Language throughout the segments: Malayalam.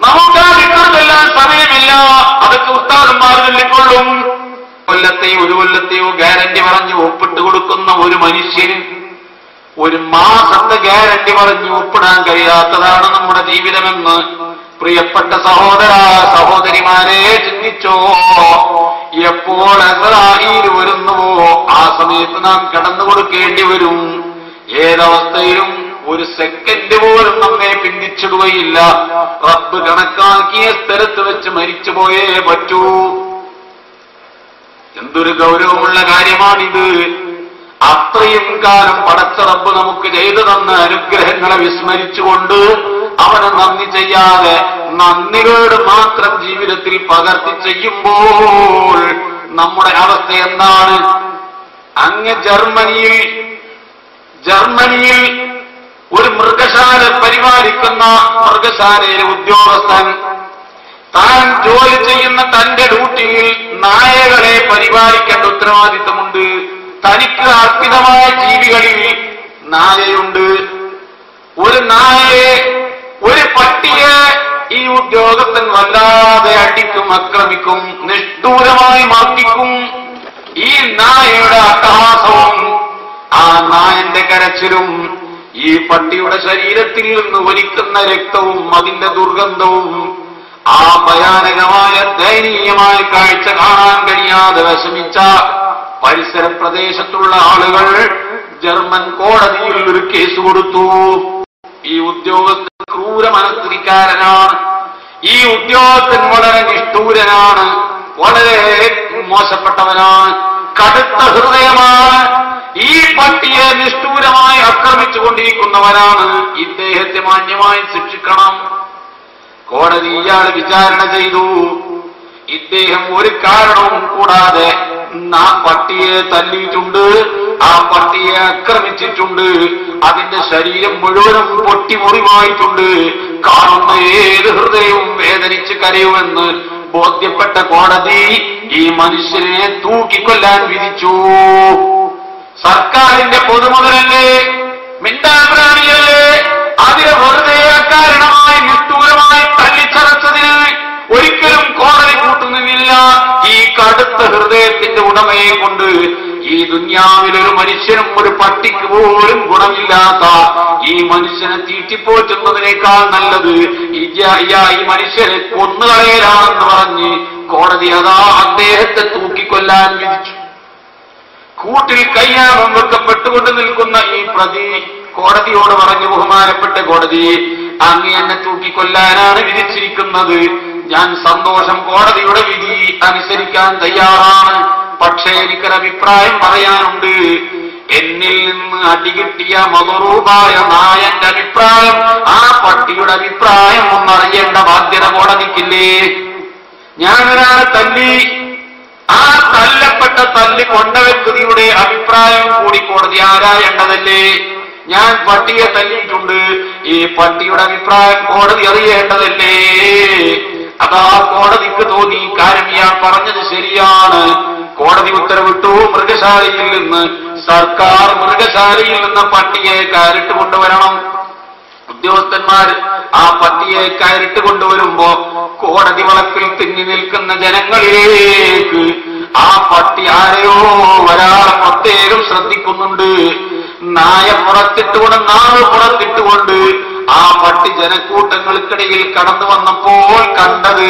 നമുക്ക് കിട്ടാതെല്ലാം സമയമില്ല. അതൊക്കെ ഉസ്താദന്മാർ ചൊല്ലിക്കൊള്ളും. ഒരു കൊല്ലത്തെയോ ഗ്യാരണ്ടി പറഞ്ഞ് ഒപ്പിട്ട് കൊടുക്കുന്ന ഒരു മനുഷ്യന് ഒരു മാസത്തെ ഗ്യാരണ്ടി പറഞ്ഞ് ഒപ്പിടാൻ കഴിയാത്തതാണ് നമ്മുടെ ജീവിതമെന്ന് പ്രിയപ്പെട്ട സഹോദര സഹോദരിമാരെ ചിന്തിച്ചോ. എപ്പോൾ അസ്റാഈൽ വരുന്നുവോ ആ സമയത്ത് നാം കടന്നു കൊടുക്കേണ്ടി വരും. ഏതവസ്ഥയിലും ഒരു സെക്കൻഡ് പോലും നമ്മെ പിന്തിച്ചിടുകയില്ല. റബ്ബ് കണക്കാക്കിയ സ്ഥലത്ത് വെച്ച് മരിച്ചുപോയേ പറ്റൂ. എന്തൊരു ഗൗരവമുള്ള കാര്യമാണിത്. അത്രയും കാലം പടച്ച റബ്ബ് നമുക്ക് ചെയ്തു തന്ന അനുഗ്രഹങ്ങളെ വിസ്മരിച്ചുകൊണ്ട് അവനെ നന്ദി ചെയ്യാതെ നന്ദിയോട് മാത്രം ജീവിതത്തിൽ പകർത്തി ചെയ്യുമ്പോൾ നമ്മുടെ അവസ്ഥ എന്താണ്? അങ്ങ് ജർമ്മനിയിൽ ഒരു മൃഗശാല പരിപാലിക്കുന്ന മൃഗശാലയിലെ ഉദ്യോഗസ്ഥൻ താൻ ജോലി ചെയ്യുന്ന തന്റെ ഡ്യൂട്ടിയിൽ നായകളെ പരിപാലിക്കേണ്ട ഉത്തരവാദിത്തമുണ്ട്. തനിക്ക് അർപ്പിതമായ ജീവികളിൽ നായയുണ്ട്. ഒരു നായയെ, ഒരു പട്ടിയെ ഈ ഉദ്യോഗസ്ഥൻ വല്ലാതെ അടിക്കും, ആക്രമിക്കും, നിഷ്ഠൂരമായി മർദ്ദിക്കും. ഈ നായയുടെ അട്ടഹാസവും ആ നായന്റെ കരച്ചിലും ഈ പട്ടിയുടെ ശരീരത്തിൽ നിന്ന് ഒലിക്കുന്ന രക്തവും അതിന്റെ ദുർഗന്ധവും ആ ഭയാനകമായ ദയനീയമായ കാഴ്ച കാണാൻ കഴിയാതെ വിഷമിച്ച പരിസര പ്രദേശത്തുള്ള ആളുകൾ ജർമ്മൻ കോടതിയിൽ ഒരു കേസ് കൊടുത്തു. ഈ ഉദ്യോഗസ്ഥൻ ക്രൂര മനസ്ഥിതിക്കാരനാണ്. ഈ ഉദ്യോഗസ്ഥൻ വളരെ നിഷ്ഠൂരനാണ്, വളരെ മോശപ്പെട്ടവനാണ്, കടുത്ത ഹൃദയമാണ്. ഈ പട്ടിയെ നിഷ്ഠൂരമായി ആക്രമിച്ചുകൊണ്ടിരിക്കുന്നവനാണ്. ഇദ്ദേഹത്തെ മാന്യമായി ശിക്ഷിക്കണം. കോടതി ഇയാൾ വിചാരണ ചെയ്തു. ഇദ്ദേഹം ഒരു കാരണവും കൂടാതെ ആ പട്ടിയെ തല്ലിയിട്ടുണ്ട്, ആ പട്ടിയെ ആക്രമിച്ചിട്ടുണ്ട്, അതിന്റെ ശരീരം മുഴുവനും പൊട്ടിമുറിവായിട്ടുണ്ട്. കാണുന്ന ഏത് ഹൃദയവും വേദനിച്ച് കരയുമെന്ന് ബോധ്യപ്പെട്ട കോടതി ഈ മനുഷ്യനെ തൂക്കിക്കൊല്ലാൻ വിധിച്ചു. സർക്കാരിന്റെ പൊതുമുതലല്ലേ, മിണ്ടാപ്രാണിയല്ലേ, അതിനെ വെറുതെ കാരണമായി നിഷ്ഠൂരമായി തല്ലിച്ചതച്ചതിന് ഒരിക്കലും കോടതി കൂട്ടുന്നില്ല. ഈ കടുത്ത ഹൃദയത്തിന്റെ ഉടമയെ കൊണ്ട് ഈ ദുന്യാവിലൊരു മനുഷ്യനും ഒരു പട്ടിക്ക് പോലും ഗുണമില്ലാത്ത ഈ മനുഷ്യനെ തീറ്റിപ്പോറ്റുന്നതിനേക്കാൾ നല്ലത് ഈ മനുഷ്യനെ കൊന്നുകളയലാണെന്ന് പറഞ്ഞ് കോടതി അതാ അദ്ദേഹത്തെ തൂക്കിക്കൊല്ലാൻ വിധിച്ചു. കൂട്ടിൽ കയ്യാമം വെക്കപ്പെട്ടുകൊണ്ട് നിൽക്കുന്ന ഈ പ്രതി കോടതിയോട് പറഞ്ഞു, ബഹുമാനപ്പെട്ട കോടതി, അങ്ങ് എന്നെ തൂക്കിക്കൊല്ലാനാണ് വിധിച്ചിരിക്കുന്നത്. ഞാൻ സന്തോഷം കോടതിയുടെ വിധി അനുസരിക്കാൻ തയ്യാറാണ്. പക്ഷേ എനിക്കൊരഭിപ്രായം പറയാനുണ്ട്. എന്നിൽ നിന്ന് അടികിട്ടിയ മധുറൂപായ നായന്റെ അഭിപ്രായം, ആ പട്ടിയുടെ അഭിപ്രായം ഒന്നറിയേണ്ട ബാധ്യത കോടതിക്കില്ലേ? ഞാനൊരാളെ തല്ലി, ആ തല്ലപ്പെട്ട തല്ലി കൊണ്ട വ്യക്തിയുടെ അഭിപ്രായം കൂടി കോടതി ആരായേണ്ടതല്ലേ? ഞാൻ പട്ടിയെ തല്ലിയിട്ടുണ്ട്, ഈ പട്ടിയുടെ അഭിപ്രായം കോടതി അറിയേണ്ടതല്ലേ? അതാ കോടതിക്ക് തോന്നി കാര്യം ഇയാൾ പറഞ്ഞത് ശരിയാണ്. കോടതി ഉത്തരവിട്ടു, മൃഗശാലയിൽ നിന്ന്, സർക്കാർ മൃഗശാലയിൽ നിന്ന് പട്ടിയെ കയറിട്ട് കൊണ്ടുവരണം. ഉദ്യോഗസ്ഥന്മാർ ആ പട്ടിയെ കയറിട്ട് കൊണ്ടുവരുമ്പോ കോടതി വളപ്പിൽ തിങ്ങി നിൽക്കുന്ന ജനങ്ങളിലേക്ക് ആ പട്ടി ആരെയോ ഒരാളെ പ്രത്യേകം ശ്രദ്ധിക്കുന്നുണ്ട്. നായ പുറത്തിട്ടുകൊണ്ട്, നാവ് പുറത്തിട്ടുകൊണ്ട് ആ പട്ടി ജനക്കൂട്ടങ്ങൾക്കിടയിൽ കടന്നു വന്നപ്പോൾ കണ്ടത്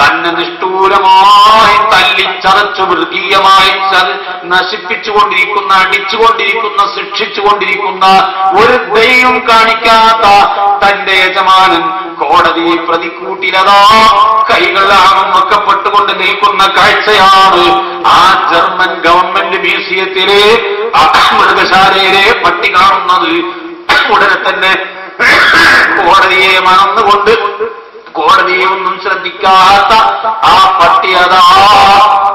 തന്നെ നിഷ്ഠൂരമായി തല്ലിച്ചതച്ചു മൃഗീയമായി നശിപ്പിച്ചുകൊണ്ടിരിക്കുന്ന, അടിച്ചുകൊണ്ടിരിക്കുന്ന, ശിക്ഷിച്ചുകൊണ്ടിരിക്കുന്ന, ഒരു ദൈവം കാണിക്കാത്ത തന്റെ യജമാനൻ കോടതി പ്രതിക്കൂട്ടിലതാ കൈകളാകും വെക്കപ്പെട്ടുകൊണ്ട് നിൽക്കുന്ന കാഴ്ചയാണ് ആ ജർമ്മൻ ഗവൺമെന്റ് മ്യൂസിയത്തിലെ മൃഗശാലയിലെ പട്ടി കാണുന്നത്. ഉടനെ തന്നെ കോടതിയെ മണന്നുകൊണ്ട്, കോടതിയെ ഒന്നും ശ്രദ്ധിക്കാത്ത ആ പട്ടി അതാ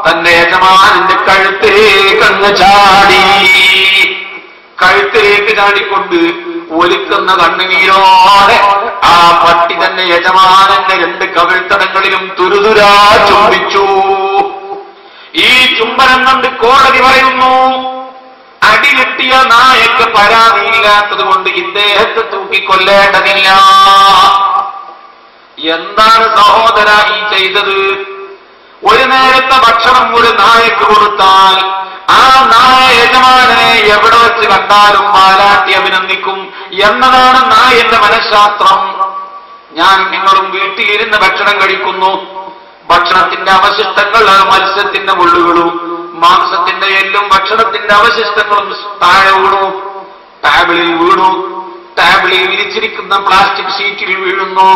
തന്റെ യജമാനന്റെ കഴുത്തിലേക്ക് ചാടി. കഴുത്തിലേക്ക് ചാടിക്കൊണ്ട് ഒലിക്കുന്ന കണ്ണുനീരോടെ ആ പട്ടി തന്നെ യജമാനന്റെ രണ്ട് കവിൾത്തടങ്ങളിലും തുരുതുരാ ചുംബിച്ചു. ഈ ചുംബനം കണ്ട് കോടതി പറയുന്നു, അടി കിട്ടിയ നായക്ക് പരാതിയില്ലാത്തത് കൊണ്ട് ഇദ്ദേഹത്തെ തൂക്കിക്കൊല്ലേണ്ടതില്ല. എന്താണ് സഹോദര ഈ ചെയ്തത്? ഒരു നേരത്തെ ഭക്ഷണം ഒരു നായക്ക് കൊടുത്താൽ ആ നായ യജമാനനെ എവിടെ വെച്ച് കണ്ടാലും വാലാട്ടി അഭിനന്ദിക്കും എന്നതാണ് നായന്റെ മനഃശാസ്ത്രം. ഞാൻ നിങ്ങളും വീട്ടിലിരുന്ന് ഭക്ഷണം കഴിക്കുന്നു, ഭക്ഷണത്തിന്റെ അവശിഷ്ടങ്ങൾ മത്സ്യത്തിന്റെ മുള്ളുകളും മാംസത്തിന്റെ എല്ലും ഭക്ഷണത്തിന്റെ അവശിഷ്ടങ്ങളും താഴെ വീണു, ടേബിളിൽ വീണു, ടേബിളിൽ വിരിച്ചിരിക്കുന്ന പ്ലാസ്റ്റിക് ഷീറ്റിൽ വീഴുന്നു.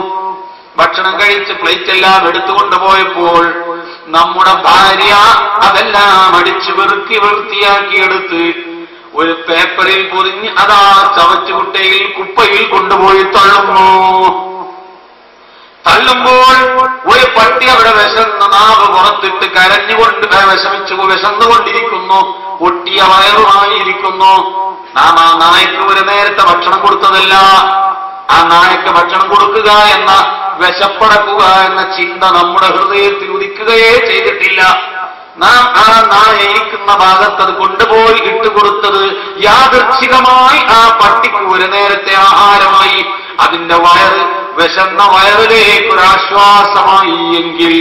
ഭക്ഷണം കഴിച്ച് പ്ലേറ്റ് എല്ലാം എടുത്തുകൊണ്ടുപോയപ്പോൾ നമ്മുടെ ഭാര്യ അതെല്ലാം അടിച്ചു വൃത്തിയാക്കിയെടുത്ത് ഒരു പേപ്പറിൽ പൊതിഞ്ഞ് അതാ ചവറ്റുകുട്ടയിൽ കുപ്പയിൽ കൊണ്ടുപോയി തള്ളുമ്പോൾ ഒരു പട്ടി അവിടെ വിശന്ന നാവ് പുറത്തിട്ട് കരഞ്ഞുകൊണ്ട് വിശന്നുകൊണ്ടിരിക്കുന്നു, പൊട്ടിയ വയറുമായിരിക്കുന്നു. നാം ആ നായക്ക് ഒരു നേരത്തെ ഭക്ഷണം കൊടുത്തതല്ല. ആ നായക്ക് ഭക്ഷണം കൊടുക്കുക എന്ന, വിശപ്പടക്കുക എന്ന ചിന്ത നമ്മുടെ ഹൃദയത്തിൽ ഉദിക്കുകയേ ചെയ്തിട്ടില്ല. നാം ആ നായ ഇരിക്കുന്ന ഭാഗത്ത് അത് കൊണ്ടുപോയി ഇട്ടുകൊടുത്തത് യാദൃച്ഛികമായി ആ പട്ടിക്ക് ഒരു നേരത്തെ ആഹാരമായി, അതിന്റെ വിശന്ന വയറിലേക്ക് ഒരാശ്വാസമായി. എങ്കിൽ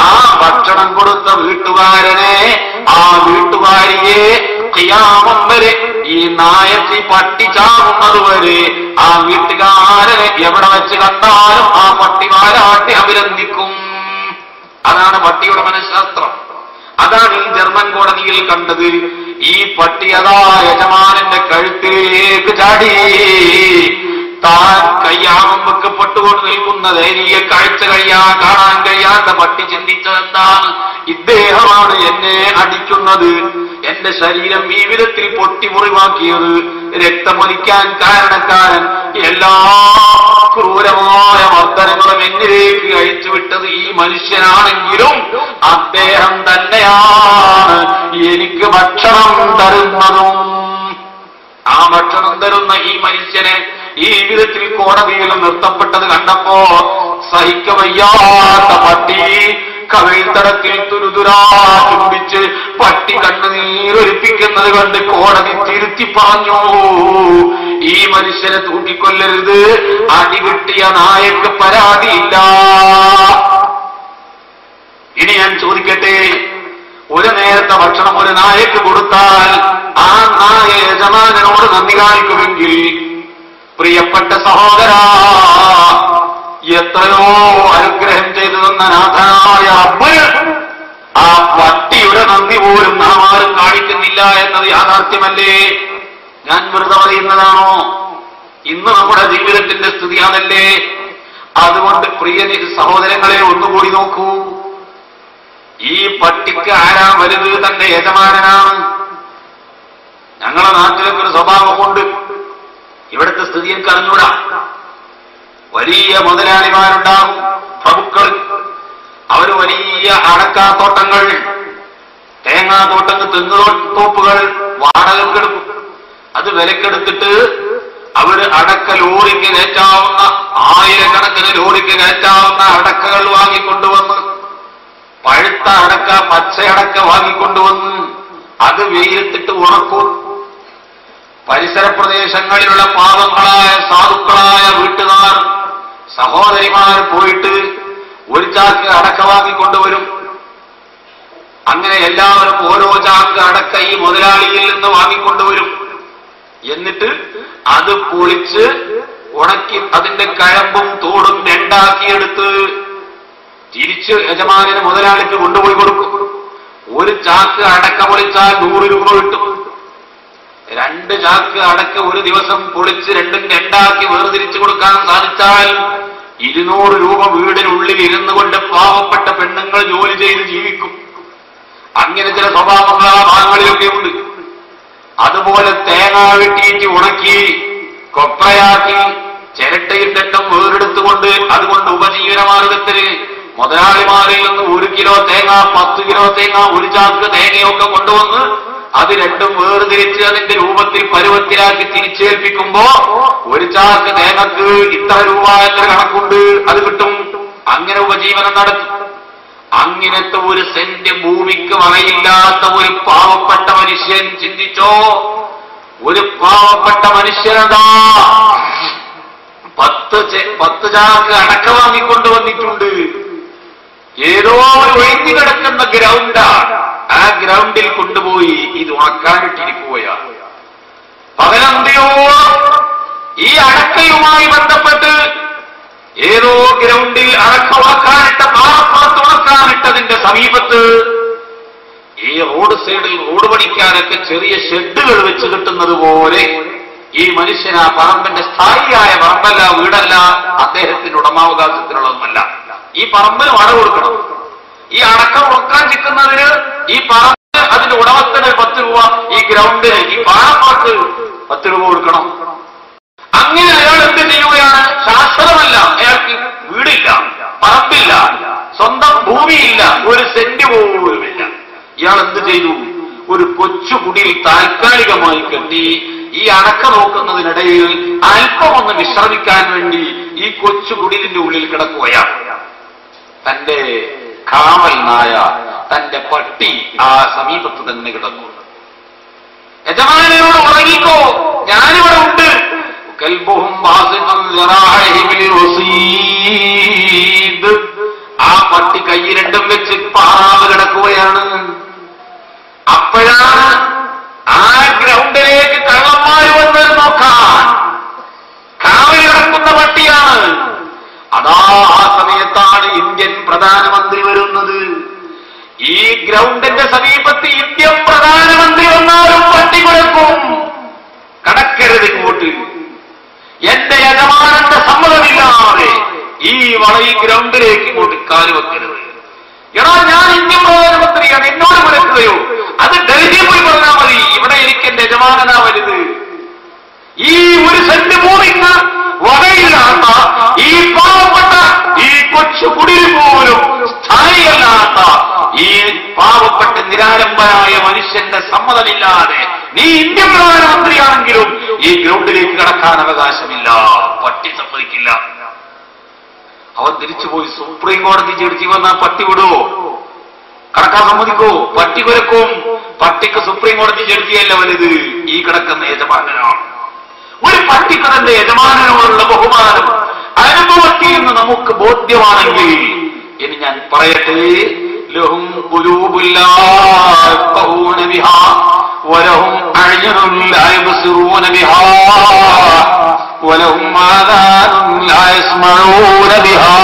ആ ഭക്ഷണം കൊടുത്ത വീട്ടുകാരനെ, ആ വീട്ടുകാരിയെ ഖിയാമം വരെ, ഈ നായത്തി പട്ടി ചാവുന്നത് വരെ ആ വീട്ടുകാരനെ എവിടെ വെച്ച് കണ്ടാലും ആ പട്ടി വാലാട്ടി അഭിനന്ദിക്കും. അതാണ് പട്ടിയുടെ മനഃശാസ്ത്രം. അതാണ് ഈ ജർമ്മൻ കോടതിയിൽ കണ്ടത്. ഈ പട്ടി അതാ യജമാനന്റെ കഴുത്തിലേക്ക് ചാടി. താൻ കയ്യാമം വെക്കപ്പെട്ടുകൊണ്ട് നിൽക്കുന്ന ദയനീയ കാഴ്ച കാണാൻ കഴിയാത്ത പട്ടി ചിന്തിച്ചതെന്താണ്? ഇദ്ദേഹമാണ് എന്നെ അടിക്കുന്നത്, എന്റെ ശരീരം ഈ വിധത്തിൽ പൊട്ടിമുറിവാക്കിയത്, രക്തമൊലിക്കാൻ കാരണക്കാരൻ, എല്ലാ ക്രൂരമായ മർദ്ദനങ്ങളും എന്നിലേക്ക് അഴിച്ചുവിട്ടത് ഈ മനുഷ്യനാണെങ്കിലും അദ്ദേഹം തന്നെയാണ് എനിക്ക് ഭക്ഷണം തരുന്നതും. ആ ഭക്ഷണം തരുന്ന ഈ മനുഷ്യനെ ഈ വിധത്തിൽ കോടതിയിൽ നിർത്തപ്പെട്ടത് കണ്ടപ്പോ സഹിക്കവയ്യാത്ത പട്ടി കവിൾത്തടത്തിൽ തുരുതുരാ ചുംബിച്ച് പട്ടി കണ്ണുനീരൊലിപ്പിക്കുന്നത് കണ്ട് കോടതി തിരുത്തി പറഞ്ഞു, ഈ മനുഷ്യനെ തൂക്കിക്കൊല്ലരുത്, അടികിട്ടിയ നായക്ക് പരാതിയില്ല. ഇനി ഞാൻ ചോദിക്കട്ടെ, ഒരു നേരത്തെ ഭക്ഷണം ഒരു നായക്ക് കൊടുത്താൽ ആ നായ യജമാനനോട് നന്ദി കാണിക്കുമെങ്കിൽ, പ്രിയപ്പെട്ട സഹോദരാ, എത്രയോ അനുഗ്രഹം ചെയ്തു തന്ന നാഥനായ റബ്ബ് ആ പട്ടിയുടെ നന്ദി പോലും നാം ആരും കാണിക്കുന്നില്ല എന്നത് യാഥാർത്ഥ്യമല്ലേ? ഞാൻ വെറുതെ പറയുന്നതാണോ? ഇന്ന് നമ്മുടെ ജീവിതത്തിന്റെ സ്ഥിതി അതല്ലേ? അതുകൊണ്ട് പ്രിയ സഹോദരങ്ങളെ ഒന്നുകൂടി നോക്കൂ. ഈ പട്ടിക്ക് ആരാ വലുത്? തന്റെ യജമാനനാണ്. ഞങ്ങളുടെ നാട്ടിലൊക്കെ ഒരു സ്വഭാവമുണ്ട്, ഇവിടുത്തെ സ്ഥിതി എനിക്ക് അറിഞ്ഞൂടാ. വലിയ മുതലാളിമാരുണ്ടാവും, പ്രഭുക്കൾ, അവർ വലിയ അടക്കാത്തോട്ടങ്ങൾ, തേങ്ങാത്തോട്ടങ്ങൾ, തെങ്ങുതോപ്പുകൾ വാടകക്കെടുക്കും. അത് വിലക്കെടുത്തിട്ട് അവർ അടക്ക ലോറിക്ക് കയറ്റാവുന്ന, ആയിരക്കണക്കിന് ലോറിക്ക് കയറ്റാവുന്ന അടക്കകൾ വാങ്ങിക്കൊണ്ടുവന്ന്, പഴുത്ത അടക്ക, പച്ചയടക്ക വാങ്ങിക്കൊണ്ടുവന്ന് അത് വെയിലത്തിട്ട് ഉണക്കും. പരിസര പ്രദേശങ്ങളിലുള്ള പാവങ്ങളായ സാധുക്കളായ വീട്ടുകാർ, സഹോദരിമാർ പോയിട്ട് ഒരു ചാക്ക് അടക്ക വാങ്ങിക്കൊണ്ടുവരും. അങ്ങനെ എല്ലാവരും ഓരോ ചാക്ക് അടക്ക ഈ മുതലാളിയിൽ നിന്ന് വാങ്ങിക്കൊണ്ടുവരും. എന്നിട്ട് അത് പൊളിച്ച് ഉണക്കി അതിന്റെ കഴമ്പും തോടും രണ്ടാക്കിയെടുത്ത് തിരിച്ച് യജമാനന് മുതലാളിക്ക് കൊണ്ടുപോയി കൊടുക്കും. ഒരു ചാക്ക് അടക്ക പൊളിച്ചാൽ 100 രൂപ കിട്ടും. 2 ചാക്ക് അടക്ക ഒരു ദിവസം പൊളിച്ച് രണ്ടും രണ്ടാക്കി വേർതിരിച്ചു കൊടുക്കാൻ സാധിച്ചാൽ 200 രൂപ വീടിനുള്ളിൽ ഇരുന്നു കൊണ്ട് പാവപ്പെട്ട പെണ്ണുങ്ങൾ ജോലി ചെയ്ത് ജീവിക്കും. അങ്ങനെ ചില സ്വഭാവങ്ങൾ ആ ഭാഗങ്ങളിലൊക്കെ ഉണ്ട്. അതുപോലെ തേങ്ങ വെട്ടിയിട്ട് ഉണക്കി കൊപ്രയാക്കി ചിരട്ടയിട്ടെട്ടും വേറെടുത്തുകൊണ്ട് അതുകൊണ്ട് ഉപജീവനമാർഗത്തിന് മുതലാളിമാരിൽ നിന്ന് 1 കിലോ തേങ്ങ, 10 കിലോ തേങ്ങ, ഒരു ചാക്ക് തേങ്ങയൊക്കെ കൊണ്ടുവന്ന് അത് രണ്ടും വേർതിരിച്ച് അതിന്റെ രൂപത്തിൽ പരുവത്തിലാക്കി തിരിച്ചേൽപ്പിക്കുമ്പോ ഒരു ചാക്ക് തേങ്ങക്ക് ഇത്ര രൂപ എന്നൊരു കണക്കുണ്ട്, അത് കിട്ടും. അങ്ങനെ ഉപജീവനം നടത്തും. അങ്ങനത്തെ ഒരു സെന്റ് ഭൂമിക്ക് വകയില്ലാത്ത ഒരു പാവപ്പെട്ട മനുഷ്യൻ ചിന്തിച്ചോ, ഒരു പാവപ്പെട്ട മനുഷ്യനതാ 10 ചാക്ക് അടക്ക വാങ്ങിക്കൊണ്ടുവന്നിട്ടുണ്ട്. ഏതോ ഒഴിഞ്ഞു കിടക്കുന്ന ഗ്രൗണ്ടാണ്. ആ ഗ്രൗണ്ടിൽ കൊണ്ടുപോയി ഇത് ഉണക്കാനിട്ടിരിക്കുകയാണ്. പകലന്തിയോ ഈ അടക്കയുമായി ബന്ധപ്പെട്ട് ഏതോ ഗ്രൗണ്ടിൽ അടക്ക ഉണക്കാനിട്ട പാറപ്പുറത്ത് ഉണക്കാനിട്ടതിന്റെ സമീപത്ത് ഈ റോഡ് സൈഡിൽ റോഡ് പണിക്കാരൊക്കെ ചെറിയ ഷെഡുകൾ വെച്ച് കിട്ടുന്നത് പോലെ ഈ മനുഷ്യൻ ആ പറമ്പിന്റെ സ്ഥായിയായ പറമ്പല്ല, വീടല്ല, അദ്ദേഹത്തിന്റെ ഉടമാവകാശത്തിനുള്ളതുമല്ല. ഈ പറമ്പിന് വാടക കൊടുക്കണം. ഈ അടക്കം ഉറക്കാൻ ചിക്കുന്നതിന് ഈ പറമ്പ് അതിന്റെ ഉടമസ്ഥന് 10 രൂപ, ഈ ഗ്രൗണ്ടിന് ഈ പാറപ്പാക്ക് 10 രൂപ കൊടുക്കണം. അങ്ങനെ അയാൾ എന്ത് ചെയ്യുകയാണ്? ശാശ്വതമല്ല, അയാൾക്ക് വീടില്ല, പറമ്പില്ല, സ്വന്തം ഭൂമിയില്ല, ഒരു സെന്റ് പോലുമില്ല. ഇയാൾ എന്ത് ചെയ്തു? ഒരു കൊച്ചുകുടിയിൽ താൽക്കാലികമായി കെട്ടി ഈ അടക്ക നോക്കുന്നതിനിടയിൽ അല്പം ഒന്ന് വിശ്രമിക്കാൻ വേണ്ടി ഈ കൊച്ചുകുടിലിന്റെ ഉള്ളിൽ കിടക്കുകയാണ്. തന്റെ കാവൽ നായ, തന്റെ പട്ടി ആ സമീപത്ത് തന്നെ കിടക്കുന്നു. യജമാനോട് ഉറങ്ങിക്കോ, ഞാനിവിടെ ഉണ്ട്. ആ പട്ടി കൈ രണ്ടും വെച്ച് പാറാവ് കിടക്കുകയാണ്. അപ്പോഴാണ് ആ ഗ്രൗണ്ടിലേക്ക് കള്ളന്മാര് വന്ന് നോക്കാൻ. കാവൽ കിടക്കുന്ന പട്ടിയാണ്. അതാ ആ സമയത്താണ് ഇന്ത്യൻ പ്രധാനമന്ത്രി വരുന്നത്. ഈ ഗ്രൗണ്ടിന്റെ സമീപത്ത് ഇന്ത്യൻ പ്രധാനമന്ത്രി വന്നാലും പട്ടി കൊടുക്കും. കടക്കരുത് ഇങ്ങോട്ട്, എന്റെ യജമാനന്റെ സമ്മതമില്ലാതെ ഈ ഗ്രൗണ്ടിലേക്ക് ഇങ്ങോട്ട് കാല് വെക്കരുത്. എടാ, ഞാൻ ഇന്ത്യൻ പ്രധാനമന്ത്രിയാണ്, എന്നോട് വിളിക്കുകയോ? അത് ഡൽഹി പോയി പറഞ്ഞാൽ മതി. ഇവിടെ എനിക്ക് എന്റെ യജമാനനാ വലുത്. ഈ ഒരു സെന്റ് ഭൂമിക്ക് വകയില്ലാത്ത ഈ പാവപ്പെട്ട ഈ കൊച്ചു കുടിൽ പോലും സ്ഥായിയല്ലാത്ത ഈ പാവപ്പെട്ട നിരാലംബനായ മനുഷ്യന്റെ സമ്മതമില്ലാതെ നീ ഇന്ത്യൻ പ്രധാനമന്ത്രിയാണെങ്കിലും ഈ ഗ്രൗണ്ടിലേക്ക് കടക്കാൻ അവകാശമില്ല. പട്ടി സമ്മതിക്കില്ല. അവൻ തിരിച്ചുപോയി സുപ്രീം കോടതി ജഡ്ജി വന്നാൽ പട്ടി വിടുവോ? കടക്കാൻ സമ്മതിക്കോ? പട്ടി കുരക്കും. പട്ടിക്ക് സുപ്രീം കോടതി ജഡ്ജിയല്ല വലുത്, ഈ കിടക്കുന്ന യജമാനനാണ്. ഒരു പട്ടിക്ക് തന്റെ യജമാനനോടുള്ള ബഹുമാനം അനുഭവത്തിൽ നിന്ന് നമുക്ക് ബോധ്യമാണെങ്കിൽ ഇനി ഞാൻ പറയട്ടെ, ലഹും ഖുലൂബുൻ ലാ യഫ്ഖഹൂന ബിഹാ വലഹും അഅ്യുനുൻ ലാ യുബ്സിറൂന ബിഹാ വലഹും ആദാനുൻ ലാ യസ്മഊന ബിഹാ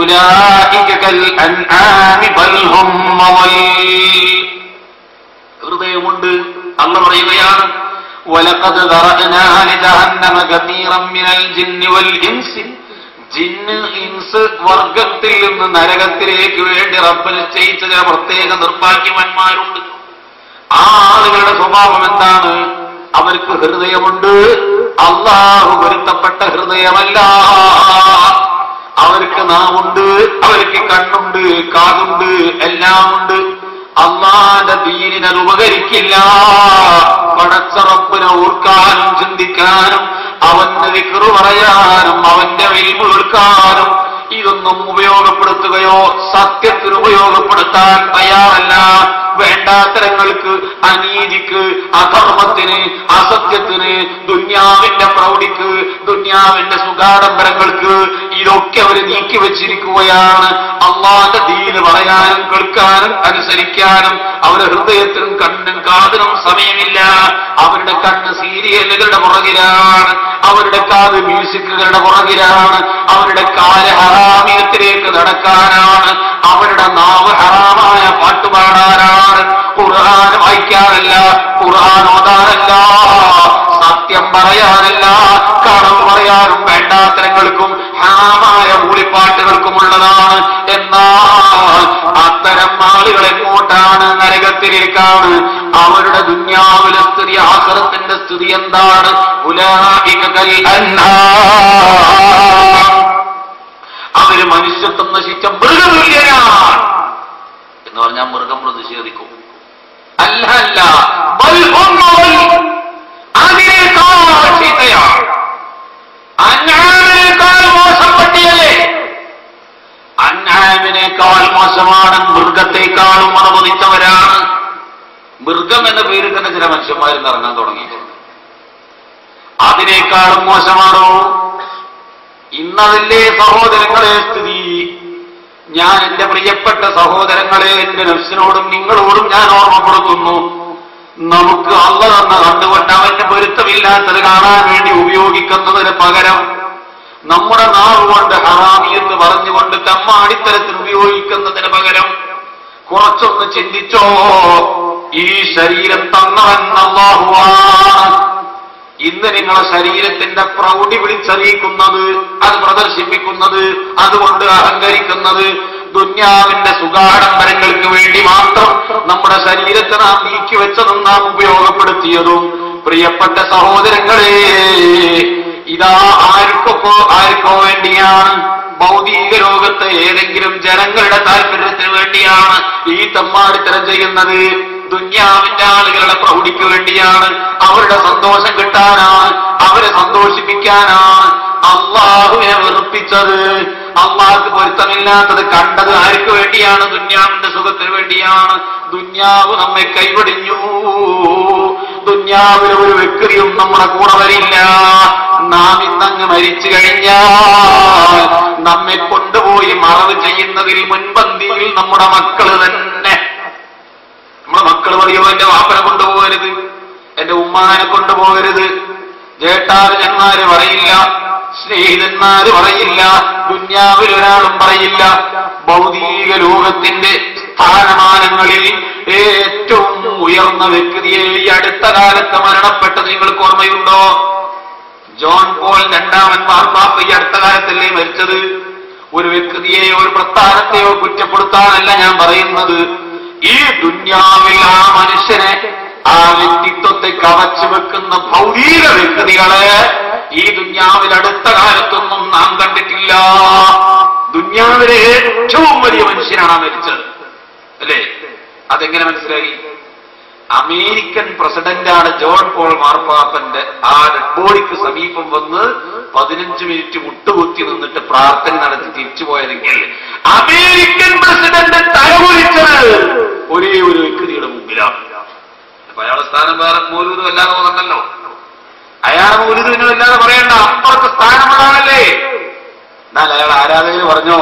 ഉലൈക കൽ അൻആമി ബൽ ഹും അളൽ. ഹൃദയമുണ്ട്. അല്ലാഹു പറയുകയാണ്, വലഖദ് ദറഅനാ ലിജഹന്നമ കതീറൻ മിനൽ ജിന്നി വൽ ഇൻസി. ജിന്ന് ഇൻസ് വർഗത്തിൽ നിന്ന് നരകത്തിലേക്ക് വേണ്ടി റബ്ബ് നിശ്ചയിച്ച ചില പ്രത്യേക നിർഭാഗ്യവാന്മാരുണ്ട്. ആ ആളുകളുടെ സ്വഭാവം എന്താണ്? അവർക്ക് ഹൃദയമുണ്ട്, അല്ലാഹു പൊരുത്തപ്പെട്ട ഹൃദയമല്ല. അവർക്ക് നാവുണ്ട്, അവർക്ക് കണ്ണുണ്ട്, കാതുണ്ട്, എല്ലാം ഉണ്ട്. അല്ലാഹുവിന്റെ ദീനിന് അത് ഉപകരിക്കില്ല. പടച്ച റബ്ബിനെ ഓർക്കാനും ചിന്തിക്കാനും അവന്റെ ദിക്റ് പറയാനും അവന്റെ ഇൽമു കേൾക്കാനും ഇതൊന്നും ഉപയോഗപ്പെടുത്തുകയോ സത്യത്തിന് ഉപയോഗപ്പെടുത്താൻ തയ്യാറല്ല. വേണ്ടാത്തരങ്ങൾക്ക്, അനീതിക്ക്, അധർമ്മത്തിന്, അസത്യത്തിന്, ദുന്യാവിന്റെ പ്രൗഢിക്ക്, ദുന്യാവിന്റെ സുഖാഡംബരങ്ങൾക്ക് ഇതൊക്കെ അവർ നീക്കിവെച്ചിരിക്കുകയാണ്. അള്ളാന്റെ ദീന് പറയാനും കേൾക്കാനും അനുസരിക്കാനും അവരുടെ ഹൃദയത്തിനും കണ്ണും കാതിനും സമയമില്ല. അവരുടെ കണ്ണ് സീരിയലുകളുടെ പുറകിലാണ്, അവരുടെ കാത് മ്യൂസിക്കുകളുടെ പുറകിലാണ്, അവരുടെ കാല് ഹറാമിയത്തിലേക്ക് നടക്കാനാണ്, അവരുടെ നാവ് ഹറാമായ പാട്ടുപാടാനാണ്. ഖുർആൻ വായിക്കാനല്ല, ഖുർആൻ ഓതാനല്ല, സത്യം പറയാനല്ല, കളവ് പറയാനും വേണ്ടാത്തരങ്ങൾക്കും ഹറാമായ മൂളിപ്പാട്ടുകൾക്കുമുള്ളതാണ്. എന്നാൽ അത്തരം ആളുകൾ എങ്ങോട്ടാണ്? നരകത്തിലേക്കാണ്. അവരുടെ ദുന്യാവിലെ സ്ഥിതി, ആഖിറത്തിന്റെ സ്ഥിതി എന്താണ്? ഉലൈക കൽ അൻആം. അവര് മനുഷ്യത്വം നശിച്ച മൃഗതുല്യനാണ് എന്ന് പറഞ്ഞാൽ മൃഗം പ്രതിഷേധിക്കും. അല്ല അല്ല, അതിനേക്കാൾ ചീത്തയാണ്, അൻആമിനേക്കാൾ മോശം പട്ടിയല്ലേ? അൻആമിനേക്കാൾ മോശമാണ്, മൃഗത്തെക്കാളും മണമതിച്ചവരാണ്. മൃഗം എന്ന പേരിൽ തന്നെ ചില മനുഷ്യന്മാരിൽ ഇറങ്ങാൻ തുടങ്ങിയിട്ടുണ്ട്. അതിനേക്കാളും മോശമാണോ? ഇന്നതല്ലേ സഹോദരങ്ങളെ സ്ഥിതി. ഞാൻ എന്റെ പ്രിയപ്പെട്ട സഹോദരങ്ങളെ, എന്റെ നഫ്സിനോടും നിങ്ങളോടും ഞാൻ ഓർമ്മപ്പെടുത്തുന്നു, നമുക്ക് അള്ളാഹ് തന്ന കണ്ടുകൊണ്ട് അവന്റെ പൊരുത്തമില്ലാത്തത് കാണാൻ വേണ്ടി ഉപയോഗിക്കുന്നതിന് പകരം നമ്മുടെ നാവ് കൊണ്ട് ഹറാമി എന്ന് പറഞ്ഞുകൊണ്ട് തമ്മാടിത്തരത്തിൽ ഉപയോഗിക്കുന്നതിന് പകരം കുറച്ചൊന്ന് ചിന്തിച്ചോ, ഈ ശരീരം തന്നവൻ അല്ലാഹുവാണ്. ഇന്ന് നിങ്ങളെ ശരീരത്തിന്റെ പ്രൗഢി വിളിച്ചറിയിക്കുന്നത്, അത് പ്രദർശിപ്പിക്കുന്നത്, അതുകൊണ്ട് അഹങ്കരിക്കുന്നത്, ദുന്യാവിന്റെ സുഖാഡംബരങ്ങൾക്ക് വേണ്ടി മാത്രം നമ്മുടെ ശരീരത്തെ നാം നീക്കിവെച്ചതും നാം ഉപയോഗപ്പെടുത്തിയതും, പ്രിയപ്പെട്ട സഹോദരങ്ങളെ, ഇതാ ആർക്കോ വേണ്ടിയാണ്? ഭൗതിക ലോകത്തെ ഏതെങ്കിലും ജനങ്ങളുടെ താല്പര്യത്തിന് വേണ്ടിയാണ് ഈ തമ്മാടിത്തരം ചെയ്യുന്നത്. ദുന്യാവിന്റെ ആളുകളുടെ പ്രൗഢിക്ക് വേണ്ടിയാണ്, അവരുടെ സന്തോഷം കിട്ടാനാണ്, അവരെ സന്തോഷിപ്പിക്കാനാണ് അള്ളാഹുവിനെ വെറുപ്പിച്ചത്. അള്ളാഹുക്ക് പൊരുത്തമില്ലാത്തത് കണ്ടത് ആർക്ക് വേണ്ടിയാണ്? ദുന്യാവിന്റെ സുഖത്തിന് വേണ്ടിയാണ്. ദുന്യാവ് നമ്മെ കൈവടിഞ്ഞു. ദുന്യാവിൽ ഒരു വ്യക്തിയും നമ്മുടെ കൂടെ വരില്ല. നാം ഇന്നങ്ങ് മരിച്ചു കഴിഞ്ഞാൽ നമ്മെ കൊണ്ടുപോയി മറവ് ചെയ്യുന്നതിൽ മുൻപന്തിയിൽ നമ്മുടെ മക്കള് തന്നെ. നമ്മുടെ മക്കൾ പറയോ, എന്റെ വാപ്പനെ കൊണ്ടുപോകരുത്, എന്റെ ഉമ്മാനെ കൊണ്ടുപോകരുത്. ജേട്ടാരന്മാര് പറയില്ല, സ്നേഹിതന്മാര് പറയില്ല, ദുന്യാവിൽ ഒരാളും പറയില്ല. ഭൗതിക ലോകത്തിന്റെ സ്ഥാനമാനങ്ങളിൽ ഏറ്റവും ഉയർന്ന വ്യക്തിയെ ഈ അടുത്ത കാലത്ത് മരണപ്പെട്ടത് നിങ്ങൾക്ക് ഓർമ്മയുണ്ടോ? ജോൺ പോൾ രണ്ടാമൻ മാർപ്പാപ്പ ഈ അടുത്ത കാലത്തല്ലേ മരിച്ചത്. ഒരു വ്യക്തിയെയോ ഒരു പ്രസ്ഥാനത്തെയോ കുറ്റപ്പെടുത്താനല്ല ഞാൻ പറയുന്നത്. ഈ ദുന്യാവിൽ ആ മനുഷ്യനെ, ആ വ്യക്തിത്വത്തെ കവച്ചു വെക്കുന്ന ഭൗതിക വ്യക്തികളെ ഈ ദുന്യാവിൽ അടുത്ത കാലത്തൊന്നും നാം കണ്ടിട്ടില്ല. ദുന്യാവിലെ ഏറ്റവും വലിയ മനുഷ്യനാണ് മരിച്ചത്, അല്ലേ? അതെങ്ങനെ മനസ്സിലായി? അമേരിക്കൻ പ്രസിഡന്റാണ് ജോൺ പോൾ മാർപ്പാപ്പന്റെ ആ ഡെഡ് ബോഡിക്ക് സമീപം വന്ന് 15 മിനിറ്റ് മുട്ടുകുത്തി നിന്നിട്ട് പ്രാർത്ഥന നടത്തി തിരിച്ചുപോയതെങ്കിൽ അമേരിക്കൻ പ്രസിഡന്റ് തലകുലിച്ചത് ഒരേ ഒരു വ്യക്തിയുടെ മുമ്പിലാണ്. അപ്പൊ അയാളെ സ്ഥാനം വേറെ മൗലൂദ് വല്ലാതെ തോന്നണ്ടല്ലോ. അയാളെ മൗലൂദിന് വല്ലാതെ പറയണ്ട, അപ്പുറത്തെ സ്ഥാനമുള്ളതല്ലേ. എന്നാൽ അയാൾ ആരാധകര് പറഞ്ഞോ,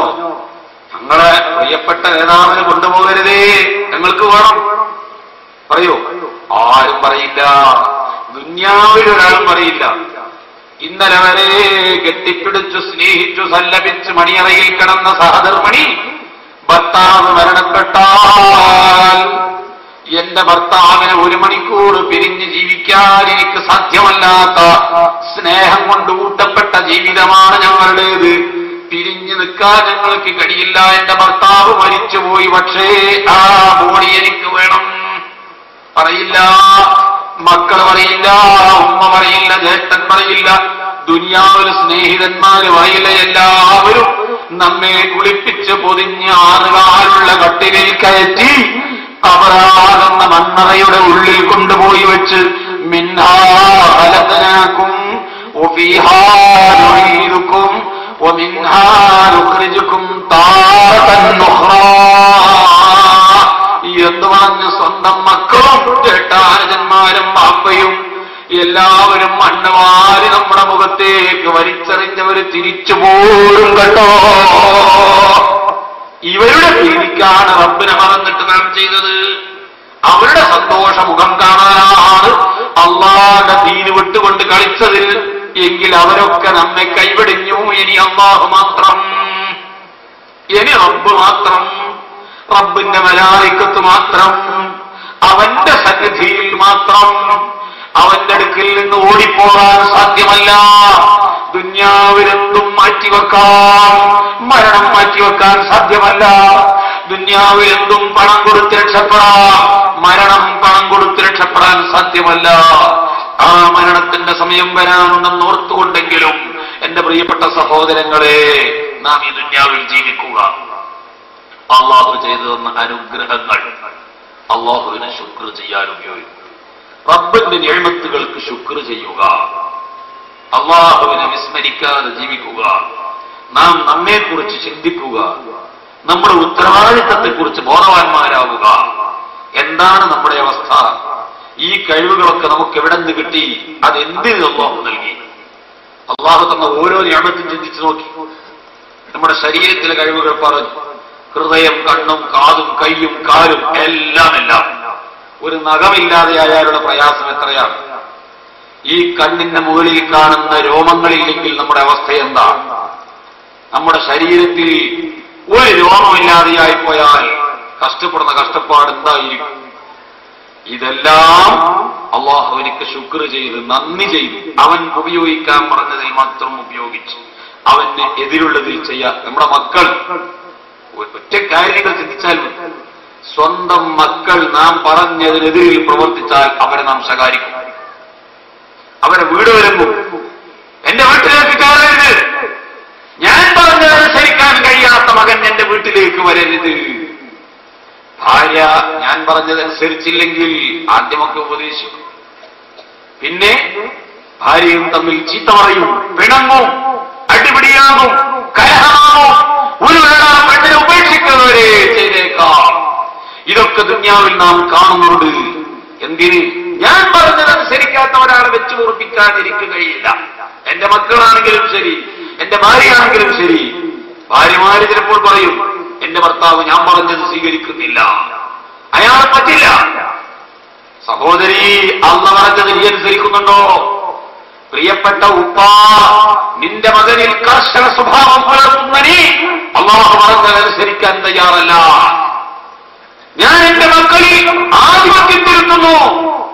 ഞങ്ങളെ പ്രിയപ്പെട്ട നേതാവിനെ കൊണ്ടുപോകരുതേ, ഞങ്ങൾക്ക് വേണം. പറയോ? ആരും പറയില്ല. ദുന്യാവിൽ ഒരാളും പറയില്ല. ഇന്നലെ വരെ കെട്ടിപ്പിടിച്ചു സ്നേഹിച്ചു സല്ലപിച്ച് മണിയറയിൽ കിടന്ന സഹധർമ്മിണി ഭർത്താവ് മരണപ്പെട്ടാൽ എന്റെ ഭർത്താവിനെ 1 മണിക്കൂർ പിരിഞ്ഞ് ജീവിക്കാൻ എനിക്ക് സാധ്യമല്ലാത്ത സ്നേഹം കൊണ്ട് ഊട്ടപ്പെട്ട ജീവിതമാണ് ഞങ്ങളുടേത്. പിരിഞ്ഞു നിൽക്കാൻ ഞങ്ങൾക്ക് കഴിയില്ല. എന്റെ ഭർത്താവ് മരിച്ചുപോയി, പക്ഷേ ആ ബോഡി എനിക്ക് വേണം. പറയില്ല, മക്കൾ പറയില്ല, ഉമ്മ പറയില്ല, ജ്യേഷ്ഠൻ പറയില്ല, ദുനിയാവിൽ സ്നേഹിതന്മാര് പറയില്ല. എല്ലാവരും നമ്മെ കുളിപ്പിച്ച് പൊതിഞ്ഞ് ആറുകാലുള്ള കട്ടിലിൽ കയറ്റി അവരാകുന്ന മണ്ണറയുടെ ഉള്ളിൽ കൊണ്ടുപോയി വെച്ച് മിന്നാ ഖലഖനാകും വഫീഹാ നുഈദുകും വമിൻഹാ നുഖ്രിജുകും താറതൻ ഉഖ്റാ എന്ന് പറഞ്ഞ് സ്വന്തം മക്കളും ചേട്ടാനന്മാരും ബാപ്പയും എല്ലാവരും മണ്ണുവാരി നമ്മുടെ മുഖത്തേക്ക് വലിച്ചെറിഞ്ഞവര് തിരിച്ചു പോരും കേട്ടോ. ഇവരുടെ പ്രീതിക്കാണ് റബ്ബിനെ മറന്നിട്ട് നാം ചെയ്തത്. അവരുടെ സന്തോഷമുഖം കാണാനാണ് അള്ളാഹുവിന്റെ ദീന് വിട്ടുകൊണ്ട് കളിച്ചതിൽ. എങ്കിൽ അവരൊക്കെ നമ്മെ കൈവടിഞ്ഞു. ഇനി അല്ലാഹു മാത്രം, ഇനി റബ്ബ് മാത്രം, റബ്ബിന്റെ മലായിക്കത്ത് മാത്രം, അവന്റെ സന്നിധിയിൽ മാത്രം. അവന്റെ അടുക്കിൽ നിന്ന് ഓടിപ്പോകാൻ സാധ്യമല്ല. ദുന്യാവിലെന്തും മാറ്റിവെക്കാം, മരണം മാറ്റിവെക്കാൻ സാധ്യമല്ല. ദുന്യാവിലെന്തും പണം കൊടുത്ത് രക്ഷപ്പെടാം, മരണം പണം കൊടുത്ത് രക്ഷപ്പെടാൻ സാധ്യമല്ല. ആ മരണത്തിന്റെ സമയം വരാനുണ്ടെന്ന് ഓർത്തുകൊണ്ടെങ്കിലും എന്റെ പ്രിയപ്പെട്ട സഹോദരങ്ങളെ, നാം ഈ ദുന്യാവിൽ ജീവിക്കുക. അള്ളാഹു ചെയ്തു തന്ന അനുഗ്രഹങ്ങൾ അള്ളാഹുവിനെ ശുക്ർ ചെയ്യാൻ ഉപയോഗിക്കുക. റബ്ബിന്റെ നിഅമത്തുകൾക്ക് ശുക്ർ ചെയ്യുക. അള്ളാഹുവിനെ വിസ്മരിക്കാതെ ജീവിക്കുക. നാം നമ്മെക്കുറിച്ച് ചിന്തിക്കുക. നമ്മുടെ ഉത്തരവാദിത്തത്തെക്കുറിച്ച് ബോധവാന്മാരാവുക. എന്താണ് നമ്മുടെ അവസ്ഥ? ഈ കഴിവുകളൊക്കെ നമുക്ക് എവിടെ നിന്ന് കിട്ടി? അതെന്തിന് അല്ലാഹു നൽകി? അള്ളാഹു തന്ന ഓരോ നിയമത്തും ചിന്തിച്ചു നോക്കി. നമ്മുടെ ശരീരത്തിലെ കഴിവുകൾ പറഞ്ഞു. ഹൃദയം, കണ്ണും, കാതും, കൈയും, കാലും എല്ലാം. ഒരു നഖമില്ലാതെയായാലുള്ള പ്രയാസം എത്രയാണ്. ഈ കണ്ണിന്റെ മുകളിൽ കാണുന്ന രോമങ്ങളില്ലെങ്കിൽ നമ്മുടെ അവസ്ഥ എന്താ? നമ്മുടെ ശരീരത്തിൽ ഒരു രോമമില്ലാതെയായി പോയാൽ കഷ്ടപ്പെടുന്ന കഷ്ടപ്പാട് എന്തായിരിക്കും? ഇതെല്ലാം അള്ളാഹുവിനിക്ക് ശുക്ർ ചെയ്ത് നന്ദി ചെയ്ത് അവൻ ഉപയോഗിക്കാൻ പറഞ്ഞതിൽ മാത്രം ഉപയോഗിച്ച് അവന് എതിരുള്ളതിൽ ചെയ്യാൻ നമ്മുടെ മക്കൾ ഒറ്റ കാര്യങ്ങൾ ചിന്തിച്ചാൽ മതി. സ്വന്തം മക്കൾ നാം പറഞ്ഞതിനെതിരിൽ പ്രവർത്തിച്ചാൽ അവരെ നാം ശകാരിക്കും. അവരെ വീട് വരുന്നു, എന്റെ വീട്ടിലേക്ക് കയറരുത്, ഞാൻ പറഞ്ഞതനുസരിക്കാൻ കഴിയാത്ത മകൻ എന്റെ വീട്ടിലേക്ക് വരരുത്. ഭാര്യ ഞാൻ പറഞ്ഞതനുസരിച്ചില്ലെങ്കിൽ ആദ്യമൊക്കെ ഉപദേശിക്കും, പിന്നെ ഭാര്യയും തമ്മിൽ ചീത്ത പറയും, പിണങ്ങും, അടിപിടിയാകും, കലഹമാകും, ഒരു വേള പെണ്ണിനെ ഉപേക്ഷിക്കുന്നവരെ ചെയ്തേക്കാം. ഇതൊക്കെ ദുനിയാവിൽ നാം കാണുന്നുണ്ട്. എന്തിന്? ഞാൻ പറഞ്ഞതനുസരിക്കാത്ത ഒരാളെ വെച്ച് ഉറപ്പിക്കാതിരിക്കുക കഴിയില്ല. എന്റെ മക്കളാണെങ്കിലും ശരി, എന്റെ ഭാര്യയാണെങ്കിലും ശരി. ഭാര്യമാര് ചിലപ്പോൾ പറയും, എന്റെ ഭർത്താവ് ഞാൻ പറഞ്ഞത് സ്വീകരിക്കുന്നില്ല, അയാൾ പറ്റില്ല. സഹോദരി, അള്ളാഹു പറഞ്ഞത് നീ അനുസരിക്കുന്നുണ്ടോ? പ്രിയപ്പെട്ട ഉപ്പ, നിന്റെ മകനിൽ കർശന സ്വഭാവം പുലർത്തുന്ന നീ അള്ളാഹു പറഞ്ഞതനുസരിക്കാൻ തയ്യാറല്ല. ഞാൻ എന്റെ മക്കളിൽ ആധിപത്യം തിരുത്തുന്നു.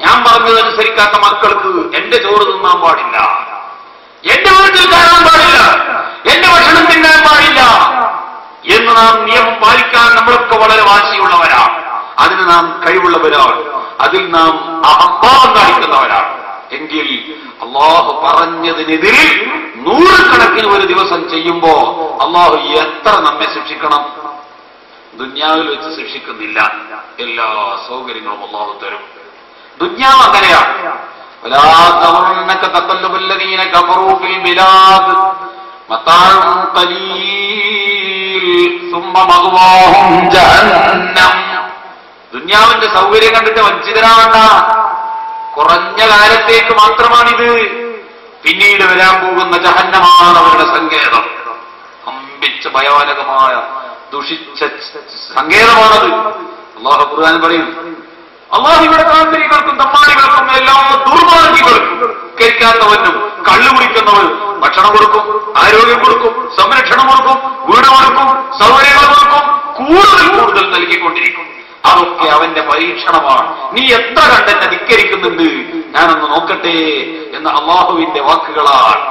ഞാൻ പറഞ്ഞതനുസരിക്കാത്ത മക്കൾക്ക് എന്റെ ചോറ് തിന്നാൻ പാടില്ല, എന്റെ വീട്ടിൽ കയറാൻ പാടില്ല, എന്റെ ഭക്ഷണം തിന്നാൻ പാടില്ല എന്ന് നാം നിയമം പാലിക്കാൻ നമ്മളൊക്കെ വളരെ വാശിയുള്ളവരാണ്. അതിന് നാം കഴിവുള്ളവരാണ്. അതിൽ നാം അഹംഭാവം കാണിക്കുന്നവരാണ്. എങ്കിൽ അള്ളാഹു പറഞ്ഞതിനെതിരിൽ 100 കണക്കിന് ഒരു ദിവസം ചെയ്യുമ്പോ അള്ളാഹു എത്ര നമ്മെ ശിക്ഷിക്കണം? ദുന്യാവിൽ വെച്ച് ശിക്ഷിക്കുന്നില്ല, എല്ലാ സൗകര്യങ്ങളും അള്ളാഹു തരും. ദുന്യാവ് അങ്ങനെയാണ്. ദുന്യാവിന്റെ സൗകര്യം കണ്ടിട്ട് വഞ്ചിതരാവണ്ട. കുറഞ്ഞ കാലത്തേക്ക് മാത്രമാണിത്. പിന്നീട് വരാൻ പോകുന്ന ജഹന്നമാണ് അവരുടെ സങ്കേതം. അമ്പിച്ച ഭയാനകമായ ദുഷിച്ച സങ്കേതമാണത്. അല്ലാഹു ഖുർആൻ പറയും, അള്ളാഹു ഇവിടെ കാന്തരികൾക്കും തമ്മാടികൾക്കും എല്ലാ ദുർമാർഗികൾക്കും, കഴിക്കാത്തവനും കള്ളു കുടിക്കുന്നവനും ഭക്ഷണം കൊടുക്കും, ആരോഗ്യം കൊടുക്കും, സംരക്ഷണം കൊടുക്കും, വീട് കൊടുക്കും, സൗകര്യങ്ങൾ കൊടുക്കും, കൂടുതൽ നൽകിക്കൊണ്ടിരിക്കും. അതൊക്കെ അവന്റെ പരീക്ഷണമാണ്. നീ എത്ര കണ്ടെന്നെ ധിക്കരിക്കുന്നുണ്ട്, ഞാനൊന്ന് നോക്കട്ടെ എന്ന അള്ളാഹുവിന്റെ വാക്കുകളാണ്.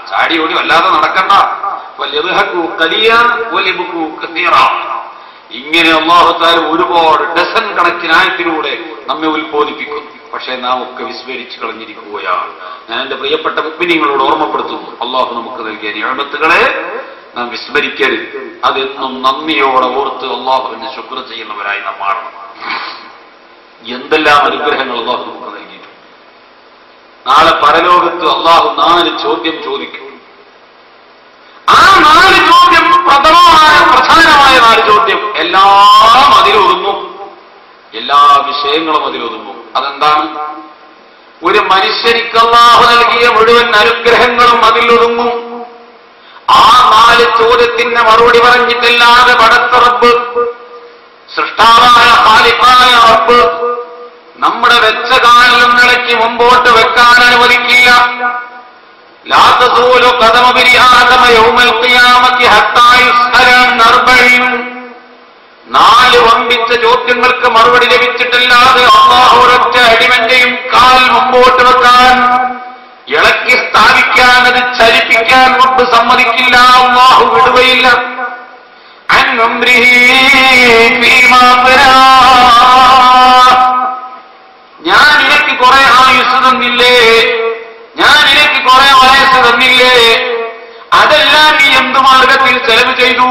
ചാടി ഓടി വല്ലാതെ നടക്കണ്ട. ഇങ്ങനെ അല്ലാഹു തആല ഒരുപാട് ഡസൻ കണക്കിനായത്തിലൂടെ നമ്മെ ഉത്ബോധിപ്പിക്കുന്നു. പക്ഷേ നാം ഒക്കെ വിസ്മരിച്ചു കളഞ്ഞിരിക്കുകയാണ്. ഞാൻ എന്റെ പ്രിയപ്പെട്ട മുഅ്മിനീങ്ങളോട് ഓർമ്മപ്പെടുത്തുന്നു, അള്ളാഹു നമുക്ക് നൽകിയ നിഅമത്തുകളെ നാം വിസ്മരിക്കരുത്. അതെന്നും നന്ദിയോടെ ഓർത്ത് അള്ളാഹുവിനെ ശുക്ർ ചെയ്യുന്നവരായി നാം മാറണം. എന്തെല്ലാം അനുഗ്രഹങ്ങൾ അള്ളാഹു നമുക്ക് നൽകിയിട്ടുണ്ട്. നാളെ പരലോകത്ത് അള്ളാഹു 4 ചോദ്യം ചോദിക്കും. ആ 4 ചോദ്യം പ്രധാനമായ 4 ചോദ്യം എല്ലാം അതിലൊതുങ്ങും. എല്ലാ വിഷയങ്ങളും അതിലൊതുങ്ങും. അതെന്താണ്? ഒരു മനുഷ്യനിക്ക് അല്ലാഹു നൽകിയ മുഴുവൻ അനുഗ്രഹങ്ങളും അതിലൊതുങ്ങും. ആ 4 ചോദ്യത്തിന് മറുപടി പറഞ്ഞിട്ടില്ലാതെ പടച്ച റബ്ബ്, സൃഷ്ടാവായ ഖാലിഖായ റബ്ബ് നമ്മുടെ വെച്ച കാലിലും നിലയ്ക്ക് മുമ്പോട്ട് വെക്കാൻ അനുവദിക്കില്ല. ലാ തസൂലു ഖദമ ബിനി ആദമ യൗമൽ ഖിയാമത്തി ഹത്താ യുസ്അല അൻ അർബഈൻ. 4 വമ്പിച്ച ചോദ്യങ്ങൾക്ക് മറുപടി ലഭിച്ചിട്ടില്ലാതെ അല്ലാഹു ഒരൊറ്റ അടിമന്റെയും കാൽ മുമ്പോട്ട് വെക്കാൻ, ഇളക്കി സ്ഥാപിക്കാൻ, അത് ചലിപ്പിക്കാൻ റബ്ബ് സമ്മതിക്കില്ല. അല്ലാഹു വിടുകയില്ല. അൻ ഉംരിഹി ഫീമാ ഫനാ. ഞാൻ നിനക്ക് കുറെ ആയുസ് തന്നില്ലേ, ഞാൻ നിനക്ക് കുറെ വയസ്സ് തന്നില്ലേ, അതെല്ലാം നീ എന്ത് മാർഗത്തിൽ ചെലവ് ചെയ്തു?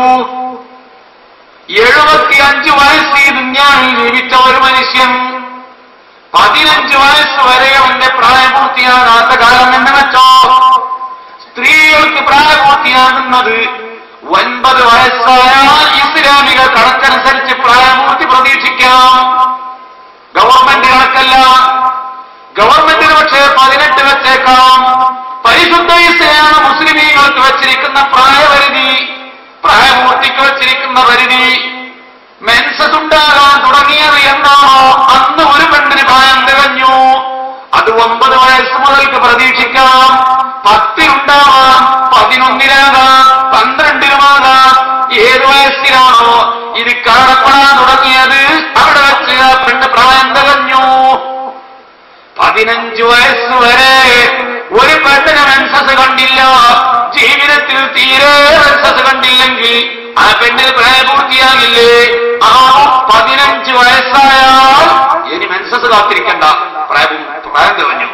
75 വയസ്സ് ഈ ദുനിയാവിൽ ജീവിച്ച ഒരു മനുഷ്യൻ 15 വയസ്സ് വരെ അവന്റെ പ്രായപൂർത്തിയാകാത്ത കാലം എന്ന് വെച്ചോ. സ്ത്രീകൾക്ക് പ്രായപൂർത്തിയാകുന്നത് 9 വയസ്സായാൽ ഇസ്ലാമിക കണക്കനുസരിച്ച് പ്രായപൂർത്തി പ്രതീക്ഷിക്കാം. ഗവൺമെന്റ് കണക്കല്ല. ഗവൺമെന്റിന് പക്ഷേ നിശ്ചയിച്ചു വച്ചിരിക്കുന്ന പരിധി മെൻസസ് ഉണ്ടാകാൻ തുടങ്ങിയത് എന്നാണോ അന്ന് ഒരു പെണ്ണിന് പ്രായം തികഞ്ഞു. അത് 9 വയസ്സ് മുതൽക്ക് പ്രതീക്ഷിക്കാം. 10-ലുണ്ടാവാം, 11-ലാകാം, 12-ലുമാകാം. ഏത് വയസ്സിലാണോ ഇത് കാണപ്പെടാൻ തുടങ്ങിയത് അവിടെ വെച്ച് ആ പെണ്ണ് പ്രായം തികഞ്ഞു. 15 വയസ്സ് വരെ ഒരു പെണ്ണിന് മെൻസസ് കണ്ടില്ല, ജീവിതത്തിൽ തീരെ മെൻസസ് കണ്ടില്ലെങ്കിൽ ആ പെണ്ണിന് പ്രായപൂർത്തിയാകില്ലേ? ആ 15 വയസ്സായാൽ ഇനി മെൻസസ് കാത്തിരിക്കണ്ട, പ്രായം തികഞ്ഞു,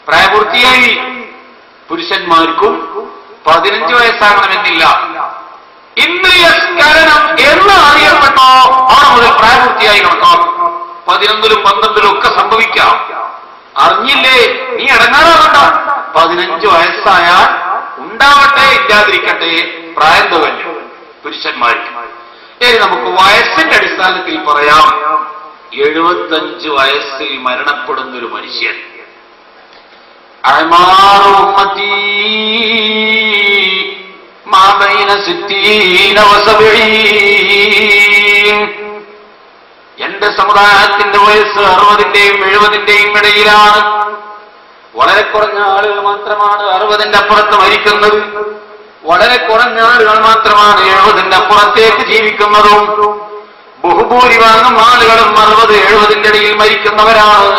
പ്രായപൂർത്തിയായി. പുരുഷന്മാർക്കും 15 വയസ്സാകണമെന്നില്ല. ഇന്ദ്രിയസ്ഖലനം എന്ന് അറിയപ്പെട്ടോ ആ മുതൽ പ്രായപൂർത്തിയായി കണക്കാക്കും. 11-ലും 12-ലും ഒക്കെ സംഭവിക്കാം. അറിഞ്ഞില്ലേ, നീ ഇടങ്ങാറാകണ്ട. 15 വയസ്സായാൽ ഉണ്ടാവട്ടെ, ഇല്ലാതിരിക്കട്ടെ, പ്രായം തികഞ്ഞു പുരുഷന്മാർക്ക്. ഇനി നമുക്ക് വയസ്സിന്റെ അടിസ്ഥാനത്തിൽ പറയാം. 75 വയസ്സിൽ മരണപ്പെടുന്നൊരു മനുഷ്യൻ, എന്റെ സമുദായത്തിന്റെ വയസ്സ് 60-ന്റെയും 70-ന്റെയും ഇടയിലാണ്. വളരെ കുറഞ്ഞ ആളുകൾ മാത്രമാണ് 60-ന്റെ അപ്പുറത്ത് മരിക്കുന്നത്. വളരെ കുറഞ്ഞ ആളുകൾ മാത്രമാണ് 70-ന്റെ അപ്പുറത്തേക്ക് ജീവിക്കുന്നതും. ബഹുഭൂരിഭാഗം ആളുകളും 60-70-ന്റെ ഇടയിൽ മരിക്കുന്നവരാണ്.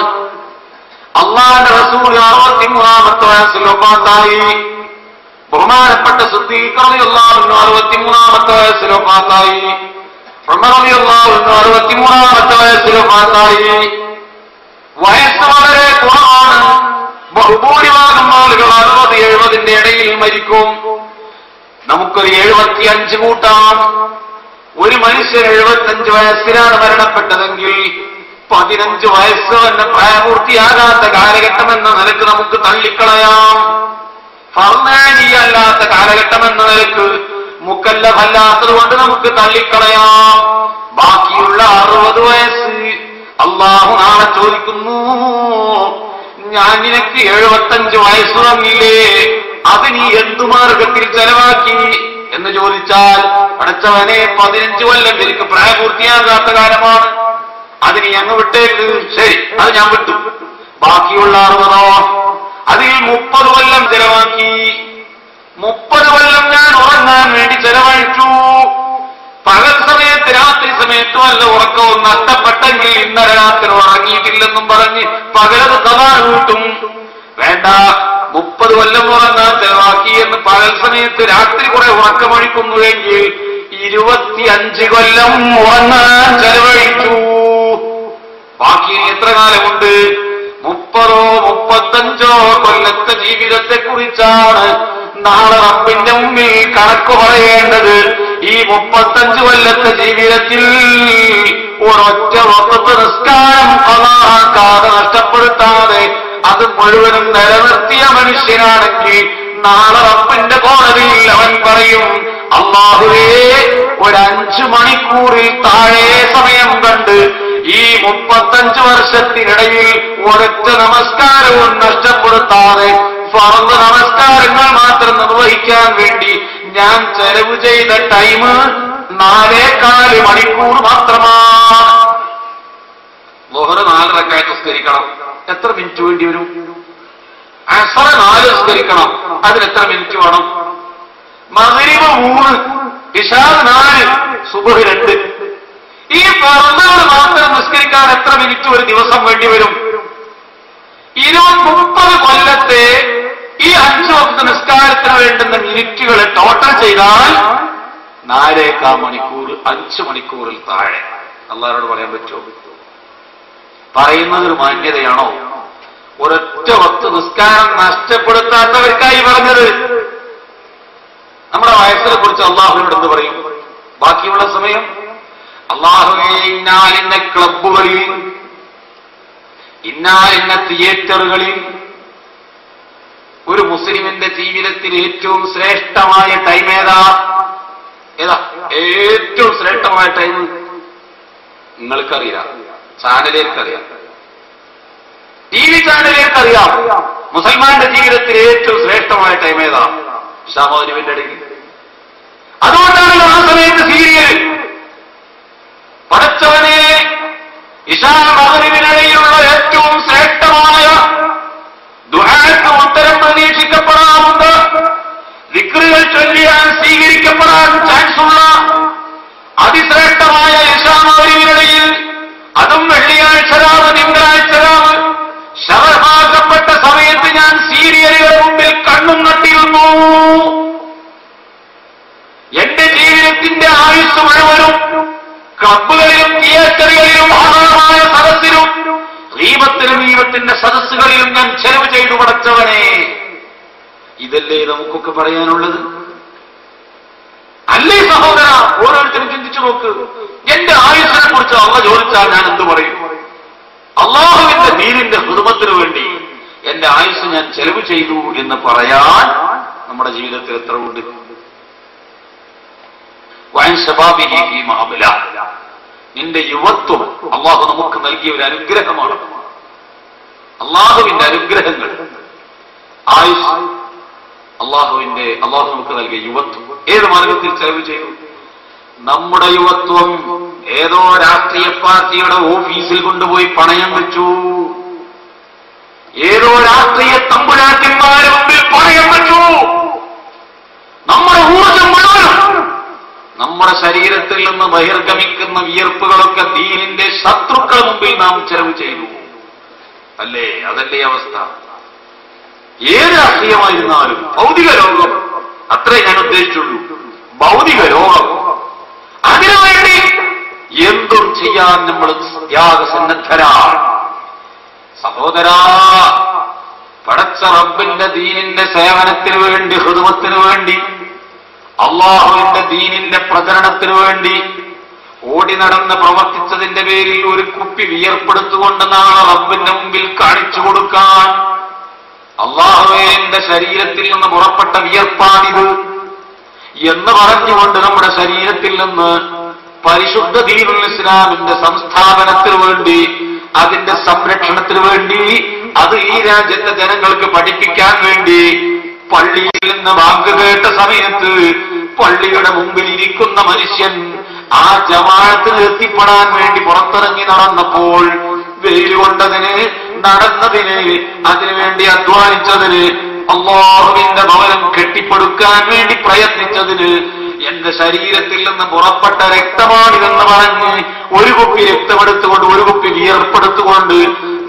അല്ലാഹുവിന്റെ റസൂൽ 63-ാമത്തെ വയസ്സിൽ വഫാത്തായി. ബഹുമാനപ്പെട്ട സിദ്ദീഖ് റളിയല്ലാഹു അൻഹു 63-ാമത്തെ വയസ്സിൽ വഫാത്തായി. ഉമർ റളിയല്ലാഹു അൻഹു 63-ാമത്തെ വയസ്സിൽ വഫാത്തായി. വയസ്സ് വളരെ കുറവാണ്. ബഹുഭൂരിഭാഗം ആളുകൾ 60-70-ന്റെ ഇടയിൽ മരിക്കും. നമുക്കൊരു 75 കൂട്ടാം. ഒരു മനുഷ്യൻ 75 വയസ്സിലാണ് മരണപ്പെട്ടതെങ്കിൽ 15 വയസ്സ് തന്നെ പ്രായപൂർത്തിയാകാത്ത കാലഘട്ടം എന്ന നിലക്ക് നമുക്ക് തള്ളിക്കളയാം. ഫർമാനിയല്ലാത്ത കാലഘട്ടം എന്ന നിലക്ക്, മുക്കല്ലഫല്ലാത്തത് കൊണ്ട് നമുക്ക് തള്ളിക്കളയാം. ബാക്കിയുള്ള 60 വയസ്സ് അല്ലാഹു നാളെ ചോദിക്കുന്നു, ഞാൻ നിനക്ക് 75 വയസ്സ് തന്നില്ലേ, അത് നീ എന്തു മാർഗത്തിൽ ചെലവാക്കി എന്ന് ചോദിച്ചാൽ, പടച്ചവനെ 15 കൊല്ലം എനിക്ക് പ്രായപൂർത്തിയാകാത്ത കാലമാണ്, അത് നീ അങ്ങ് വിട്ടേക്ക്. ശരി, അത് ഞാൻ വിട്ടു. ബാക്കിയുള്ള 60 അതിൽ 30 കൊല്ലം ചെലവാക്കി. 30 കൊല്ലം ഞാൻ ഉറങ്ങാൻ വേണ്ടി ചെലവഴിച്ചു. പകൽ സമയത്ത് രാത്രി സമയത്ത് വല്ല ഉറക്കവും നഷ്ടപ്പെട്ടെങ്കിൽ ഇന്നലെ രാത്രി ഉറങ്ങിയിട്ടില്ലെന്നും പറഞ്ഞ് പകലത് കഥാ കൂട്ടും. വേണ്ട, 30 കൊല്ലം ഉറങ്ങാൻ ചെലവാക്കി എന്ന് പകൽ സമയത്ത് രാത്രി കുറെ ഉറക്കമൊഴിക്കുന്നുവെങ്കിൽ 25 കൊല്ലം ഉറങ്ങാൻ ചെലവഴിച്ചു. ബാക്കി എത്ര കാലമുണ്ട്? 30-35 കൊല്ലത്തെ ജീവിതത്തെ കുറിച്ചാണ് നാളെ റബ്ബിന്റെ മുമ്പിൽ കണക്ക് പറയേണ്ടത്. ഈ 35 കൊല്ലത്തെ ജീവിതത്തിൽ ഒരൊറ്റ വഖത്ത് നിസ്കാരം അല്ലാഹുക്കാതെ നഷ്ടപ്പെടുത്താതെ അത് മുഴുവനും നിലനിർത്തിയ മനുഷ്യനാണെങ്കിൽ നാളെ റബ്ബിന്റെ കോടതിയിൽ അവൻ പറയും, അല്ലാഹുവേ, ഒരു 5 മണിക്കൂറിൽ താഴെ സമയം കണ്ട് ഈ 35 വർഷത്തിനിടയിൽ ഒരൊറ്റ നമസ്കാരവും നഷ്ടപ്പെടുത്താതെ ഫർദ് നമസ്കാരങ്ങൾ മാത്രം നിർവഹിക്കാൻ വേണ്ടി ഞാൻ ചെലവ് ചെയ്ത ടൈം 4.25 മണിക്കൂർ മാത്രമാണ്. ളുഹർ 4 റക്അത്ത് നിസ്കരിക്കണം, എത്ര മിനിറ്റ് വേണ്ടി വരും? അസ്ർ 4 നിസ്കരിക്കണം, അതിന് എത്ര മിനിറ്റ് വേണം? മഗ്രിബ് 3, ഇശാ 4, സുബ്ഹ് 2. ഈ ഫർദുകൾ മാത്രം നിസ്കരിക്കാൻ എത്ര മിനിറ്റ് ഒരു ദിവസം വേണ്ടി വരും? 30 കൊല്ലത്തെ ഈ 5 വക്ത് നിസ്കാരത്തിന് വേണ്ടുന്ന മിനിറ്റുകൾ ടോട്ടൽ ചെയ്താൽ 4.25 മണിക്കൂർ, 5 മണിക്കൂറിൽ താഴെ. അല്ലാഹുവോട് പറയാൻ പറ്റുമോ? പറയുന്നതൊരു മാന്യതയാണോ? ഒരൊറ്റ വക്ത് നിസ്കാരം നഷ്ടപ്പെടുത്താത്തവർക്കായി പറഞ്ഞത്. നമ്മുടെ വയസ്സിനെ കുറിച്ച് അള്ളാഹുവിനോട് എന്ത് പറയും? ബാക്കിയുള്ള സമയം അള്ളാഹുവേ, ഇന്നാലിന്ന ക്ലബ്ബുകളിൽ, ഇന്നാലിന്ന തിയേറ്ററുകളിൽ ഒരു മുസ്ലിമിന്റെ ജീവിതത്തിൽ ഏറ്റവും ശ്രേഷ്ഠമായ ടൈം ഏതാ? ഏറ്റവും ശ്രേഷ്ഠമായ ടൈം നിങ്ങൾക്കറിയാം, ചാനലേക്കറിയാം, TV ചാനലേക്കറിയാം. മുസൽമാന്റെ ജീവിതത്തിൽ ഏറ്റവും ശ്രേഷ്ഠമായ ടൈം ഏതാ? ഇശാ മഗ്രിബിന്റെ ഇടയിൽ. അതുകൊണ്ടാണ് ആ സമയത്ത് സീരിയൽ പടച്ചവനെ ഇശാ മഗ്‌രിബിനിടയിലുള്ള ഏറ്റവും ശ്രേഷ്ഠമായ ദുആക്ക് ഉത്തരം പ്രതീക്ഷിക്കപ്പെടാവുന്ന ദിക്റുകൾ ചൊല്ലിയാൽ സ്വീകരിക്കപ്പെടാൻ ചാൻസുള്ള അതിശ്രേഷ്ഠമായ ഇശാ മഗ്‌രിബിനിടയിൽ, അതും വെള്ളിയാഴ്ച രാവ് തിങ്കളാഴ്ച രാവ് ശറഹാക്കപ്പെട്ട സമയത്ത് ഞാൻ സീരിയലുകൾ മുമ്പിൽ കണ്ണും നട്ടിരുന്നു. എന്റെ ജീവിതത്തിന്റെ ആയുസ് മുഴുവനും ക്ലബുകളിലും തിയേറ്ററുകളിലും ഹറാമായ സദസ്സിലും ഗീബത്തിനും ഈവത്തിന്റെ സദസ്സുകളിലും ഞാൻ ചെലവ് ചെയ്തു പടച്ചവനെ. ഇതല്ലേ നമുക്കൊക്കെ പറയാനുള്ളത്? അല്ലേ സഹോദര? ഓരോരുത്തരും ചിന്തിച്ചു നോക്ക്. എന്റെ ആയുസ്സിനെ കുറിച്ച് അള്ളാഹ് ചോദിച്ചാൽ ഞാൻ എന്ത് പറയും? അള്ളാഹുവിന്റെ ദീനിന്റെ ഖിദ്മത്തിനു വേണ്ടി എന്റെ ആയുസ് ഞാൻ ചെലവ് ചെയ്തു എന്ന് പറയാൻ നമ്മുടെ ജീവിതത്തിൽ എത്ര ഉണ്ട്? നിന്റെ യുവത്വം അള്ളാഹു നമുക്ക് നൽകിയ ഒരു അനുഗ്രഹമാണ്. അള്ളാഹുവിന്റെ അനുഗ്രഹങ്ങൾ, ആയുസ്, അള്ളാഹു നമുക്ക് നൽകിയ യുവത്വം ഏത് മാർഗത്തിൽ ചെലവ് ചെയ്തു? നമ്മുടെ യുവത്വം ഏതോ രാഷ്ട്രീയ പാർട്ടിയുടെ ഓഫീസിൽ കൊണ്ടുപോയി പണയം വെച്ചു. ഏതോ രാഷ്ട്രീയ തമ്പുരാക്കന്മാരുടെ മുമ്പിൽ പണയം വെച്ചു. നമ്മുടെ ഊർജം മുഴുവനും, നമ്മുടെ ശരീരത്തിൽ നിന്ന് ബഹിർഗമിക്കുന്ന വിയർപ്പുകളൊക്കെ ദീനിന്റെ ശത്രുക്കളുടെ മുമ്പിൽ നാം ചെലവ് ചെയ്തു. അല്ലേ? അതല്ലേ അവസ്ഥ? ഏത് രാഷ്ട്രീയമായിരുന്നാലും ഭൗതിക ലോകം, അത്രേ ഞാൻ ഉദ്ദേശിച്ചുള്ളൂ. ഭൗതിക ലോകം, അതിനുവേണ്ടി എന്തും ചെയ്യാൻ നമ്മൾ ത്യാഗസന്നദ്ധരാണ്. സഹോദരാ, പടച്ച റബ്ബിന്റെ ദീനിന്റെ സേവനത്തിന് വേണ്ടി, ഖിദ്മത്തിന് വേണ്ടി, അള്ളാഹുവിന്റെ ദീനിന്റെ പ്രചരണത്തിനു വേണ്ടി ഓടി നടന്ന് പ്രവർത്തിച്ചതിന്റെ പേരിൽ ഒരു കുപ്പി വിയർപ്പെടുത്തുകൊണ്ട് നാളെ റബ്ബിന്റെ മുമ്പിൽ കാണിച്ചു കൊടുക്കാൻ, അള്ളാഹുവേ എന്റെ ശരീരത്തിൽ നിന്ന് പുറപ്പെട്ട വിയർപ്പാണിത് എന്ന് പറഞ്ഞുകൊണ്ട് നമ്മുടെ ശരീരത്തിൽ നിന്ന് പരിശുദ്ധ ദീനുൽ ഇസ്ലാമിന്റെ സംസ്ഥാപനത്തിനു വേണ്ടി, അതിന്റെ സംരക്ഷണത്തിനു വേണ്ടി, അത് ഈ രാജ്യത്തെ ജനങ്ങൾക്ക് പഠിപ്പിക്കാൻ വേണ്ടി പള്ളിയിൽ നിന്ന് വാക്ക് കേട്ട സമയത്ത് പള്ളിയുടെ മുമ്പിൽ ഇരിക്കുന്ന മനുഷ്യൻ ആ ജമാഅത്തിൽ എത്തിപ്പെടാൻ വേണ്ടി പുറത്തിറങ്ങി നടന്നപ്പോൾ വെയിലുകൊണ്ടതിന്, നടന്നതിന്, അതിനുവേണ്ടി അധ്വാനിച്ചതിന്, അല്ലാഹുവിന്റെ ഭവനം കെട്ടിപ്പടുക്കാൻ വേണ്ടി പ്രയത്നിച്ചതിന് എന്റെ ശരീരത്തിൽ നിന്ന് പുറപ്പെട്ട രക്തമാണിതെന്ന് പറഞ്ഞ് ഒരു കുപ്പി രക്തമെടുത്തുകൊണ്ട്, ഒരു കുപ്പി വിയർപ്പെടുത്തുകൊണ്ട്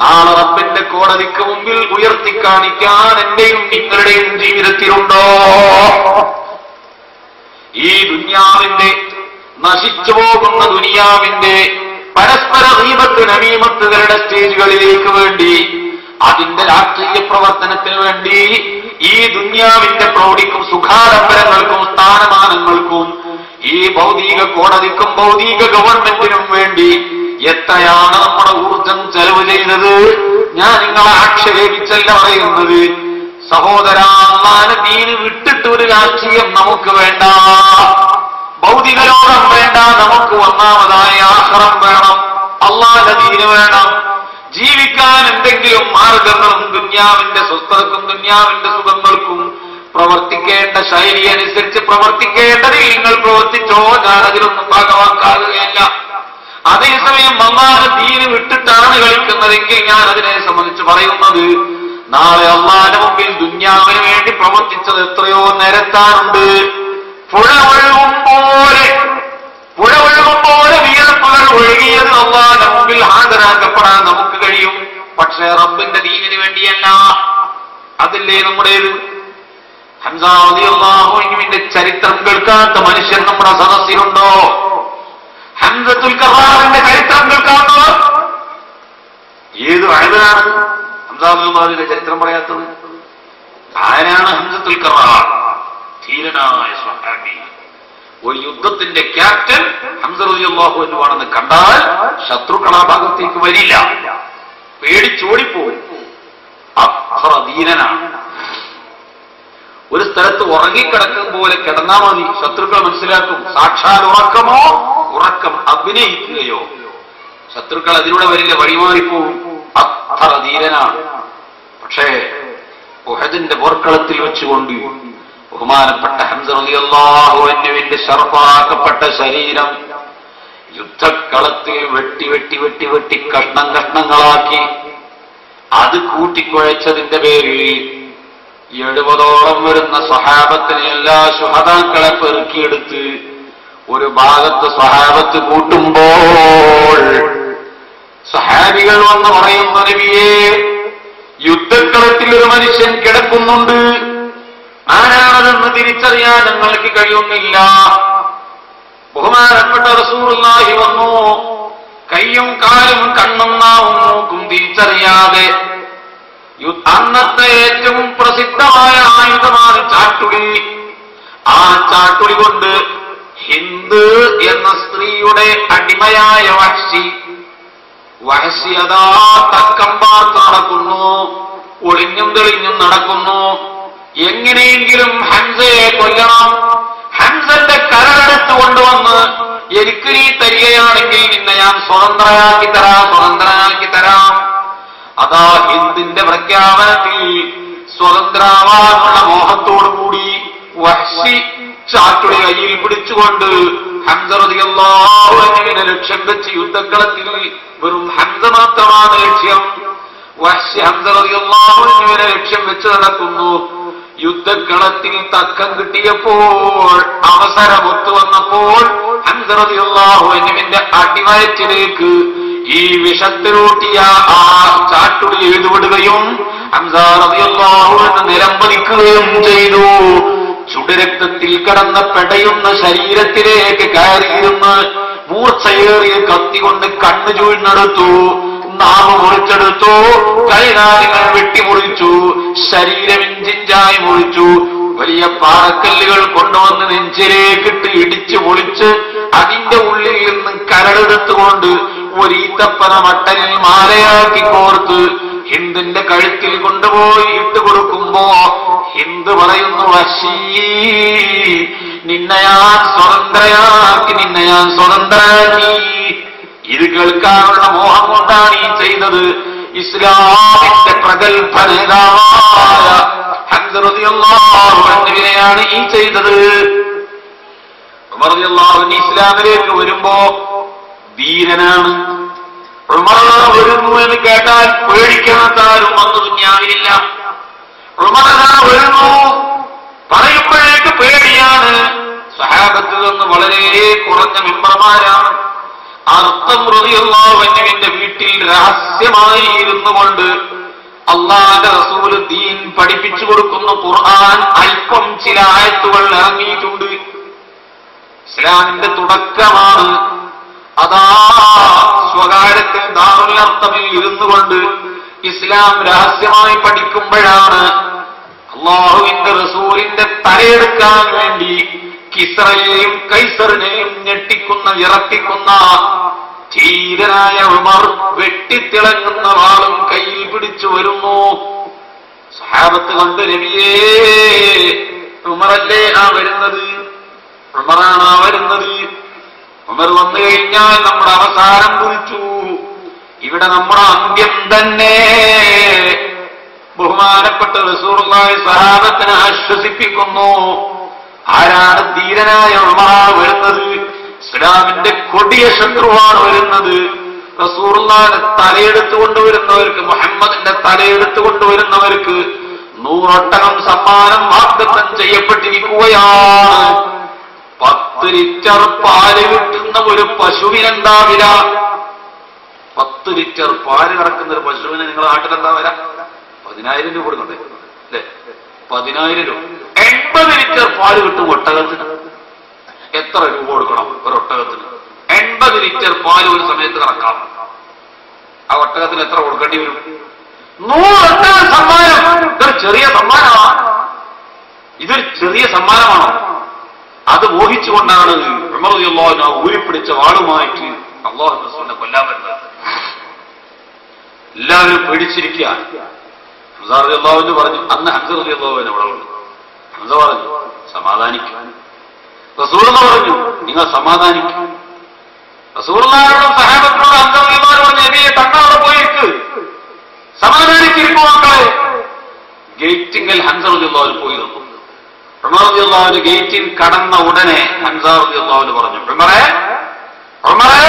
നാളെ റബ്ബിന്റെ കോടതിക്ക് മുമ്പിൽ ഉയർത്തി കാണിക്കാൻ എന്റെയും നിങ്ങളുടെയും ജീവിതത്തിലുണ്ടോ? ഈ ദുനിയാവിന്റെ, നശിച്ചു പോകുന്ന ദുനിയാവിന്റെ പരസ്പര ഗീബത്ത് നമീമത്തുകളുടെ സ്റ്റേജുകളിലേക്ക് വേണ്ടി, അതിന്റെ രാഷ്ട്രീയ പ്രവർത്തനത്തിന് വേണ്ടി, ഈ ദുനിയാവിന്റെ പ്രൗഢിക്കും സുഖാഡംബരങ്ങൾക്കും സ്ഥാനമാനങ്ങൾക്കും, ഈ ഭൗതിക കോടതിക്കും ഭൗതിക ഗവൺമെന്റിനും വേണ്ടി എത്രയാണ് നമ്മുടെ ഊർജം ചെലവ് ചെയ്തത്? ഞാൻ നിങ്ങളെ ആക്ഷേപിച്ചല്ല പറയുന്നത്. സഹോദരാ, അല്ലാഹുവിന്റെ ദീന് വിട്ടിട്ട് ഒരു രാഷ്ട്രീയം നമുക്ക് വേണ്ട, ഭൗതിക ലോകം വേണ്ട. നമുക്ക് ഒന്നാമതായ ആഖിറം വേണം, അല്ലാഹുവിന്റെ ദീന് വേണം. ജീവിക്കാൻ എന്തെങ്കിലും മാർഗങ്ങളും ദുനിയാവിന്റെ സ്വസ്ഥതക്കും ദുനിയാവിന്റെ സുഖങ്ങൾക്കും പ്രവർത്തിക്കേണ്ട ശൈലി അനുസരിച്ച് പ്രവർത്തിക്കേണ്ടതിൽ നിങ്ങൾ പ്രവർത്തിച്ചോ, ഞാൻ അതിലൊന്നും ഭാഗമാക്കാകുകയല്ല. അതേസമയം അല്ലാഹുവിന്റെ ദീന് വിട്ടിട്ടാണ് കളിക്കുന്നതെങ്കിൽ ഞാൻ അതിനെ സംബന്ധിച്ച് പറയുന്നത്, നാളെ അല്ലാഹുവിന്റെ മുമ്പിൽ ദുനിയാവിന് വേണ്ടി പ്രവർത്തിച്ചത് എത്രയോ നിരത്താറുണ്ട്. പുഴ ഒഴുകും പോലെ വിയർപ്പുകൾ ഒഴുകിയത് അല്ലാഹുവിന്റെ മുമ്പിൽ ഹാജരാക്കപ്പെടാൻ നമുക്ക് കഴിയും. പക്ഷേ റബ്ബിന്റെ ദീനിന് വേണ്ടിയല്ല. അതില്ലേ നമ്മുടേത്? ഹംസ റളിയല്ലാഹു അൻഹുവിന്റെ ചരിത്രം കേൾക്കാത്ത മനുഷ്യൻ നമ്മുടെ സദസ്സിലുണ്ടോ? ഹംസത്തുൽ കറാറിന്റെ ചരിത്രം കേൾക്കാത്തോ? ഏത് അഴകാണ് ഹംസയുടെ ചരിത്രം പറയാത്തത്? ആരാണ് ഹംസത്തുൽ കറാർ? ധീരനായ സ്വഹാബി, ഒരു യുദ്ധത്തിന്റെ ക്യാപ്റ്റൻ ഹംസ റളിയല്ലാഹു അൻഹു ആണെന്ന് കണ്ടാൽ ശത്രുക്കൾ ആ ഭാഗത്തേക്ക് വരില്ല, പേടിച്ചോടിപ്പോയി. അത്ര ധീരനാണ്. ഒരു സ്ഥലത്ത് ഉറങ്ങിക്കിടക്കും പോലെ കിടന്നാൽ മതി, ശത്രുക്കൾ മനസ്സിലാക്കും സാക്ഷാൽ ഉറക്കമോ ഉറക്കം അഭിനയിക്കുകയോ. ശത്രുക്കൾ അതിലൂടെ വരില്ല, വഴിമാറിപ്പോവും. അത്ര ധീരനാണ്. പക്ഷേ ഉഹദിന്റെ പോർക്കളത്തിൽ വെച്ചുകൊണ്ട് ബഹുമാനപ്പെട്ട ഹംസ റളിയല്ലാഹു അൻഹുവിന്റെ ശറഫാക്കപ്പെട്ട ശരീരം യുദ്ധക്കളത്തിൽ വെട്ടി വെട്ടി വെട്ടി വെട്ടി കഷ്ണം കഷ്ണങ്ങളാക്കി അത് കൂട്ടിക്കുഴച്ചതിന്റെ പേരിൽ 70ഓളം വരുന്ന സ്വഹാബത്തിനെ എല്ലാ ശുഹദാക്കളെ പെറുക്കിയെടുത്ത് ഒരു ഭാഗത്ത് സ്വഹാബത്ത് കൂട്ടുമ്പോൾ സ്വഹാബികൾ വന്ന് പറയുന്ന നബിയേ, യുദ്ധക്കളത്തിൽ ഒരു മനുഷ്യൻ കിടക്കുന്നുണ്ട്, ആരാണെന്ന് തിരിച്ചറിയാൻ ഞങ്ങൾക്ക് കഴിയുന്നില്ല. ബഹുമാനപ്പെട്ട റസൂലുള്ളാഹി വന്നു, കയ്യും കാലും കണ്ണും നാവും മൂക്കും തിരിച്ചറിയാതെ അന്നത്തെ ഏറ്റവും പ്രസിദ്ധമായ ആയുധമാണ് ചാട്ടുളി. ആ ചാട്ടുളി കൊണ്ട് ഹിന്ദ് എന്ന സ്ത്രീയുടെ അടിമയായ വഹ്ശി അതാ തക്കം പാർത്ത് നടക്കുന്നു, ഒളിഞ്ഞും തെളിഞ്ഞും നടക്കുന്നു. എങ്ങനെയെങ്കിലും ഹംസയെ കൊല്ലണം, ഹംസന്റെ കരളെടുത്ത് കൊണ്ടുവന്ന് എനിക്ക് നീ തരികയാണെങ്കിൽ നിന്നെ ഞാൻ സ്വതന്ത്രയാക്കി തരാം. അതാ ഹിന്ദിന്റെ പ്രഖ്യാപനത്തിൽ സ്വതന്ത്രമാവാനുള്ള മോഹത്തോടുകൂടി വഹ്ശി ചാട്ടുളി കയ്യിൽ പിടിച്ചുകൊണ്ട് ഹംസ റളിയല്ലാഹു അൻഹുവിനെ ലക്ഷ്യം വെച്ച് യുദ്ധക്കളത്തിൽ വെറും ഹംസ മാത്രമാണ് ലക്ഷ്യം. വഹ്ശി ഹംസ റളിയല്ലാഹു അൻഹുവിനെ ലക്ഷ്യം വെച്ച് നടക്കുന്നു. യുദ്ധക്കളത്തിൽ തക്കം കിട്ടിയപ്പോൾ, അവസരമൊത്തു വന്നപ്പോൾ ഹംസ റളിയല്ലാഹു അൻഹുവിന്റെ അടിവയറ്റിലേക്ക് ഈ വിഷത്തിലൂട്ടിയ ആ ചാട്ടുളി എഴുതുവിടുകയും ഹംസ റളിയല്ലാഹു അൻഹു നിലംപതിക്കുകയും ചെയ്തു. ചുടുരക്തത്തിൽ കടന്ന പെടയുന്ന ശരീരത്തിലേക്ക് കയറിയിരുന്ന് മൂർച്ചയേറിയ കത്തി കൊണ്ട് കണ്ണു ചൂഴ്ന്നെടുത്തു, നാവ് മുറിച്ചെടുത്തു, കൈകാലുകൾ വെട്ടിമുറിച്ചു, ശരീരം ഇഞ്ചിഞ്ചായി മുറിച്ചു. വലിയ പാറക്കല്ലുകൾ കൊണ്ടുവന്ന് നെഞ്ചിലേക്കിട്ട് ഇടിച്ചു പൊളിച്ച് അതിന്റെ ഉള്ളിൽ നിന്ന് കരടെടുത്തുകൊണ്ട് ഒരീത്തപ്പന മട്ടനിൽ മാലയാക്കി കോർത്ത് ഹിന്ദിന്റെ കഴുത്തിൽ കൊണ്ടുപോയി ഇട്ട് കൊടുക്കുമ്പോ ഹിന്ദ് പറയുന്നു, വഹ്ശി, നിന്നെ ഞാൻ സ്വതന്ത്രയാക്കി. ഇത് കേൾക്കാനുള്ള മോഹം കൊണ്ടാണ് ഈ ചെയ്തത്. ഇസ്ലാമിന്റെ പ്രഗൽഭ നേതാവായ ഹംസ റളിയല്ലാഹു അൻഹുവിനെയാണ് ഈ ചെയ്തത്. ഉമർ റളിയല്ലാഹു അൻഹു ഇസ്ലാമിലേക്ക് വരുമ്പോ ധീരനാണ്. ഉമർ വരുന്നു എന്ന് കേട്ടാൽ പേടിക്കാത്താരും വന്നു ദുനിയാവിലില്ല. ഉമർ വരുന്നു പറയുമ്പോഴേക്ക് പേടിയാണ്. സ്വഹാബത്തിൽ നിന്ന് വളരെ കുറഞ്ഞ മെമ്പർമാരാണ്. അർത്ഥം റളിയല്ലാഹു അൻഹുവിന്റെ വീട്ടിൽ രഹസ്യമായി ഇരുന്നു കൊണ്ട് അല്ലാഹുവിന്റെ റസൂല് ദീൻ പഠിപ്പിച്ചു കൊടുക്കുന്ന ഖുർആൻ അല്പം ചില ആയത്തുകൾ ഇറങ്ങിയിട്ടുണ്ട്. ഇസ്ലാമിന്റെ തുടക്കമാണ്. അതാ സ്വകാര്യത്തിൽ ദാറുൽ അർഖമിൽ ഇരുന്നു കൊണ്ട് ഇസ്ലാം രഹസ്യമായി പഠിക്കുമ്പോഴാണ് അല്ലാഹുവിന്റെ റസൂലിന്റെ തലയെടുക്കാൻ വേണ്ടി കിസ്റയെയും കൈസറിനെയും ഞെട്ടിക്കുന്ന വിറപ്പിക്കുന്ന ധീരനായ ഉമർ വെട്ടിത്തിളങ്ങുന്ന വാളും കയ്യിൽ പിടിച്ചു വരുന്നു. സഹാബത്ത് കണ്ട്, നബിയേ, ഉമറല്ലേ ആ വരുന്നത്? ഉമറാണ് വരുന്നത്. ഉമർ വന്നു കഴിഞ്ഞാൽ നമ്മുടെ അവസാനം കുറിച്ചു, ഇവിടെ നമ്മുടെ അന്ത്യം തന്നെ. ബഹുമാനപ്പെട്ട റസൂലുള്ളാഹി സഹാബത്തിനെ ആശ്വസിപ്പിക്കുന്നു. ആരാണ് ധീരനായ ഉമറാണ് വരുന്നത്? ഇസ്ലാമിന്റെ കൊടിയ ശത്രുവാണ് വരുന്നത്. റസൂലുള്ളാഹിന്റെ തലയെടുത്ത് കൊണ്ടുവരുന്നവർക്ക്, മുഹമ്മദിന്റെ തലയെടുത്ത് കൊണ്ടുവരുന്നവർക്ക് 100 ഒട്ടകം സമ്മാനം വാഗ്ദത്തം ചെയ്യപ്പെട്ടിരിക്കുകയാണ്. 10 ലിറ്റർ പാല് കിട്ടുന്ന ഒരു പശുവിനെന്താ വില? 10 ലിറ്റർ പാല് കറക്കുന്ന ഒരു പശുവിന് നിങ്ങളുടെ നാട്ടിലെന്താ വില? 10,000 രൂപ കൊടുക്കണ്ടേ? അല്ലേ? 10,000 രൂപ. 80 ലിറ്റർ പാല് കിട്ടും ഒട്ടകത്തിന്. എത്ര രൂപ കൊടുക്കണം ഒരു ഒട്ടകത്തിന്? 80 ലിറ്റർ പാല് ഒരു സമയത്ത് കറക്കാം. ആ ഒട്ടകത്തിന് എത്ര കൊടുക്കേണ്ടി വരും? 100 ഒട്ടക സമ്മാനം. ഇതൊരു ചെറിയ സമ്മാനമാണ്. ഇതൊരു ചെറിയ സമ്മാനമാണോ? അത് മോഹിച്ചുകൊണ്ടാണ് ഉമർ റളിയല്ലാഹു അൻഹു ഊരിപ്പിടിച്ച വാളുമായിട്ട് അല്ലാഹുവിന്റെ റസൂലിനെ കൊല്ലാൻ വരുന്നത്. എല്ലാവരും പേടിച്ചിരിക്കുക. ഹംസ റളിയല്ലാഹു അൻഹു പറഞ്ഞു, അന്ന് ഹംസ റളിയല്ലാഹു അൻഹു അവിടെ ഉണ്ട്. ഹംസ പറഞ്ഞു, സമാധാനിക്കും. റസൂലുള്ളാഹി പറഞ്ഞു, നിങ്ങൾ സമാധാനിക്കും. റസൂലുള്ളാഹിയോടും സഹാബത്തിനോടും ഹംസ റളിയല്ലാഹു അൻഹു പറഞ്ഞു, നബിയെ തങ്ങളവിടെ പോയിരിക്ക്, സമാധാനിച്ചിരിക്കും മക്കളെ. ഗേറ്റിങ്കൽ ഹംസ റളിയല്ലാഹു അൻഹു പോയി നിന്നു. ഉമർ റളിയല്ലാഹു ഗേറ്റിൽ കടന്ന ഉടനെ ഹംസ റളിയല്ലാഹു പറഞ്ഞു, ഉമറേ,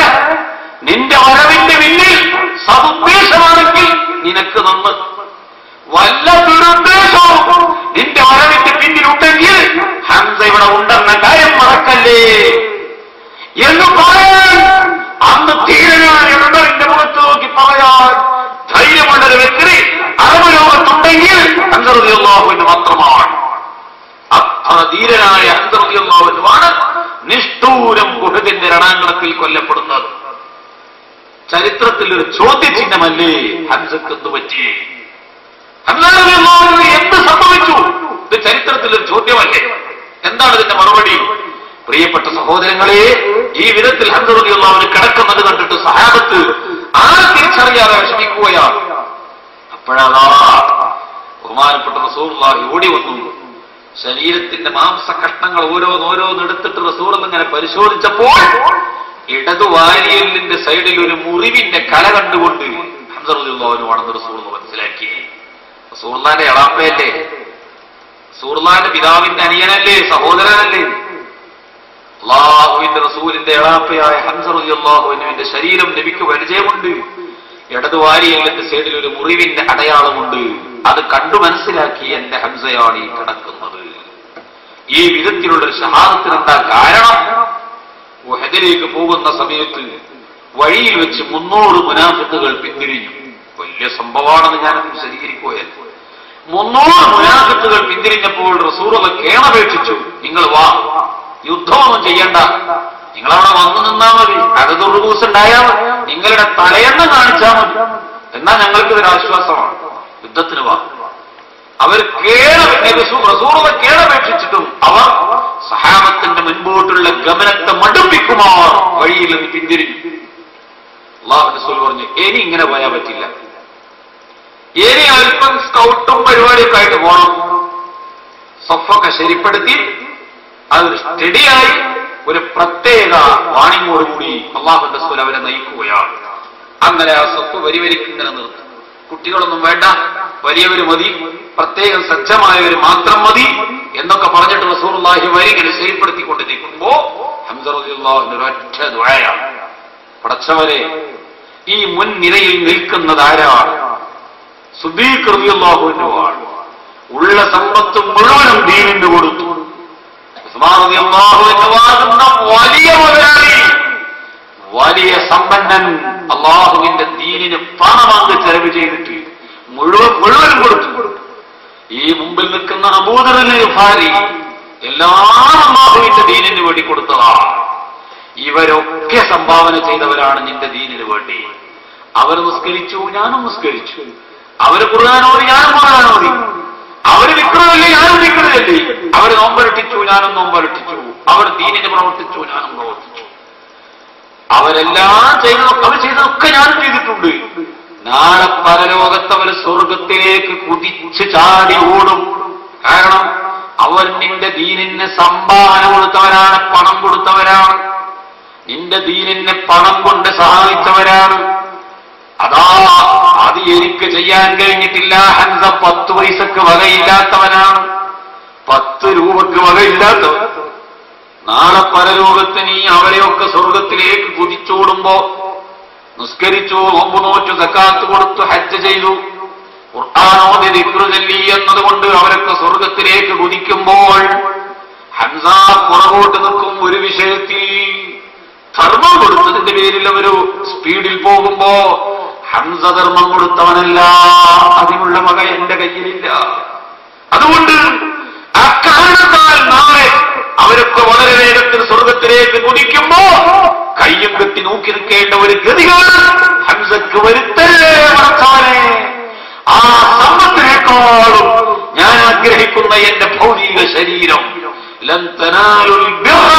നിന്റെ വരവിന്റെ പിന്നിൽ സദുദ്ദേശമാണെങ്കിൽ നിനക്ക് നന്ന്, വല്ല ദുരുദ്ദേശവും നിന്റെ വരവിന്റെ പിന്നിലുണ്ടെങ്കിൽ ഹംസ ഇവിടെ ഉണ്ടെന്ന കാര്യം മറക്കല്ലേ എന്ന് പറയാൻ അന്ന് ധീരനായ ഉമറിന്റെ മുഖത്ത് നോക്കി പറയാൻ ധൈര്യമുള്ളൊരു വ്യക്തി അറബ് ലോകത്തുണ്ടെങ്കിൽ ഹംസ റളിയല്ലാഹു അൻഹു മാത്രമാണ്. അത്ര ധീരനായ ഹംസ റളിയല്ലാഹു അൻഹുവാണ് നിഷ്ഠൂരം ഉഹദിന്റെ രണാങ്കണത്തിൽ കൊല്ലപ്പെടുന്നത്. ചരിത്രത്തിൽ ഒരു ചോദ്യചിഹ്നമല്ലേ ഹംസക്ക് എന്ത് പറ്റി? ഹംസ റളിയല്ലാഹു അൻഹു എന്ത് സംഭവിച്ചു? ഇത് ചരിത്രത്തിൽ ഒരു ചോദ്യമല്ലേ? എന്താണ് ഇതിന്റെ മറുപടി? പ്രിയപ്പെട്ട സഹോദരങ്ങളെ, ഈ വിധത്തിൽ ഹംസ റളിയല്ലാഹു അൻഹു കിടക്കുന്നത് കണ്ടിട്ട് സഹാബത്ത് ആരെ തിരിച്ചറിയാതെ വിഷമിക്കുകയാണ്. അപ്പോഴതാ ബഹുമാനപ്പെട്ട റസൂലുള്ളാഹി ഓടി വന്നു. ശരീരത്തിന്റെ മാംസകഷ്ണങ്ങൾ ഓരോന്നെടുത്തിട്ട് റസൂൽ ഇങ്ങനെ പരിശോധിച്ചപ്പോൾ ഇടതുവാരിയലിന്റെ സൈഡിൽ ഒരു മുറിവിന്റെ കല കണ്ടുകൊണ്ട് ഹംസ റളിയല്ലാഹു അൻഹു ആണെന്ന് റസൂൽ മനസ്സിലാക്കി. റസൂലുള്ളാഹിന്റെ എളാപ്പയല്ലേ, റസൂലുള്ളാഹിന്റെ പിതാവിന്റെ അനിയനല്ലേ, സഹോദരനല്ലേ? അല്ലാഹുവിന്റെ റസൂലിന്റെ എളാപ്പയായ ഹംസ റളിയല്ലാഹു അൻഹുവിന്റെ ശരീരം നബിക്ക് പരിചയമുണ്ട്. ഇടതുവാരിയലിന്റെ സൈഡിൽ ഒരു മുറിവിന്റെ അടയാളമുണ്ട്. അത് കണ്ടു മനസ്സിലാക്കി എന്റെ ഹംസയാണ് ഈ കിടക്കുന്നത്. ഈ വിധത്തിലുള്ളൊരു ഷഹാദത്തിനെന്താ കാരണം? ഉഹദിലേക്ക് പോകുന്ന സമയത്ത് വഴിയിൽ വെച്ച് 300 മുനാഫിഖുകൾ പിന്തിരിഞ്ഞു. വലിയ സംഭവമാണെന്ന് ഞാനൊന്നും വിശദീകരിക്കുകയല്ല. 300 മുനാഫിഖുകൾ പിന്തിരിഞ്ഞപ്പോൾ റസൂലുള്ളാഹി കേണപേക്ഷിച്ചു, നിങ്ങൾ വാ, യുദ്ധമൊന്നും ചെയ്യണ്ട, നിങ്ങളവിടെ വന്നു നിന്നാ മതി, അകതുറുകൂസ് ഉണ്ടായാൽ മതി, നിങ്ങളുടെ തലയെണ്ണ കാണിച്ചാൽ മതി, എന്നാ ഞങ്ങൾക്ക് ഇതൊരു ആശ്വാസമാണ്, യുദ്ധത്തിന് വാ. അവർ റസൂലുള്ളാഹി കേണപേക്ഷിച്ചിട്ടും അവർ സഹാബത്തിന്റെ മുൻപോട്ടുള്ള ഗമനത്തെ മടുപ്പിക്കുമാർ വഴിയിൽ നിന്ന് പിന്തിരിഞ്ഞു. അല്ലാഹു റസൂൽ പറഞ്ഞു, ഇനി ഇങ്ങനെ പോയാൽ പറ്റില്ല, ഇനി അല്പം സ്കൗട്ടും പരിപാടിയൊക്കെ ആയിട്ട് പോകണം. സഫൊക്കെ ശരിപ്പെടുത്തി അത് സ്റ്റഡിയായി ഒരു പ്രത്യേക വാണിങ്ങോടുകൂടി അല്ലാഹു റസൂൽ അവരെ നയിക്കുകയാണ്. അങ്ങനെ ആ സഫ് വരിവരിക്കിങ്ങനെ നിർത്തും. കുട്ടികളൊന്നും വേണ്ട, വലിയവര് മതി, പ്രത്യേകം സജ്ജമായവർ മാത്രം മതി എന്നൊക്കെ പറഞ്ഞിട്ട് റസൂലുള്ളാഹി വരിങ്ങനെ ശരിപ്പെടുത്തിക്കൊണ്ട് നിൽക്കുമ്പോ ഹംസ റളിയല്ലാഹു അൻഹു ഒരൊറ്റ ദുആയാണ്, പടച്ചവരെ ഈ മുൻനിരയിൽ നിൽക്കുന്നത് ആരാണ്? സിദ്ദീഖ് റളിയല്ലാഹു അൻഹു ആണ്. ഉള്ള സമ്പത്ത് മുഴുവനും ദീനിന് കൊടുത്തു. ഉസ്മാൻ റളിയല്ലാഹു അൻഹു ആകുന്ന വലിയ മുതലാളി, വലിയ സമ്പന്നൻ, അല്ലാഹുവിന്റെ ദീനിന് പണമാകെ ചെലവ് ചെയ്തിട്ട് മുഴുവൻ കൊടുത്തു. ഈ മുമ്പിൽ നിൽക്കുന്ന അബൂദർ ഗിഫാരി എല്ലാം അല്ലാഹുവിന്റെ ദീനിന് വേണ്ടി കൊടുത്തതാണ്. ഇവരൊക്കെ സംഭാവന ചെയ്തവരാണ് നിന്റെ ദീനിന് വേണ്ടി. അവർ നിസ്കരിച്ചു, ഞാനും നിസ്കരിച്ചു. അവര് ഖുർആനോടി, ഞാനും ഖുർആനോടി. അവര് വിക്രമല്ലേ, ഞാനും വിക്രമല്ലേ. അവർ നോമ്പരട്ടിച്ചു, ഞാനും നോമ്പരട്ടിച്ചു. അവർ ദീനിന് പ്രവർത്തിച്ചു, ഞാനും പ്രവർത്തിച്ചു. അവരെല്ലാം അവർ ചെയ്തതൊക്കെ ഞാനും ചെയ്തിട്ടുണ്ട്. നാളെ പരലോകത്ത് അവർ സ്വർഗത്തിലേക്ക് കുതിച്ച് ചാടി ഓടും. കാരണം അവർ നിന്റെ ദീനിന് സംഭാവന കൊടുത്തവരാണ്, പണം കൊടുത്തവരാണ്, നിന്റെ ദീനിനെ പണം കൊണ്ട് സഹായിച്ചവരാണ്. അതാ അത് എനിക്ക് ചെയ്യാൻ കഴിഞ്ഞിട്ടില്ല. ഹംസ 10 പൈസക്ക് വകയില്ലാത്തവനാണ്, 10 രൂപക്ക് വകയില്ലാത്തവൻ. നാളെ പരലോകത്ത് നീ അവരെയൊക്കെ സ്വർഗത്തിലേക്ക് കുതിച്ചോടുമ്പോ നിസ്കരിച്ചു, നോമ്പ് നോറ്റു, സക്കാത്ത് കൊടുത്തു, ഹജ്ജ് ചെയ്തു, ഖുർആനോദി, ദിക്ർ ചൊല്ലി എന്നതുകൊണ്ട് അവരൊക്കെ സ്വർഗത്തിലേക്ക് കുതിക്കുമ്പോൾ ഹംസ പുറകോട്ട് നിൽക്കും. ഒരു വിഷയത്തിൽ ധർമ്മം കൊടുത്തതിന്റെ പേരിൽ അവര് സ്പീഡിൽ പോകുമ്പോ ഹംസ ധർമ്മം കൊടുത്തവനല്ല, അതിനുള്ള വക എന്റെ കയ്യിലില്ല. അതുകൊണ്ട് അക്കാരണത്താൽ നാളെ അവരൊക്കെ വളരെ വേഗത്തിൽ സ്വർഗത്തിലേക്ക് കുതിക്കുമ്പോ കയ്യും കെട്ടി നോക്കി നിൽക്കേണ്ട ഒരു ഗതിയാണ് ഹംസക്ക് വരുത്തല്ലേ മറക്കാനെ. ആ സമ്പത്തിനേക്കാളും ഞാൻ ആഗ്രഹിക്കുന്ന എന്റെ ഭൗതിക ശരീരം, ലൻ തനാലുൽ ബിർറ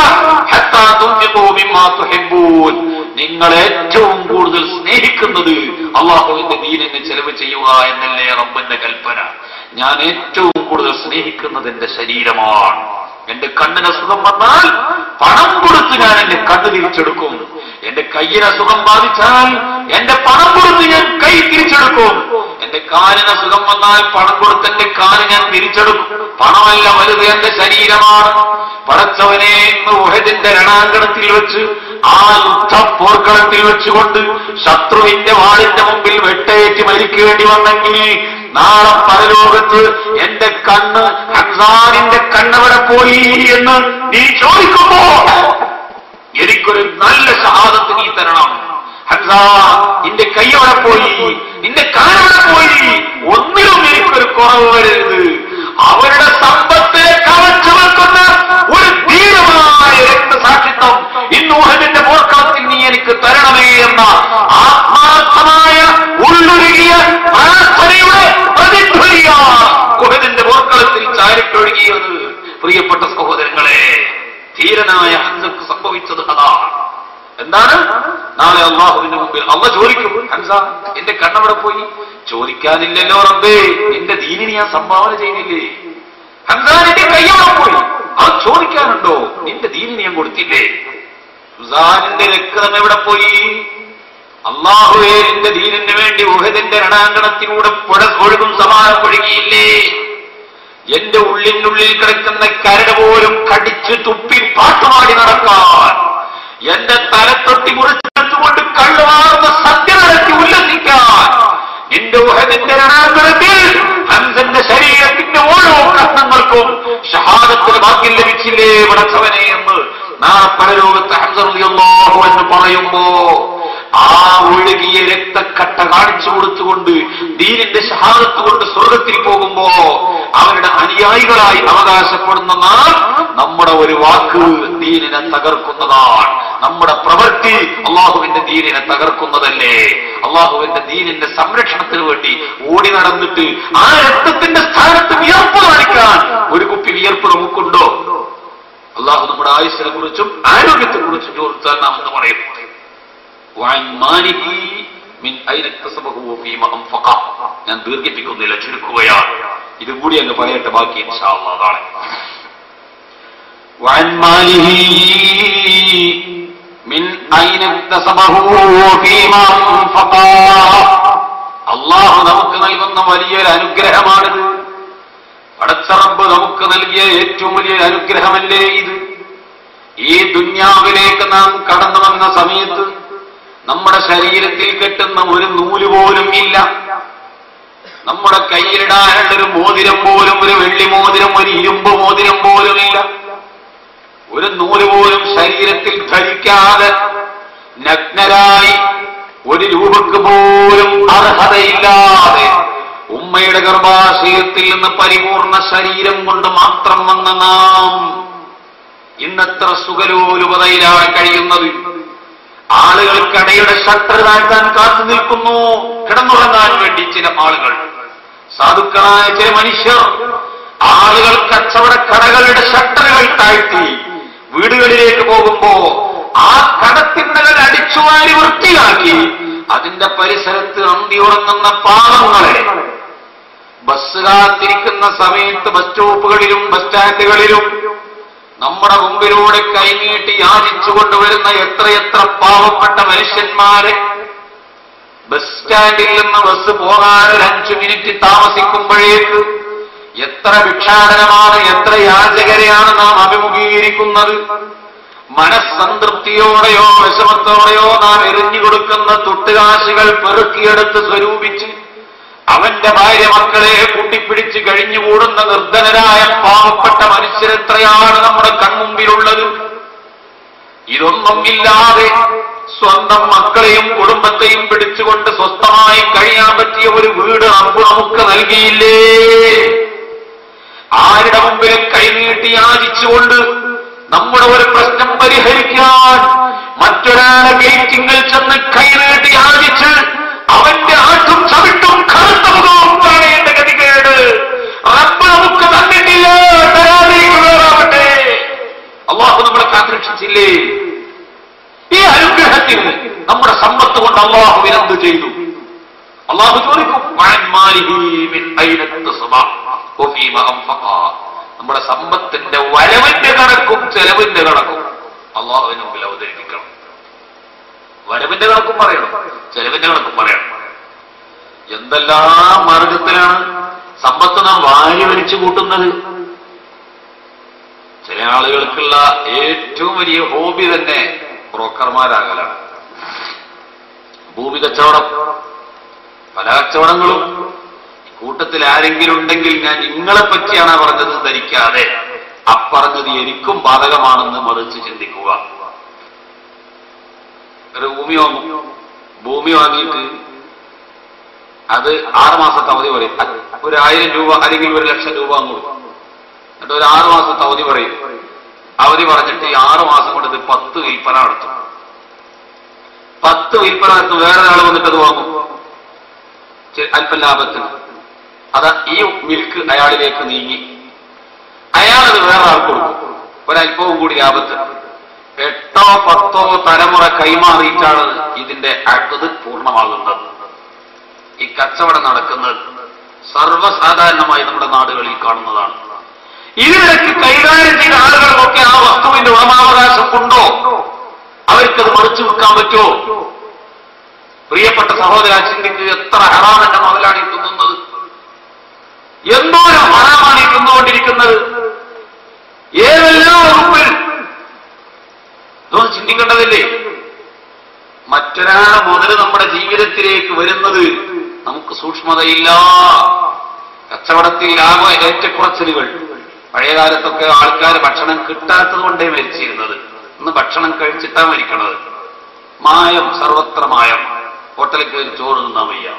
ഹത്താ തുൻഫിഖൂ മിമ്മാ തുഹിബ്ബൂൻ, നിങ്ങൾ ഏറ്റവും കൂടുതൽ സ്നേഹിക്കുന്നത് അല്ലാഹുവിന്റെ ദീനിന് ചെലവ് ചെയ്യുക എന്നല്ലേ റബ്ബിന്റെ കൽപ്പന. ഞാൻ ഏറ്റവും കൂടുതൽ സ്നേഹിക്കുന്നത് എന്റെ ശരീരമാണ്. എന്റെ കണ്ണിന് അസുഖം വന്നാൽ പണം കൊടുത്ത് ഞാൻ എന്റെ കണ്ണ് തിരിച്ചെടുക്കും. എന്റെ കയ്യിന് അസുഖം ബാധിച്ചാൽ എന്റെ പണം കൊടുത്ത് ഞാൻ കൈ തിരിച്ചെടുക്കും. എന്റെ കാലിന് അസുഖം വന്നാൽ പണം കൊടുത്ത് എന്റെ കാല് ഞാൻ തിരിച്ചെടുക്കും. പണമല്ല വലുത്, എന്റെ ശരീരമാണ്. പടച്ചവനെ, ഇന്ന് ഉഹദിന്റെ രണാങ്കണത്തിൽ വെച്ച് ആ യുദ്ധ പോർക്കളത്തിൽ വെച്ചുകൊണ്ട് ശത്രുവിന്റെ വാളിന്റെ മുമ്പിൽ വെട്ടേറ്റ് മരിക്കേണ്ടി വന്നെങ്കിൽ നാളെ പരലോകത്ത് എന്റെ കണ്ണ്, ഹംസാനിന്റെ കണ്ണെവിടെ പോയി എന്ന് നീ ചോദിക്കുമ്പോ എനിക്കൊരു നല്ല ഷഹാദത്ത് നീ തരണം. ഹംസ, നിന്റെ കൈയോടെ പോയി, നിന്റെ കാലോടെ പോയി, ഒന്നിലും എനിക്കൊരു കുറവ് വരരുത്. അവരുടെ സമ്പത്തിനെ കവച്ചു വെക്കുന്ന ഒരു ധീരമായ രക്തസാക്ഷിത്വം ഇന്ന് ഉഹദിന്റെ പോർക്കളത്തിൽ നീ എനിക്ക് തരണമേ എന്ന ആത്മാർത്ഥമായ ഉള്ളുരുകിയ പ്രാർത്ഥനയുടെ പ്രതിധ്വനിയാണ് ഉഹദിന്റെ പോർക്കളത്തിൽ ചാരിട്ടൊഴുകിയത്. പ്രിയപ്പെട്ട സഹോദരങ്ങളെ, ധീരനായ ഹംസക്ക് സംഭവിച്ചത് അതാണ്. എന്താണ്? നാളെ അള്ളാഹുവിന്റെ മുമ്പിൽ അള്ളാഹ് ചോദിക്കും, ഹംസ എന്റെ കണ്ണെവിടെ പോയി? ചോദിക്കാനില്ലല്ലോ റബ്ബേ, നിന്റെ ദീനിന് ഞാൻ സംഭാവന ചെയ്തില്ലേ? ഹംസ നിന്റെ കയ്യോടെ പോയി? അത് ചോദിക്കാനുണ്ടോ? നിന്റെ ദീനിന് ഞാൻ കൊടുത്തില്ലേ? ഹുസാനിന്റെ രക്തം എവിടെ പോയി? അള്ളാഹുവേ, നിന്റെ ദീനിന് വേണ്ടി ഉഹദിന്റെ രണാങ്കണത്തിലൂടെ പുഴ ഒഴുകും സമാനം ഒഴുകിയില്ലേ? എന്റെ ഉള്ളിനുള്ളിൽ കിടക്കുന്ന കരട് പോലും കടിച്ച് തുപ്പി പാട്ടുപാടി നടക്കാൻ, എന്റെ തലത്തൊട്ടി മുറിച്ചെടുത്തുകൊണ്ട് കള്ളുമാറുന്ന സത്യ നടത്തി ഉല്ലസിക്കാൻ നിന്റെ ഉഹദിന്റെ രണാങ്കണത്തിൽ ഹംസന്റെ ശരീരത്തിന്റെ ഓരോ കഷ്ണങ്ങൾക്കും ഷഹാദത്തിന് ഭാഗ്യം ലഭിച്ചില്ലേ പടച്ചവനെ എന്ന് നാളെ പരലോകത്ത് ഹംസ റളിയല്ലാഹു അൻഹു പറയുമ്പോ ആ ഒഴുകിയ രക്തക്കട്ട കാണിച്ചു കൊടുത്തുകൊണ്ട് ദീനിന്റെ ഷഹാദത്ത് കൊണ്ട് സ്വർഗത്തിൽ പോകുമ്പോ അവരുടെ അനുയായികളായി അവകാശപ്പെടുന്ന നാം നമ്മുടെ ഒരു വാക്ക് ദീനിനെ തകർക്കുന്നതാണ്. നമ്മുടെ പ്രവൃത്തി അള്ളാഹുവിന്റെ ദീനിനെ തകർക്കുന്നതല്ലേ? അള്ളാഹുവിന്റെ ദീനിന്റെ സംരക്ഷണത്തിന് വേണ്ടി ഓടി നടന്നിട്ട് ആ രക്തത്തിന്റെ സ്ഥാനത്ത് വിയർപ്പ് കാണിക്കാൻ ഒരു കുപ്പി വിയർപ്പ് നമുക്കുണ്ടോ? അള്ളാഹു നമ്മുടെ ആയുസ്സിനെ കുറിച്ചും ആരോഗ്യത്തെ കുറിച്ചും ചോദിച്ചാൽ നാം എന്ന് പറയും, ഞാൻ ദീർഘിപ്പിക്കുന്നില്ല, ചുരുക്കുകയാണ്. ഇതും കൂടി അങ്ങ് പറയട്ടെ, ബാക്കി ഇൻഷാ അല്ലാഹ് നാളെ. അള്ളാഹു നമുക്ക് നൽകുന്ന വലിയൊരു അനുഗ്രഹമാണിത്. പടച്ച റബ്ബ് നമുക്ക് നൽകിയ ഏറ്റവും വലിയൊരു അനുഗ്രഹമല്ലേ ഇത്? ഈ ദുന്യാവിലേക്ക് നാം കടന്നു വന്ന സമയത്ത് നമ്മുടെ ശരീരത്തിൽ കെട്ടുന്ന ഒരു നൂല് പോലും ഇല്ല. നമ്മുടെ കയ്യിലിടാനുള്ളൊരു മോതിരം പോലും, ഒരു വെള്ളി മോതിരം, ഒരു ഇരുമ്പ് മോതിരം പോലും ഇല്ല. ഒരു നൂല് പോലും ശരീരത്തിൽ ധരിക്കാതെ നഗ്നരായി ഒരു രൂപക്ക് പോലും അർഹതയില്ലാതെ ഉമ്മയുടെ ഗർഭാശയത്തിൽ നിന്ന് പരിപൂർണ ശരീരം കൊണ്ട് മാത്രം വന്ന നാം ഇന്നത്ര സുഖലോലുപതയിലാണ് കഴിയുന്നത്. ആളുകൾ കടയുടെ ഷട്ടർ താഴ്ത്താൻ കാത്തു നിൽക്കുന്നു, കിടന്നുറങ്ങാൻ വേണ്ടി ചില ആളുകൾ. സാധുക്കളായ ചില മനുഷ്യർ ആളുകൾ കച്ചവട കടകളുടെ ഷട്ടറുകൾ താഴ്ത്തി വീടുകളിലേക്ക് പോകുമ്പോ ആ കടത്തിണ്ണകൾ അടിച്ചുവാരി വൃത്തിയാക്കി അതിന്റെ പരിസരത്ത് അന്തി ഉറങ്ങുന്ന പാവങ്ങളെ ബസ് കാത്തിരിക്കുന്ന സമയത്ത് ബസ് സ്റ്റോപ്പുകളിലും ബസ് സ്റ്റാൻഡുകളിലും നമ്മുടെ മുമ്പിലൂടെ കൈനീട്ടി യാചിച്ചു കൊണ്ടുവരുന്ന എത്രയെത്ര പാവപ്പെട്ട മനുഷ്യന്മാരെ ബസ് സ്റ്റാൻഡിൽ നിന്ന് ബസ് പോകാൻ ഒരു 5 മിനിറ്റ് താമസിക്കുമ്പോഴേക്ക് എത്ര ഭിക്ഷാടനമാണ്, എത്ര യാചകരെയാണ് നാം അഭിമുഖീകരിക്കുന്നത്. മനസ്സംതൃപ്തിയോടെയോ വിഷമത്തോടെയോ നാം എറിഞ്ഞു കൊടുക്കുന്ന തുട്ടുകാശുകൾ പെറുക്കിയെടുത്ത് സ്വരൂപിച്ച് അവന്റെ ഭാര്യ മക്കളെ കൂട്ടിപ്പിടിച്ച് കഴിഞ്ഞുകൂടുന്ന നിർധനരായ പാവപ്പെട്ട മനുഷ്യരെത്രയാണ് നമ്മുടെ കൺമുമ്പിലുള്ളത്. ഇതൊന്നും ഇല്ലാതെ സ്വന്തം മക്കളെയും കുടുംബത്തെയും പിടിച്ചുകൊണ്ട് സ്വസ്ഥമായി കഴിയാൻ പറ്റിയ ഒരു വീട് റബ്ബ് നമുക്ക് നൽകിയില്ലേ? ആരുടെ മുമ്പിലും കൈനീട്ടി യാചിച്ചുകൊണ്ട് നമ്മുടെ ഒരു പ്രശ്നം പരിഹരിക്കാൻ മറ്റൊരാളെ ഗേറ്റിങ്ങിൽ ചെന്ന് കൈനീട്ടി യാചിച്ച് അവന്റെ ആട്ടും ചവിട്ടും കറുത്ത മുഖവും കാണേണ്ട ഗതികേട് റബ്ബ് നമുക്ക് തന്നിട്ടില്ല. തരാതിരിക്കുകയാവട്ടെ. അള്ളാഹു നമ്മളെ കാത്തിരക്ഷിച്ചില്ലേ? ഈ അനുഗ്രഹത്തിൽ നമ്മുടെ സമ്പത്ത് കൊണ്ട് അള്ളാഹു വിനന്ത് ചെയ്തു. അള്ളാഹു ചോദിക്കും, നമ്മുടെ സമ്പത്തിന്റെ വരവിന്റെ കണക്കും ചെലവിന്റെ കണക്കും അള്ളാഹുവിന് മുമ്പിൽ അവതരിപ്പിക്കണം. വരവിന്റെ കണക്കും പറയണം, ചെലവിന്റെ കണക്കും പറയണം. എന്തെല്ലാം മാർഗത്തിലാണ് സമ്പത്ത് നാം വാരി വലിച്ചു കൂട്ടുന്നത്. ചില ആളുകൾക്കുള്ള ഏറ്റവും വലിയ ഹോബി തന്നെ ബ്രോക്കർമാരാകലാണ്. ഭൂമി കച്ചവടം, പല കച്ചവടങ്ങളും. കൂട്ടത്തിൽ ആരെങ്കിലും ഉണ്ടെങ്കിൽ ഞാൻ നിങ്ങളെ പറ്റിയാണ് പറഞ്ഞത് ധരിക്കാതെ അപ്പറഞ്ഞത് എനിക്കും ബാധകമാണെന്ന് മറിച്ച് ചിന്തിക്കുക. ഒരു ഭൂമി വാങ്ങിയിട്ട് അത് 6 മാസത്തെ അവധി പറയും. ഒരു 1000 രൂപ അല്ലെങ്കിൽ 1,00,000 രൂപ കൊടുക്കും. എന്നിട്ട് ഒരു 6 മാസത്തെ അവധി പറയും. അവധി പറഞ്ഞിട്ട് ഈ 6 മാസം കൊണ്ട് ഇത് 10 വിൽപ്പന നടത്തും. 10 വിൽപ്പന നടത്തും. വേറൊരാൾ വന്നിട്ട് അത് വാങ്ങും അല്പം ലാഭത്തിന്. അത് ഈ മിൽക്ക് അയാളിലേക്ക് നീങ്ങി അയാളത് വേറെ ആൾ കൊടുക്കും ഒരല്പവും കൂടി ലാഭത്തിന്. 8ഓ 10ഓ തലമുറ കൈമാറിയിട്ടാണ് ഇതിന്റെ അടുത്തത് പൂർണ്ണമാകുന്നത്. ഈ കച്ചവടം നടക്കുന്നത് സർവ്വസാധാരണമായി നമ്മുടെ നാടുകളിൽ കാണുന്നതാണ്. ഇതിലേക്ക് കൈകാര്യം ചെയ്ത ആളുകൾക്കൊക്കെ ആ വസ്തുവിന്റെ ഉടമാവകാശം ഉണ്ടോ? അവർക്കത് മറിച്ചു വെക്കാൻ പറ്റുമോ? പ്രിയപ്പെട്ട സഹോദര, ചിന്തിക്കുക. എത്ര ഹറാമിന്റെ മുതലാണ് ഈ തിന്നുന്നത്, എന്തോരം ഹറാമാണ് ഈ തിന്നുകൊണ്ടിരിക്കുന്നത്. ഏതെല്ലാം വകുപ്പിൽ ഇതൊന്നും ചിന്തിക്കേണ്ടതില്ലേ? മറ്റൊരാളെ മുതൽ നമ്മുടെ ജീവിതത്തിലേക്ക് വരുന്നത് നമുക്ക് സൂക്ഷ്മതയില്ല. കച്ചവടത്തിൽ ലാഭ ഏറ്റക്കുറച്ചിലുകൾ. പഴയകാലത്തൊക്കെ ആൾക്കാർ ഭക്ഷണം കിട്ടാത്തത് കൊണ്ടേ മരിച്ചിരുന്നത്. ഇന്ന് ഭക്ഷണം കഴിച്ചിട്ടാ മരിക്കണത്. മായം, സർവത്ര മായം. ഹോട്ടലിൽ കയറി ചോറ് തിന്നാൻ വയ്യ.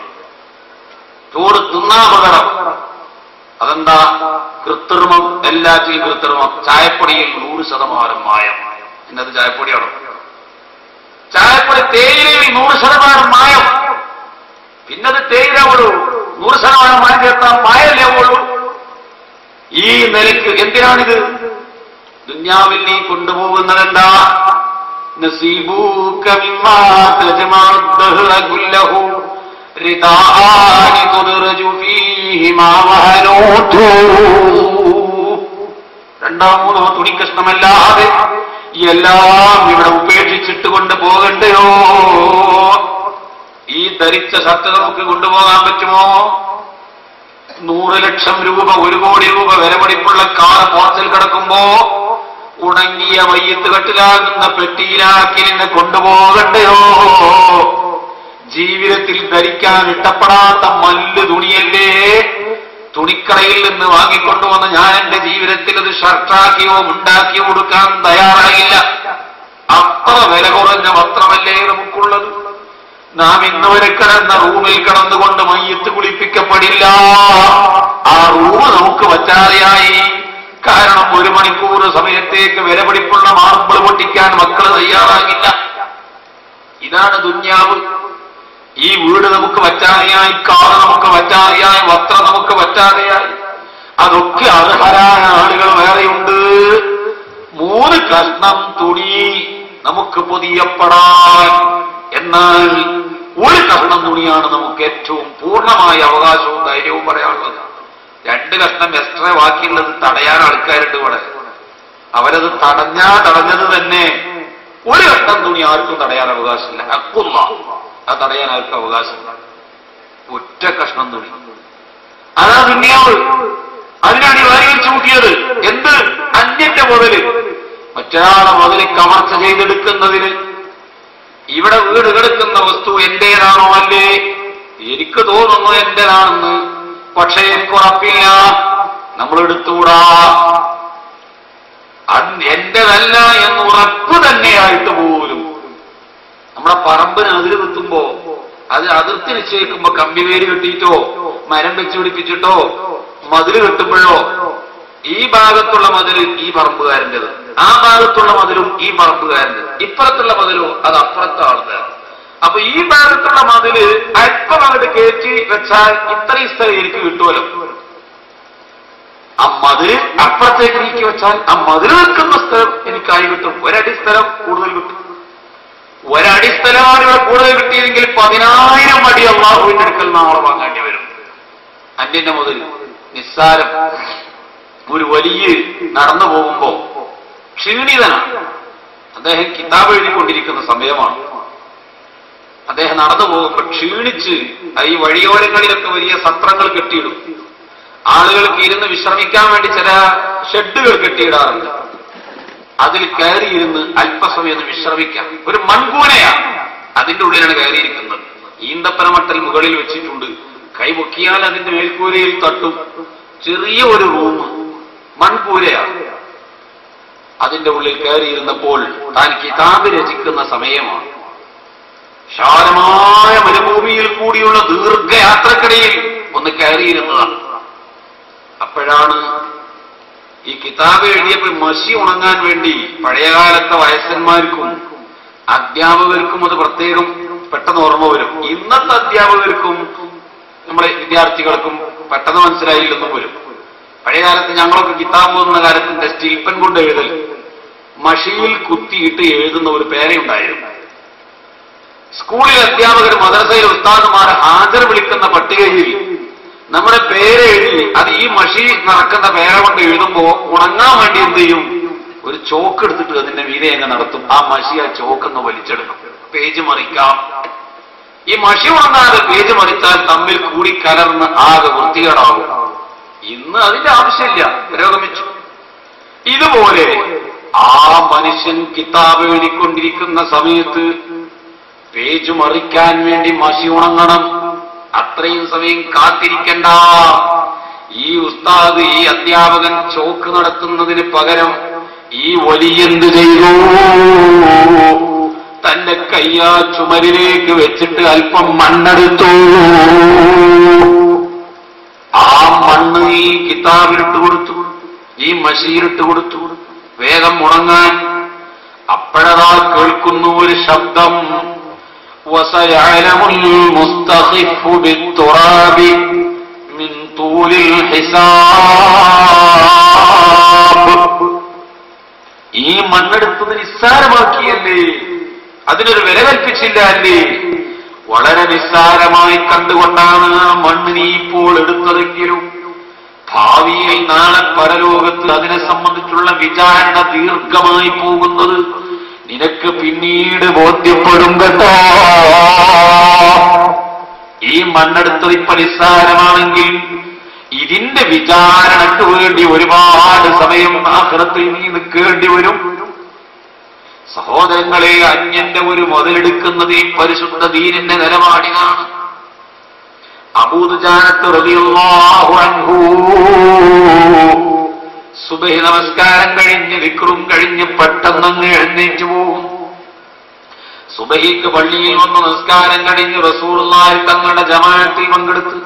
ചോറ് തിന്നാപകടം. അതെന്താ? കൃത്രിമം, എല്ലാറ്റിലും കൃത്രിമം. ചായപ്പൊടിയിൽ 100% മായം. എന്നത് ചായപ്പൊടിയാണോ? ചായപ്പൊടി തേയിലയിൽ 100% മായം. പിന്നത് തേയിലാവുള്ളൂ. 100% മായം ചേർത്താൽ മായല്ലേ ആവുള്ളൂ. ഈ നിലയ്ക്ക് എന്തിനാണിത്? ദുന്യാവിൽ നീ കൊണ്ടുപോകുന്നതെന്താ? നസീബൂക മിമ്മാ തജമഅദ്ദഹ്റ കുല്ലഹു റിദാഅനി തുദ്റജു ഫീഹി മാ വഹനൂതു. 2-3 തുണിക്കഷ്ണമല്ലാതെ എല്ലാം ഇവിടെ ഉപേക്ഷിച്ചിട്ട് കൊണ്ടുപോകണ്ടയോ? ഈ ധരിച്ച ഷർട്ട് നമുക്ക് കൊണ്ടുപോകാൻ പറ്റുമോ? 100 ലക്ഷം രൂപ, 1 കോടി രൂപ വിലപിടിപ്പുള്ള കാർ പോർച്ചിൽ കിടക്കുമ്പോ ഉണങ്ങിയ മയ്യത്ത് കെട്ടിലാകുന്ന പെട്ടിയിലാക്കി നിന്നെ കൊണ്ടുപോകണ്ടയോ? ജീവിതത്തിൽ ധരിക്കാൻ ഇഷ്ടപ്പെടാത്ത മല്ല് തുണിയല്ലേ തുണിക്കടയിൽ നിന്ന് വാങ്ങിക്കൊണ്ടുവന്ന് ഞാൻ എന്റെ ജീവിതത്തിൽ അത് ഷർട്ടാക്കിയോ ഉണ്ടാക്കിയോ കൊടുക്കാൻ തയ്യാറായില്ല. അത്ര വില കുറഞ്ഞ വസ്ത്രമല്ലേ നമുക്കുള്ളത്. നാം ഇന്നുവരെ കിടന്ന റൂമിൽ കിടന്നുകൊണ്ട് മയ്യത്ത് കുളിപ്പിക്കപ്പെടില്ല. ആ റൂം നമുക്ക് വച്ചാതെയായി. കാരണം 1 മണിക്കൂർ സമയത്തേക്ക് വിലപിടിപ്പുള്ള മാർബിൾ പൊട്ടിക്കാൻ മക്കൾ തയ്യാറാകില്ല. ഇതാണ് ദുന്യാവ്. ഈ വീട് നമുക്ക് വച്ചാതെയായി, കാർ നമുക്ക് വച്ചാതെയായി, വസ്ത്രം നമുക്ക് വച്ചാതെയായി. അതൊക്കെ അർഹരായ ആളുകൾ വേറെയുണ്ട്. 3 കഷ്ണം തുണി നമുക്ക് പൊതിയപ്പെടാൻ. എന്നാൽ 1 കഷ്ണം തുണിയാണ് നമുക്ക് ഏറ്റവും പൂർണ്ണമായ അവകാശവും ധൈര്യവും പറയാനുള്ളത്. 2 കഷ്ണം എക്സ്ട്രാ ബാക്കിയുള്ളത് തടയാൻ ആൾക്കാരുണ്ട് ഇവിടെ. അവരത് തടഞ്ഞത് തന്നെ. 1 കഷ്ണം തുണി ആർക്കും തടയാൻ അവകാശമില്ല. ഹക്കുള്ള അത് തടയാൻ ആർക്കും അവകാശമില്ല. 1 കഷ്ണം തുണി, അതാ ദുന്യാവ്. അതിനാണ് ഈ വാരി വെച്ച് കൂട്ടിയത്. എന്ത്? അന്യന്റെ മുതല് മറ്റൊരാളെ മുതല് കവർച്ച ചെയ്തെടുക്കുന്നതിന്. ഇവിടെ വീട് കിടക്കുന്ന വസ്തു എന്റേതാണോ അല്ലേ? എനിക്ക് തോന്നുന്നു എന്റേതാണെന്ന്, പക്ഷേ എനിക്ക് ഉറപ്പില്ല. നമ്മൾ എടുത്തുകൂടാ. എന്റേതല്ല എന്ന് ഉറപ്പ് തന്നെയായിട്ട് പോലും നമ്മുടെ പറമ്പിന് അതിര് കുത്തുമ്പോ, അത് അതിർത്തി നിശ്ചയിക്കുമ്പോ കമ്പിവേര് കെട്ടിയിട്ടോ മരം വെച്ച് പിടിപ്പിച്ചിട്ടോ മതില് കെട്ടുമ്പോഴോ ഈ ഭാഗത്തുള്ള മതില് ഈ പറമ്പുകാരൻ്റെത്, ആ ഭാഗത്തുള്ള മതിലും ഈ പറമ്പുകാരൻ്റെത്, ഇപ്പുറത്തുള്ള മതിലോ അത് അപ്പുറത്തെ ആളുടെ. അപ്പൊ ഈ ഭാഗത്തുള്ള മതില് അല്പം അങ്ങോട്ട് കയറ്റി വെച്ചാൽ ഇത്രയും സ്ഥലം എനിക്ക് കിട്ടുമല്ലോ. ആ മതില് അപ്പുറത്തേക്ക് നീക്കി വെച്ചാൽ ആ മതിൽ നിൽക്കുന്ന സ്ഥലം എനിക്കായി കിട്ടും. 1 അടി സ്ഥലം കൂടുതൽ കിട്ടും. 1 അടി സ്ഥലമാണ് ഇവിടെ കൂടുതൽ കിട്ടിയതെങ്കിൽ 10,000 അടി അള്ളാഹുവിന്റെ അടുക്കൽ നാളെ വാങ്ങേണ്ടി വരും. അന്യന്റെ മുതൽ നിസ്സാരം. ഒരു വലിയ നടന്നു പോകുമ്പോ ക്ഷീണിതനാണ് അദ്ദേഹം. കിതാബ് എഴുതിക്കൊണ്ടിരിക്കുന്ന സമയമാണ്. അദ്ദേഹം നടന്നു പോകുമ്പോൾ ക്ഷീണിച്ച് ഈ വഴിയോരങ്ങളിലൊക്കെ വലിയ സത്രങ്ങൾ കെട്ടിയിടും. ആളുകൾക്ക് ഇരുന്ന് വിശ്രമിക്കാൻ വേണ്ടി ചില ഷെഡുകൾ കെട്ടിയിടാറുണ്ട്. അതിൽ കയറിയിരുന്ന് അല്പസമയം ഒന്ന് വിശ്രമിക്കാം. ഒരു മൺകൂനയാണ്, അതിന്റെ ഉള്ളിലാണ് കയറിയിരിക്കുന്നത്. ഈന്തപ്പനമട്ടൽ മുകളിൽ വെച്ചിട്ടുണ്ട്. കൈപൊക്കിയാൽ അതിന്റെ മേൽക്കൂരയിൽ തട്ടും. ചെറിയ ഒരു റൂം, മൺകൂരയാണ്. അതിന്റെ ഉള്ളിൽ കയറിയിരുന്നപ്പോൾ താൻ കിതാബ് രചിക്കുന്ന സമയമാണ്. വിശാലമായ മരുഭൂമിയിൽ കൂടിയുള്ള ദീർഘയാത്രക്കിടയിൽ ഒന്ന് കയറിയിരുന്നതാണ്. അപ്പോഴാണ് ഈ കിതാബ് എഴുതിയപ്പോൾ മഷി ഉണങ്ങാൻ വേണ്ടി പഴയകാലത്തെ വയസ്സന്മാർക്കും അധ്യാപകർക്കും അത് പ്രത്യേകം പെട്ടെന്ന് ഓർമ്മ വരും. ഇന്നത്തെ അധ്യാപകർക്കും നമ്മുടെ വിദ്യാർത്ഥികൾക്കും പെട്ടെന്ന് മനസ്സിലായില്ലെന്നും വരും. പഴയകാലത്ത് ഞങ്ങളൊക്കെ കിതാബ് പോകുന്ന കാലത്തിന്റെ സ്റ്റീൽപ്പൻ കൊണ്ട് എഴുതൽ, മഷിയിൽ കുത്തിയിട്ട് എഴുതുന്ന ഒരു പേരയുണ്ടായിരുന്നു. സ്കൂളിലെ അധ്യാപകർ, മദ്രസയിലെ ഉസ്താദുമാർ ഹാജർ വിളിക്കുന്ന പട്ടികയിൽ നമ്മുടെ പേരെഴുതി അത് ഈ മഷി നടക്കുന്ന പേര കൊണ്ട് എഴുതുമ്പോ ഉണങ്ങാൻ വേണ്ടി എന്ത് ചെയ്യും, ഒരു ചോക്ക് എടുത്തിട്ട് അതിന്റെ മീതെ അങ്ങ് നടത്തും. ആ മഷി ആ ചോക്കൊന്ന് വലിച്ചെടുക്കും, പേജ് മറിക്കാം. ഈ മഷി ഉണങ്ങാതെ പേജ് മറിച്ചാൽ തമ്മിൽ കൂടി കലർന്ന് ആകെ വൃത്തികേടാകും. ഇന്ന് അതിന്റെ ആവശ്യമില്ല, പുരോഗമിച്ചു. ഇതുപോലെ ആ മനുഷ്യൻ കിതാബ് എഴുതിക്കൊണ്ടിരിക്കുന്ന സമയത്ത് പേജ് മറിക്കാൻ വേണ്ടി മഷി ഉണങ്ങണം. അത്രയും സമയം കാത്തിരിക്കണ്ട. ഈ ഉസ്താദ്, ഈ അധ്യാപകൻ ചോക്ക് നടത്തുന്നതിന് പകരം ഈ വലിയെന്ത് ചെയ്തു, തന്റെ കയ്യാ ചുമരിലേക്ക് വെച്ചിട്ട് അല്പം മണ്ണെടുത്തു. ആ മണ്ണ് ഈ കിതാബിലിട്ട് കൊടുത്തു, ഈ മഷീലിട്ട് കൊടുത്തു, വേഗം ഉണങ്ങാൻ. അപ്പോഴതാ കേൾക്കുന്നു ഒരു ശബ്ദം, وَسَيَعْلَمُ الْمُسْتَخِفُّ بِالتُّرَابِ مِنْ طُولِ الْحِسَابِ. ഈ മണ്ണെടുത്തത് നിസ്സാരമാക്കിയല്ലേ, അതിനൊരു വില കൽപ്പിച്ചില്ല അല്ലേ? വളരെ നിസ്സാരമായി കണ്ടുകൊണ്ടാണ് ആ മണ്ണ് നീ ഇപ്പോൾ എടുത്തതെങ്കിലും ഭാവിയിൽ നാളെ പരലോകത്ത് അതിനെ സംബന്ധിച്ചുള്ള വിചാരണ ദീർഘമായി പോകുന്നത് നിനക്ക് പിന്നീട് ബോധ്യപ്പെടും കേട്ടോ. ഈ മണ്ണെടുത്തത് ഇപ്പൊ നിസ്സാരമാണെങ്കിൽ ഇതിന്റെ വിചാരണക്ക് വേണ്ടി ഒരുപാട് സമയം ആഖിറത്തിൽ നീ നിൽക്കേണ്ടി വരും. സഹോദരങ്ങളെ, അന്യന്റെ ഒരു മുതലെടുക്കുന്നത് ഈ പരിശുദ്ധ ദീനിന്റെ നിലപാടിനാണ്. അബൂ ദുജാനത്ത് റളിയല്ലാഹു അൻഹു സുബഹി നമസ്കാരം കഴിഞ്ഞ് വിക്രും കഴിഞ്ഞ് പെട്ടെന്നങ്ങ് എഴുന്നേറ്റ് പോകും. സുബഹിക്ക് പള്ളിയിൽ വന്ന് നമസ്കാരം കഴിഞ്ഞ് റസൂലുള്ളാഹി തങ്ങളുടെ ജമാഅത്തിൽ പങ്കെടുത്ത്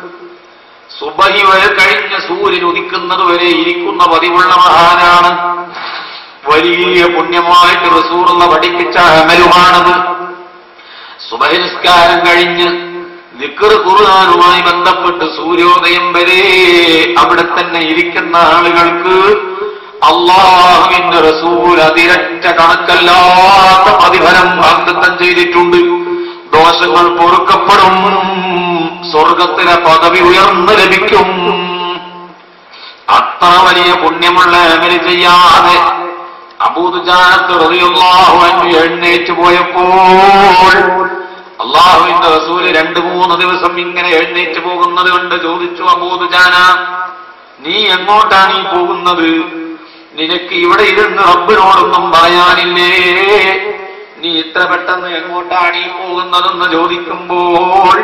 സുബഹി വരെ കഴിഞ്ഞ് സൂര്യൻ ഉദിക്കുന്നത് വരെ ഇരിക്കുന്ന പതിവുള്ള മഹാനാണ്. വലിയ പുണ്യമായിട്ട് റസൂലുള്ള പഠിപ്പിച്ച അമലുമാണത്. സുബഹി നിസ്കാരം കഴിഞ്ഞ് ദിക്ർ ഖുർആനുമായി ബന്ധപ്പെട്ട് സൂര്യോദയം വരെ അവിടെ തന്നെ ഇരിക്കുന്ന ആളുകൾക്ക് അല്ലാഹുവിന്റെ റസൂൽ അതിരറ്റ കണക്കല്ലാത്ത പ്രതിഫലം വാഗ്ദത്തം ചെയ്തിട്ടുണ്ട്. ദോഷങ്ങൾ പൊറുക്കപ്പെടും, സ്വർഗത്തിലെ പദവി ഉയർന്നു ലഭിക്കും. അത്ര വലിയ പുണ്യമുള്ള അമല് ചെയ്യാതെ അബൂ ദുജാനത്ത് റളിയല്ലാഹു അൻഹു എഴുന്നേറ്റ് പോയപ്പോൾ അല്ലാഹുവിന്റെ റസൂല് 2-3 ദിവസം ഇങ്ങനെ എഴുന്നേറ്റ് പോകുന്നത് കൊണ്ട് ചോദിച്ചു, അബൂ ദുജാന, നീ എങ്ങോട്ടാണ് ഈ പോകുന്നത്? നിനക്ക് ഇവിടെ ഇരുന്ന് റബ്ബിനോടൊന്നും പറയാനില്ലേ? നീ ഇത്ര പെട്ടെന്ന് എങ്ങോട്ടാണ് ഈ പോകുന്നതെന്ന് ചോദിക്കുമ്പോൾ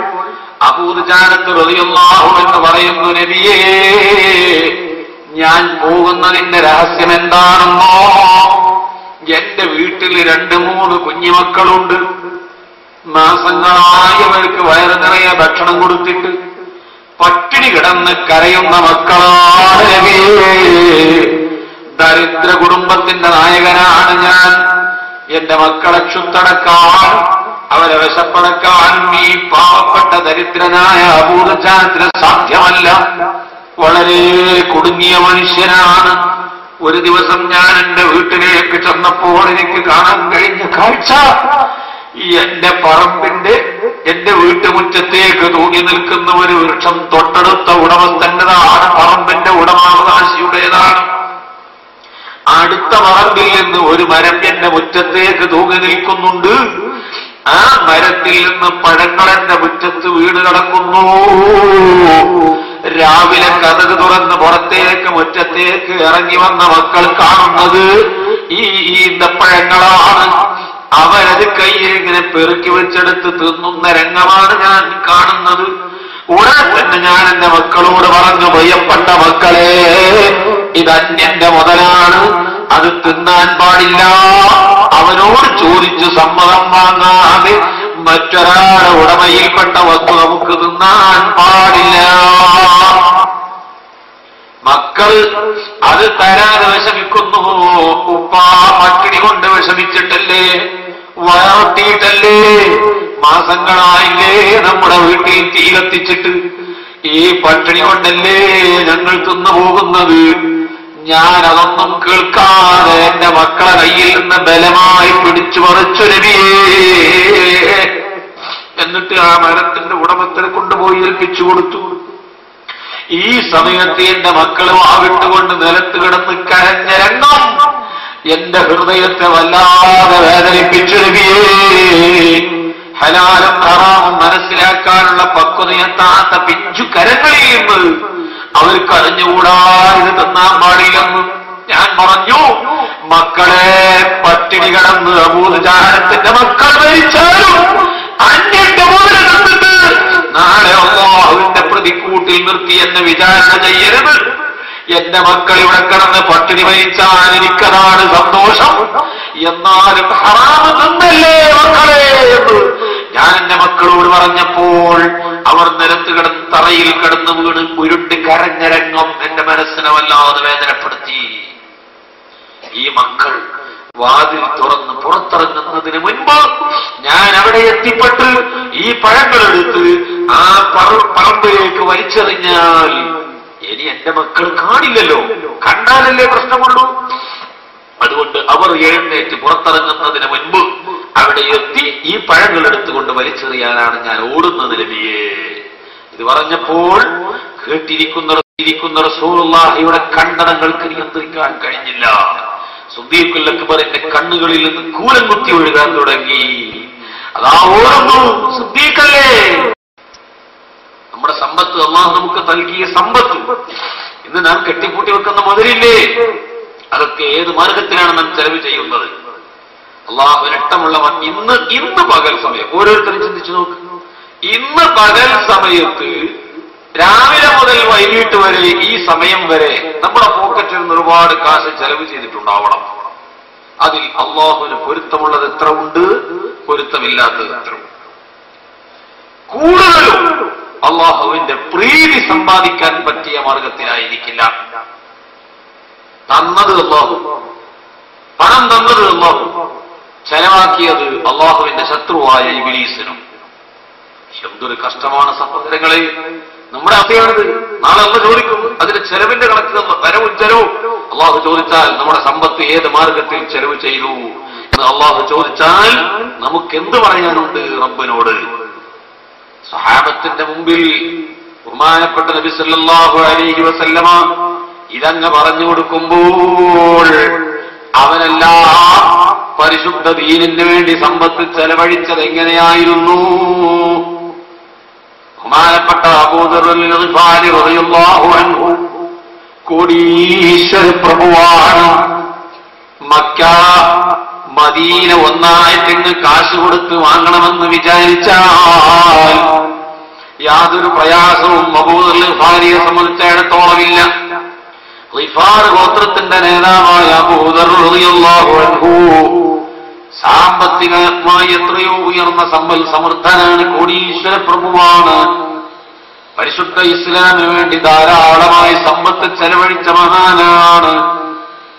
അബൂ ദുജാനത്ത് റളിയല്ലാഹു അൻഹു പറയുന്നു, നബിയേ, ഞാൻ പോകുന്നതിന്റെ രഹസ്യം എന്താണെന്നോ? എന്റെ വീട്ടിൽ 2-3 കുഞ്ഞുമക്കളുണ്ട്. മാസങ്ങളായി അവർക്ക് വയറ് നിറയെ ഭക്ഷണം കൊടുത്തിട്ട് പട്ടിണി കിടന്ന് കരയുന്ന മക്കളാണ് നബിയേ. ദരിദ്ര കുടുംബത്തിന്റെ നായകനാണ് ഞാൻ. എന്റെ മക്കളെ ക്ഷുത്തടക്കാൻ, അവരെ വിശപ്പടക്കാൻ ഈ പാവപ്പെട്ട ദരിദ്രനായ അബൂ ദുജാനത്തിന് സാധ്യമല്ല. വളരെ കുടുങ്ങിയ മനുഷ്യനാണ്. ഒരു ദിവസം ഞാൻ എന്റെ വീട്ടിലേക്ക് ചെന്നപ്പോൾ എനിക്ക് കാണാൻ കഴിഞ്ഞ കാഴ്ച, എന്റെ പറമ്പിന്റെ, എന്റെ വീട്ടുമുറ്റത്തേക്ക് തൂങ്ങി നിൽക്കുന്ന ഒരു വൃക്ഷം തൊട്ടടുത്ത ഉടമസ്ഥന്റേതാണ്, പറമ്പിന്റെ ഉടമാവകാശിയുടേതാണ്. അടുത്ത പറമ്പിൽ നിന്ന് ഒരു മരം എന്റെ മുറ്റത്തേക്ക് തൂങ്ങി നിൽക്കുന്നുണ്ട്. ആ മരത്തിൽ നിന്ന് പഴങ്ങളെന്റെ മുറ്റത്ത് വീണ് കിടക്കുന്നു. രാവിലെ കതക് തുറന്ന് പുറത്തേക്ക് മുറ്റത്തേക്ക് ഇറങ്ങി വന്ന മക്കൾ കാണുന്നത് ഈ ഈന്തപ്പഴങ്ങളാണ്. അവരത് കയ്യിൽ ഇങ്ങനെ പെറുക്കി വെച്ചെടുത്ത് തിന്നുന്ന രംഗമാണ് ഞാൻ കാണുന്നത്. ഉടനെ തന്നെ ഞാൻ എന്റെ മക്കളോട് പറഞ്ഞു, ഭയപ്പെട്ട മക്കളെ, ഇത് അന്യന്റെ മുതലാണ്, അത് തിന്നാൻ പാടില്ല. അവനോട് ചോദിച്ച് സമ്മതം വാങ്ങാതെ മറ്റൊരാളുടെ ഉടമയിൽപ്പെട്ട വസ്തു നമുക്ക് തിന്നാൻ പാടില്ല. മക്കൾ അത് തരാതെ വിഷമിക്കുന്നു. ഉപ്പാ പട്ടിണി കൊണ്ട് വിഷമിച്ചിട്ടല്ലേ, വയറൊട്ടിയിട്ടല്ലേ, മാസങ്ങളായില്ലേ നമ്മുടെ വീട്ടിൽ തീ കത്തിച്ചിട്ട്, ഈ പട്ടിണി കൊണ്ടല്ലേ ഞങ്ങൾ തിന്നു പോകുന്നത്. ഞാനതൊന്നും കേൾക്കാതെ എന്റെ മക്കളെ കയ്യിൽ നിന്ന് ബലമായി പിടിച്ചു പറിച്ചു നബിയേ. എന്നിട്ട് ആ മരത്തിന്റെ ഉടമസ്ഥനെ കൊണ്ടുപോയി ഏൽപ്പിച്ചു കൊടുത്തു. ഈ സമയത്ത് എന്റെ മക്കളും ആവിട്ടുകൊണ്ട് നിലത്ത് കിടന്ന് കരഞ്ഞ രംഗം എന്റെ ഹൃദയത്തെ വല്ലാതെ വേദനിപ്പിച്ചു നബിയേ. ഹലാലും ഹറാമും മനസ്സിലാക്കാനുള്ള പക്വതയെത്താത്ത പിഞ്ചു കരങ്ങളിൽ നിന്ന് അവർക്ക് അറിഞ്ഞുകൂടാ ഇത് തിന്നാൻ പാടില്ലെന്ന്. ഞാൻ പറഞ്ഞു, മക്കളെ, പട്ടിണി കിടന്ന് അബൂജഹലിന്റെ മക്കൾ മരിച്ചാലും അന്യന്റെ മുതൽ കണ്ടിട്ട് നാളെ അല്ലാഹുവിന്റെ പ്രതിക്കൂട്ടിൽ നിർത്തി എന്നെ വിചാരണ ചെയ്യരുത്. എന്റെ മക്കൾ ഇവിടെ കിടന്ന് പട്ടിണി മരിച്ചാൽ എനിക്കതാണ് സന്തോഷം. എന്നാലും ഹറാമ് തിന്നല്ലേ മക്കളെ എന്ന് ഞാൻ എന്റെ മക്കളോട് പറഞ്ഞപ്പോൾ അവർ നിരത്ത് കിടന്ന് തറയിൽ കിടന്ന് വീണ് ഉരുണ്ട് കരഞ്ഞ രംഗം എന്റെ മനസ്സിനെ വല്ലാതെ വേദനപ്പെടുത്തി. ഈ മക്കൾ വാതിൽ തുറന്ന് പുറത്തിറങ്ങുന്നതിന് മുൻപ് ഞാൻ അവിടെ എത്തിപ്പെട്ട് ഈ പഴങ്ങളെടുത്ത് ആ പറമ്പിലേക്ക് വലിച്ചെറിഞ്ഞാൽ ഇനി എന്റെ മക്കൾ കാണില്ലല്ലോ, കണ്ടാലല്ലേ പ്രശ്നമുള്ളൂ. അതുകൊണ്ട് അവർ എഴുന്നേറ്റ് പുറത്തിറങ്ങുന്നതിന് മുൻപ് അവിടെ എത്തി ഈ പഴങ്ങൾ എടുത്തുകൊണ്ട് വലിച്ചെറിയാനാണ് ഞാൻ ഓടുന്നത് നബിയേ. ഇത് പറഞ്ഞപ്പോൾ കേട്ടിരിക്കുന്ന റസൂലുള്ളാഹിയുടെ കണ്ടനങ്ങൾക്ക് നിയന്ത്രിക്കാൻ കഴിഞ്ഞില്ല. സിദ്ദീഖുൽ അക്ബറിന്റെ കണ്ണുകളിൽ നിന്ന് കൂലം കുത്തി ഒഴുകാൻ തുടങ്ങി. അതാ ഓടുന്നു, സിദ്ദീഖല്ലേ. നമ്മുടെ സമ്പത്ത്, അല്ലാഹു നമുക്ക് നൽകിയ സമ്പത്ത്, ഇന്ന് നാം കെട്ടിപ്പൂട്ടി വെക്കുന്ന മുതലില്ലേ, അതൊക്കെ ഏത് മാർഗത്തിലാണ് നാം ചെലവ് ചെയ്യുന്നത്? അല്ലാഹുവിന് ഇഷ്ടമുള്ളവൻ ഇന്ന് പകൽ സമയം, ഓരോരുത്തരും ചിന്തിച്ചു നോക്ക്. ഇന്ന് പകൽ സമയത്ത് രാവിലെ മുതൽ വൈകിട്ട് വരെ ഈ സമയം വരെ നമ്മുടെ പോക്കറ്റിൽ നിന്ന് ഒരുപാട് കാശ് ചെലവ് ചെയ്തിട്ടുണ്ടാവണം. അതിൽ അല്ലാഹുവിന് പൊരുത്തമുള്ളത് എത്ര ഉണ്ട്, പൊരുത്തമില്ലാത്തത് എത്ര ഉണ്ട്? കൂടുതലും അല്ലാഹുവിന്റെ പ്രീതി സമ്പാദിക്കാൻ പറ്റിയ മാർഗത്തിലായിരിക്കില്ല. തന്നത് അല്ലാഹു, പണം തന്നത് അല്ലാഹു, ചെലവാക്കിയത് അല്ലാഹുവിന്റെ ശത്രുവായ ഇബ്ലീസിനും. എന്തൊരു കഷ്ടമാണ് സഹോദരങ്ങളെ, നമ്മുടെ അവസ്ഥയാണിത്. നാളെ അല്ലാഹു ചോദിക്കും അതിന്റെ ചെലവിന്റെ കണക്ക് വരവും ചെലവും. അല്ലാഹു ചോദിച്ചാൽ നമ്മുടെ സമ്പത്ത് ഏത് മാർഗത്തിൽ ചെലവ് ചെയ്തു എന്ന് അല്ലാഹു ചോദിച്ചാൽ നമുക്ക് എന്ത് പറയാനുണ്ട് റബ്ബിനോട്? സഹാബത്തിന്റെ മുമ്പിൽ ബഹുമാനപ്പെട്ട നബി സല്ലല്ലാഹു അലൈഹി വസല്ലമ ഇതങ്ങ് പറഞ്ഞു കൊടുക്കുമ്പോൾ അവനെല്ലാം പരിശുദ്ധ ദീനിന് വേണ്ടി സമ്പത്ത് ചെലവഴിച്ചത് എങ്ങനെയായിരുന്നു? ബഹുമാനപ്പെട്ട അബൂ ദർറുൽ ഗിഫാരി റളിയല്ലാഹു അൻഹു കോടീശ്വര പ്രഭുവാണ്. മക്ക മദീന ഒന്നായിട്ടിന്ന് കാശ് കൊടുത്ത് വാങ്ങണമെന്ന് വിചാരിച്ചാൽ യാതൊരു പ്രയാസവും അബൂ ദർറുൽ ഗിഫാരിയെ സംബന്ധിച്ചിടത്തോളമില്ല. ഗിഫാർ ഗോത്രത്തിന്റെ നേതാവായ അബൂ ദർ റളിയല്ലാഹു അൻഹു സാമ്പത്തികമായി എത്രയോ ഉയർന്ന സമ്പൽ സമൃദ്ധനാണ്, കോടീശ്വര പ്രഭുവാണ്. പരിശുദ്ധ ഇസ്ലാമിന് വേണ്ടി ധാരാളമായി സമ്പത്ത് ചെലവഴിച്ച മഹാനാണ്.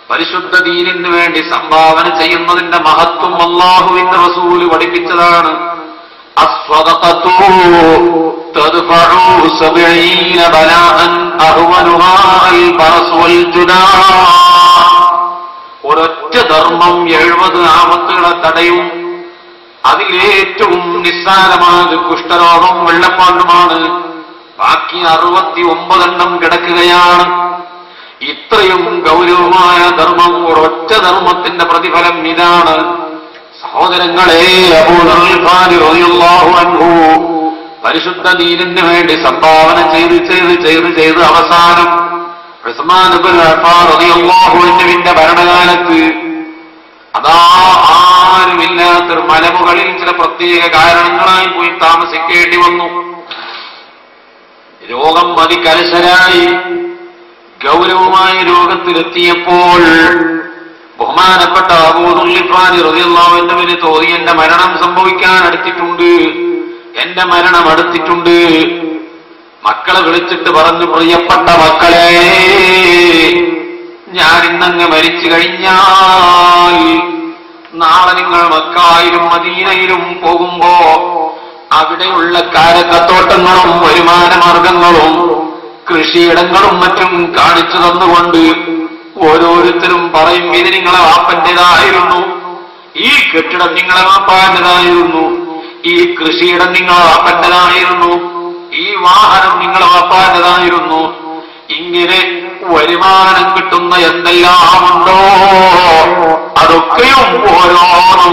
പരിശുദ്ധ ദീനിന് വേണ്ടി സംഭാവന ചെയ്യുന്നതിന്റെ മഹത്വം അല്ലാഹുവിന്റെ റസൂല് പഠിപ്പിച്ചതാണ്. അസ്വദഖതു തദ്ഫഉ 70 ബലാഅൻ അഹ്വനുഹാ അൽ ബറസ് വൽ ജുനാ. ഒരൊറ്റ ധർമ്മം 70 ആപത്തുകളെ തടയും. അതിലേറ്റവും നിസ്സാരമായത് കുഷ്ഠരോഗം, വെള്ളപ്പാണ്ടുമാണ്. ബാക്കി 69 കിടക്കുകയാണ്. ഇത്രയും ഗൗരവമായ ധർമ്മം, ഒരൊറ്റ ധർമ്മത്തിന്റെ പ്രതിഫലം ഇതാണ്. സഹോദരങ്ങളെ, അബൂ ദർ ഗിഫാരി റളിയല്ലാഹു അൻഹു പരിശുദ്ധ ദീനിന് വേണ്ടി സംഭാവന ചെയ്ത് അവസാനം ഉസ്മാൻ ഇബ്നു അഫ്ഫാൻ റളിയല്ലാഹു അൻഹുവിന്റെ ഭരണകാലത്ത് അതാ ആരുമില്ലാത്തൊരു മലമുകളിൽ ചില പ്രത്യേക കാരണങ്ങളായി പോയി താമസിക്കേണ്ടി വന്നു. രോഗം അതികലശരായി ഗൗരവമായ രോഗത്തിലെത്തിയപ്പോൾ ബഹുമാനപ്പെട്ട അബൂ ദർ ഗിഫാരി റളിയല്ലാഹു അൻഹുവിന് തോന്നി, എന്റെ മരണം സംഭവിക്കാൻ അടുത്തിട്ടുണ്ട്, എന്റെ മരണം അടുത്തിട്ടുണ്ട്. മക്കളെ വിളിച്ചിട്ട് പറഞ്ഞു, പ്രിയപ്പെട്ട മക്കളെ, ഞാൻ ഇന്നങ്ങ് മരിച്ചു കഴിഞ്ഞാൽ നാളെ നിങ്ങൾ മക്കായിലും മദീനയിലും പോകുമ്പോ അവിടെയുള്ള കാരക്കത്തോട്ടങ്ങളും വരുമാന മാർഗങ്ങളും കൃഷിയിടങ്ങളും മറ്റും കാണിച്ചു തന്നുകൊണ്ട് ഓരോരുത്തരും പറയും, ഇത് നിങ്ങളെ വാപ്പന്റേതായിരുന്നു, ഈ കെട്ടിടം നിങ്ങളെ വാപ്പാന്റേതായിരുന്നു, ഈ കൃഷിയിടം നിങ്ങളെ വാപ്പന്റേതായിരുന്നു, ഈ വാഹനം നിങ്ങളെ വാപ്പാന്റേതായിരുന്നു. ഇങ്ങനെ വരുമാനം കിട്ടുന്ന എന്തെല്ലാം ഉണ്ടോ അതൊക്കെയും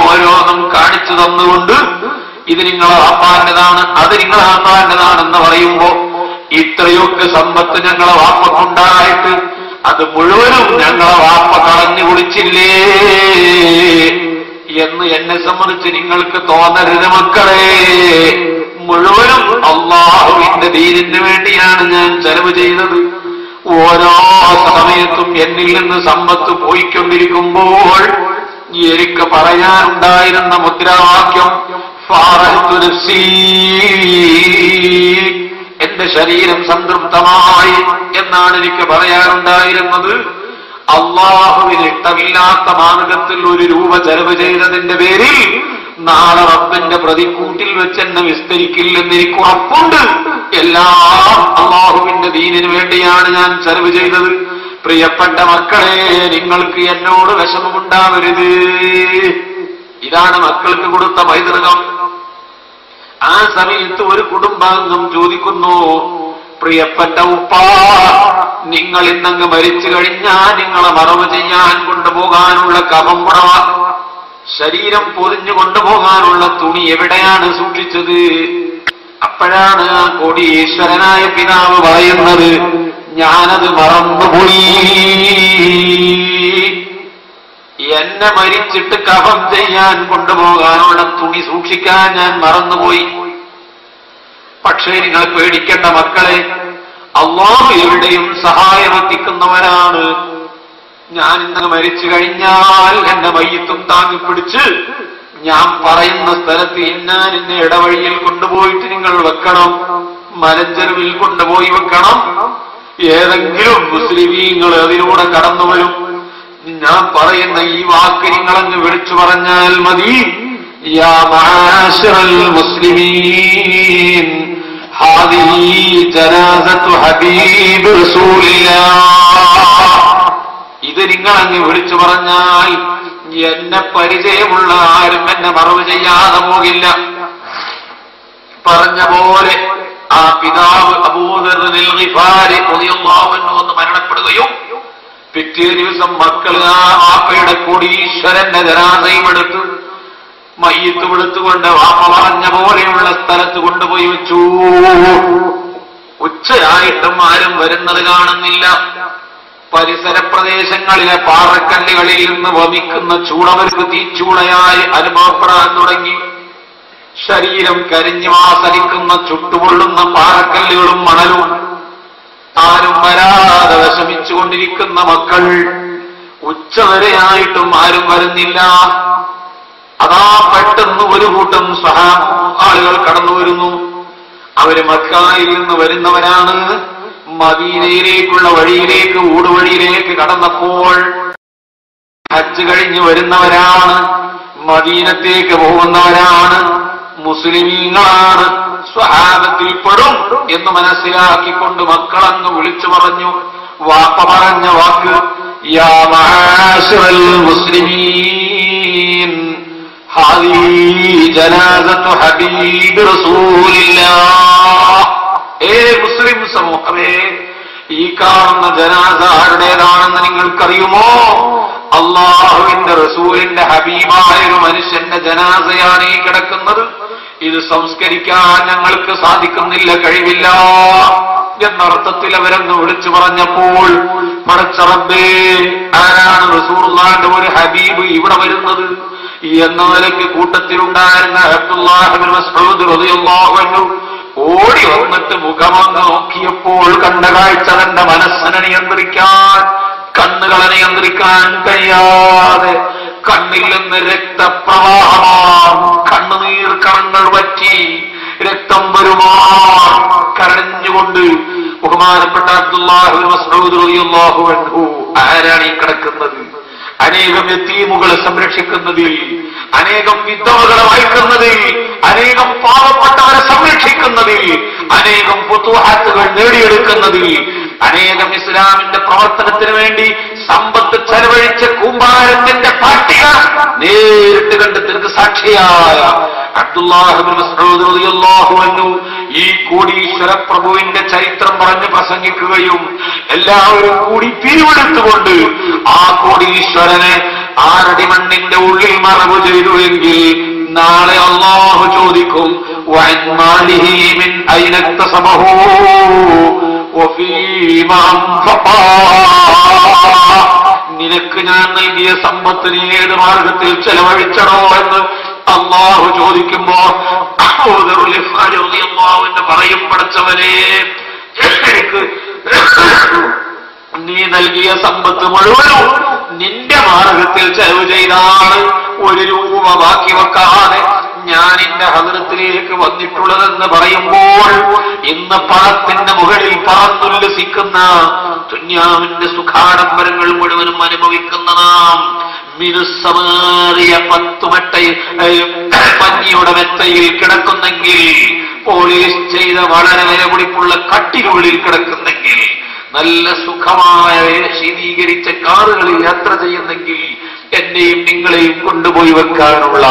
ഓരോന്നും കാണിച്ചു തന്നുകൊണ്ട് ഇത് നിങ്ങളെ വാപ്പാന്റേതാണ്, അത് നിങ്ങളെ വാപ്പാന്റേതാണെന്ന് പറയുമ്പോ ഇത്രയൊക്കെ സമ്പത്ത് ഞങ്ങളെ വാപ്പക്കുണ്ടായിട്ട് അത് മുഴുവനും ഞങ്ങളെ വാപ്പ കളഞ്ഞു കുളിച്ചില്ലേ എന്ന് എന്നെ സംബന്ധിച്ച് നിങ്ങൾക്ക് തോന്നരുത് മക്കളെ. മുഴുവനും അല്ലാഹുവിന്റെ ദീനിന് വേണ്ടിയാണ് ഞാൻ ചെലവ് ചെയ്തത്. ഓരോ സമയത്തും എന്നിൽ നിന്ന് സമ്പത്ത് പോയിക്കൊണ്ടിരിക്കുമ്പോൾ എനിക്ക് പറയാനുണ്ടായിരുന്ന മുദ്രാവാക്യം ഫാറഹ്തു നഫ്സീ, എന്റെ ശരീരം സംതൃപ്തമായി എന്നാണ് എനിക്ക് പറയാനുണ്ടായിരുന്നത്. അള്ളാഹുവിന് ഇഷ്ടമില്ലാത്ത മാർഗത്തിൽ ഒരു രൂപ ചെലവ് ചെയ്തതിന്റെ പേരിൽ നാളെ റബ്ബിന്റെ പ്രതിക്കൂട്ടിൽ വെച്ച് എന്നെ വിസ്തരിക്കില്ലെന്ന് എനിക്ക് ഉറപ്പുണ്ട്. എല്ലാം അള്ളാഹുവിന്റെ ദീനിന് വേണ്ടിയാണ് ഞാൻ ചെലവ് ചെയ്തത്. പ്രിയപ്പെട്ട മക്കളെ, നിങ്ങൾക്ക് എന്നോട് വിഷമമുണ്ടാവരുത്. ഇതാണ് മക്കൾക്ക് കൊടുത്ത പൈതൃകം. ആ സമയത്ത് ഒരു കുടുംബാംഗം ചോദിക്കുന്നു, പ്രിയപ്പെട്ട ഉപ്പ, നിങ്ങൾ ഇന്നങ്ങ് മരിച്ചു കഴിഞ്ഞാൽ നിങ്ങളെ മറവ് ചെയ്യാൻ കൊണ്ടുപോകാനുള്ള കഫം പുടവ, ശരീരം പൊതിഞ്ഞു കൊണ്ടുപോകാനുള്ള തുണി എവിടെയാണ് സൂക്ഷിച്ചത്? അപ്പോഴാണ് ആ കോടീശ്വരനായ പിതാവ് പറയുന്നത്, ഞാനത് മറന്നുപോയി, എന്നെ മരിച്ചിട്ട് കഫം ചെയ്യാൻ കൊണ്ടുപോകാനുള്ള തുണി സൂക്ഷിക്കാൻ ഞാൻ മറന്നുപോയി. പക്ഷേ നിങ്ങൾ പേടിക്കേണ്ട മക്കളെ, അല്ലാഹു എവിടെയും സഹായമെത്തിക്കുന്നവനാണ്. ഞാൻ ഇന്ന് മരിച്ചു കഴിഞ്ഞാൽ എന്റെ മയ്യത്തും താങ്ങിപ്പിടിച്ച് ഞാൻ പറയുന്ന സ്ഥലത്ത് ഇന്ന ഇടവഴിയിൽ കൊണ്ടുപോയിട്ട് നിങ്ങൾ വെക്കണം, മലഞ്ചെരുവിൽ കൊണ്ടുപോയി വെക്കണം. ഏതെങ്കിലും മുസ്ലിമീങ്ങൾ അതിലൂടെ കടന്നു വരും. ഞാൻ പറയുന്ന ഈ വാക്ക് നിങ്ങളങ്ങ് വിളിച്ചു പറഞ്ഞാൽ മതി, യാ മഅശറൽ മുസ്ലിമീൻ ഹാദിഹി ജനാസത്തു ഹബീബ് റസൂലില്ലാഹ്. ഇത് നിങ്ങളങ്ങ് വിളിച്ചു പറഞ്ഞാൽ എന്നെ പരിചയമുള്ള ആരും എന്നെ മറവ് ചെയ്യാതെ പോകില്ല. പറഞ്ഞ പോലെ ആ പിതാവ് അബൂ ദർ ഗിഫാരി റളിയല്ലാഹു അൻഹു ഒന്ന് മരണപ്പെടുകയും പിറ്റേ ദിവസം മക്കൾ ആ വാപ്പയുടെ കോടീശ്വരന്റെ ജനാസയും എടുത്ത് മയ്യത്തും എടുത്തുകൊണ്ട് വാപ്പ പറഞ്ഞ പോലെയുള്ള സ്ഥലത്ത് കൊണ്ടുപോയി വെച്ചു. ഉച്ചയായിട്ടും ആരും വരുന്നത് കാണുന്നില്ല. പരിസര പ്രദേശങ്ങളിലെ പാറക്കല്ലുകളിൽ നിന്ന് വമിക്കുന്ന ചൂടവർക്ക് തീച്ചൂളയായി അനുഭവപ്പെടാൻ തുടങ്ങി. ശരീരം കരിഞ്ഞു വാസനിക്കുന്ന ചുട്ടുപൊള്ളുന്ന പാറക്കല്ലുകളും മണലും. ആരും വരാതെ വിഷമിച്ചുകൊണ്ടിരിക്കുന്ന മക്കൾ. ഉച്ചവരെയായിട്ടും ആരും വരുന്നില്ല. അതാ പെട്ടെന്ന് ഒരു കൂട്ടം ആളുകൾ കടന്നു വരുന്നു. അവര് മക്കായിൽ നിന്ന് വരുന്നവരാണ്. മദീനയിലേക്കുള്ള വഴിയിലേക്ക്, ഊടുവഴിയിലേക്ക് കടന്നപ്പോൾ ഹജ്ജ് കഴിഞ്ഞ് വരുന്നവരാണ്, മദീനത്തേക്ക് പോകുന്നവരാണ്, മുസ്ലിമീങ്ങളാണ്, സ്വഹാബത്തിൽപ്പെടും എന്ന് മനസ്സിലാക്കിക്കൊണ്ട് മക്കളങ്ങ് വിളിച്ചു പറഞ്ഞു. വാപ്പ പറഞ്ഞ വാക്ക്, യാ മഅശറൽ മുസ്ലിമീൻ ഹാദിഹി ജനാസത്തു ഹബീബ് റസൂലില്ലാഹ്. മുസ്ലിം സമൂഹമേ, ഈ കാണുന്ന ജനാസ ആരുടേതാണെന്ന് നിങ്ങൾക്കറിയുമോ? അള്ളാഹുവിന്റെ റസൂലിന്റെ ഹബീബായ ഒരു മനുഷ്യന്റെ ജനാസയാണ് ഈ കിടക്കുന്നത്. ഇത് സംസ്കരിക്കാൻ ഞങ്ങൾക്ക് സാധിക്കുന്നില്ല, കഴിവില്ല എന്നർത്ഥത്തിൽ അവരൊന്ന് വിളിച്ചു പറഞ്ഞപ്പോൾ, പടച്ച റബ്ബേ, ആരാണ് റസൂലുള്ളാഹിന്റെ ഒരു ഹബീബ് ഇവിടെ വരുന്നത് എന്ന നിലയ്ക്ക് കൂട്ടത്തിലുണ്ടായിരുന്ന അബ്ദുല്ലാഹ് ഇബ്നു മസ്ഊദ് റളിയല്ലാഹു അൻഹു ഓടി വന്നിട്ട് മുഖമങ്ങ് നോക്കിയപ്പോൾ കണ്ട കാഴ്ച തന്റെ മനസ്സിനെ നിയന്ത്രിക്കാൻ, കണ്ണുകളെ നിയന്ത്രിക്കാൻ കഴിയാതെ കണ്ണിൽ നിന്ന് രക്തപ്രവാഹമാണ്, കണ്ണുനീർ കണങ്ങൾ വറ്റി രക്തം വരുമാൻ കരഞ്ഞുകൊണ്ട് ബഹുമാനപ്പെട്ട അബ്ദുല്ലാഹ് ഇബ്നു മസ്ഊദ് റളിയല്ലാഹു അൻഹു ആരാണ് ഈ കിടക്കുന്നത്? അനേകം യതീമുകളെ സംരക്ഷിക്കുന്നതിൽ, അനേകം വിധവകളെ വായിക്കുന്നതിൽ, അനേകം പാവപ്പെട്ടവരെ സംരക്ഷിക്കുന്നതിൽ, അനേകം ഫുതുഹാത്തുകൾ നേടിയെടുക്കുന്നതിൽ, അനേകം ഇസ്ലാമിന്റെ പ്രവർത്തനത്തിന് വേണ്ടി സമ്പത്ത് ചെലവഴിച്ച കൂമ്പാരത്തിന്റെ പട്ടിക നേരിട്ട് കണ്ടെത്തിற்கு സാക്ഷിയായ അബ്ദുല്ലാഹ് ഇബ്നു മസ്ഊദ് റളിയല്ലാഹു അൻഹു ഈ കോടീശ്വര പ്രഭുവിന്റെ ചരിത്രം പറഞ്ഞ് പ്രസംഗിക്കുകയും എല്ലാവരും കൂടി പിരിവെടുത്തുകൊണ്ട് ആ കോടീശ്വരനെ ആറടി മണ്ണിന്റെ ഉള്ളിൽ മറവ് ചെയ്തു എങ്കിൽ നാളെ അല്ലാഹു ചോദിക്കും, നിനക്ക് ഞാൻ നൽകിയ സമ്പത്ത് നീ ഏത് മാർഗത്തിൽ ചെലവഴിച്ചണോ എന്ന് അല്ലാഹു ചോദിക്കുമ്പോ എന്ന് പറയും, പടച്ചവനെ, നീ നൽകിയ സമ്പത്ത് മുഴുവനും നിന്റെ മാർഗത്തിൽ ചെലവ് ചെയ്താണ്, ഒരു രൂപ ബാക്കി വെക്കാതെ ഞാൻ എന്റെ ഹദ്റത്തിലേക്ക് വന്നിട്ടുള്ളതെന്ന് പറയുമ്പോൾ ഇന്ന് പണത്തിന്റെ മുകളിൽ പറന്നുല്ലസിക്കുന്ന ദുനിയാവിന്റെ സുഖാഡംബരങ്ങൾ മുഴുവനും അനുഭവിക്കുന്ന നാം മിനുസമേറിയ 10 പഞ്ഞിയുടെ മെത്തയിൽ കിടക്കുന്നെങ്കിൽ, പോലീസ് ചെയ്ത വളരെ വിലപിടിപ്പുള്ള കട്ടിലുകളിൽ കിടക്കുന്നെങ്കിൽ, നല്ല സുഖമായ ശീതീകരിച്ച കാറുകളിൽ യാത്ര ചെയ്യുന്നെങ്കിൽ, എന്നെയും നിങ്ങളെയും കൊണ്ടുപോയി വെക്കാനുള്ള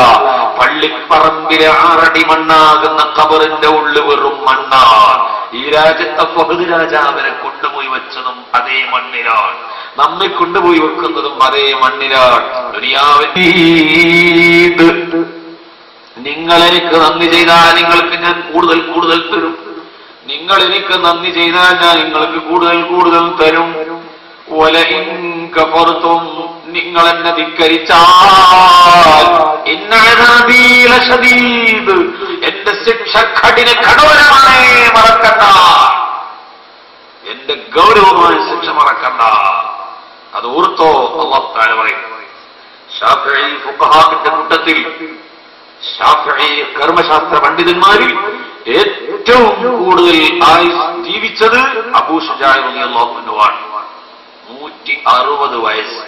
പള്ളിപ്പറമ്പിലെ 6 അടി മണ്ണാകുന്ന ഖബറിന്റെ ഉള്ളു വെറും മണ്ണാണ്. ഈ രാജ്യത്തെ ഫഹദ് രാജാവിനെ കൊണ്ടുപോയി വെച്ചതും അതേ മണ്ണിലാണ്, നമ്മെ കൊണ്ടുപോയി വെക്കുന്നതും അതേ മണ്ണിലാണ്. ദുനിയാവിന്റെ നിങ്ങൾ എനിക്ക് നന്ദി ചെയ്താൽ നിങ്ങൾക്ക് ഞാൻ കൂടുതൽ കൂടുതൽ തരും, നിങ്ങൾ എനിക്ക് നന്ദി ചെയ്താൽ ഞാൻ നിങ്ങൾക്ക് കൂടുതൽ കൂടുതൽ തരും. കഫർതും, നിങ്ങൾ എന്നെ ധിക്കരിച്ചാൽ എന്റെ ശിക്ഷ കഠോരമായ മറക്കണ്ട, എന്റെ ഗൗരവമായ ശിക്ഷ മറക്കണ്ട, അത് ഓർത്തോ. അല്ലാഹു തആല പറയും, ശാഫിഈ ഫുഖഹാന്റെ കൂട്ടത്തിൽ, ശാഫിഈ കർമ്മശാസ്ത്ര പണ്ഡിതന്മാരിൽ ഏറ്റവും കൂടുതൽ ജീവിച്ചത് അബൂ ശുജാ റളിയല്ലാഹു അൻഹു ആണ്. 160 വയസ്സ്.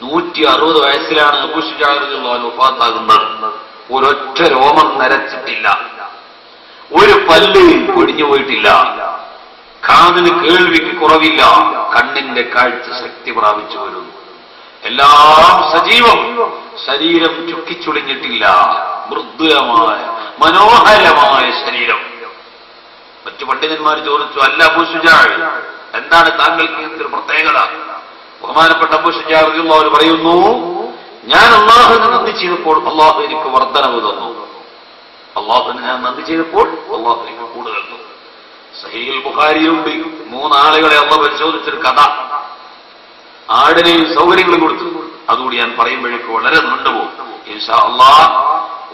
160 വയസ്സിലാണ് അബൂ ശുജാ റളിയല്ലാഹു അൻഹു വഫാത്താകുന്നത്. ഒരൊറ്റ രോമം നരച്ചിട്ടില്ല, ഒരു പല്ല് ഒടിഞ്ഞു പോയിട്ടില്ല, കാതിന് കേൾവിക്ക് കുറവില്ല, കണ്ണിന്റെ കാഴ്ച ശക്തി പ്രാപിച്ചു വരുന്നു, എല്ലാം സജീവം, ശരീരം ചുക്കിച്ചുളിഞ്ഞിട്ടില്ല, മൃദുലമായ മനോഹരമായ ശരീരം. മറ്റു പണ്ഡിതന്മാർ ചോദിച്ചു, അല്ല അബൂ ശുജാ, എന്താണ് താങ്കൾക്ക് എന്തൊരു പ്രത്യേകത? ബഹുമാനപ്പെട്ട അബൂ ശുജാ റളിയല്ലാഹു അൻഹു പറയുന്നു, ഞാൻ അല്ലാഹുവിനെ നന്ദി ചെയ്തപ്പോൾ അല്ലാഹു എനിക്ക് വർദ്ധനവ് തന്നു, അല്ലാഹുവിനെ ഞാൻ നന്ദി ചെയ്തപ്പോൾ അല്ലാഹു എനിക്ക് കൂടുതൽ തന്നു. സഹീഹുൽ ബുഖാരിയുണ്ട് 3 ആളുകളെ അല്ലാഹു പരിശോധിച്ചൊരു കഥ, ആടിനെയും സൗകര്യങ്ങളും കൊടുത്തു. അതുകൂടി ഞാൻ പറയുമ്പോഴേക്ക് വളരെ നീണ്ടുപോകും. ഇൻഷാ അല്ലാഹ്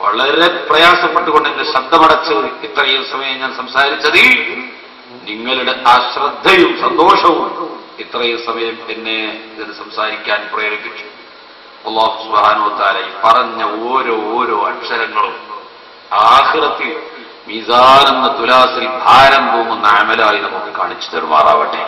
വളരെ പ്രയാസപ്പെട്ടുകൊണ്ട് എന്റെ ശബ്ദമടച്ച് ഇത്രയും സമയം ഞാൻ സംസാരിച്ചതിൽ നിങ്ങളുടെ ആ ശ്രദ്ധയും സന്തോഷവും ഇത്രയും സമയം എന്നെ ഇത് സംസാരിക്കാൻ പ്രേരിപ്പിച്ചു. അല്ലാഹു സുബ്ഹാനഹു വ തആല ഈ പറഞ്ഞ ഓരോ അക്ഷരങ്ങളും ആഖിറത്തിൽ മീസാൻ എന്ന തുലാസിൽ ഭാരം തൂങ്ങുന്ന അമലായി നമുക്ക് കാണിച്ചു തരുമാറാവട്ടെ.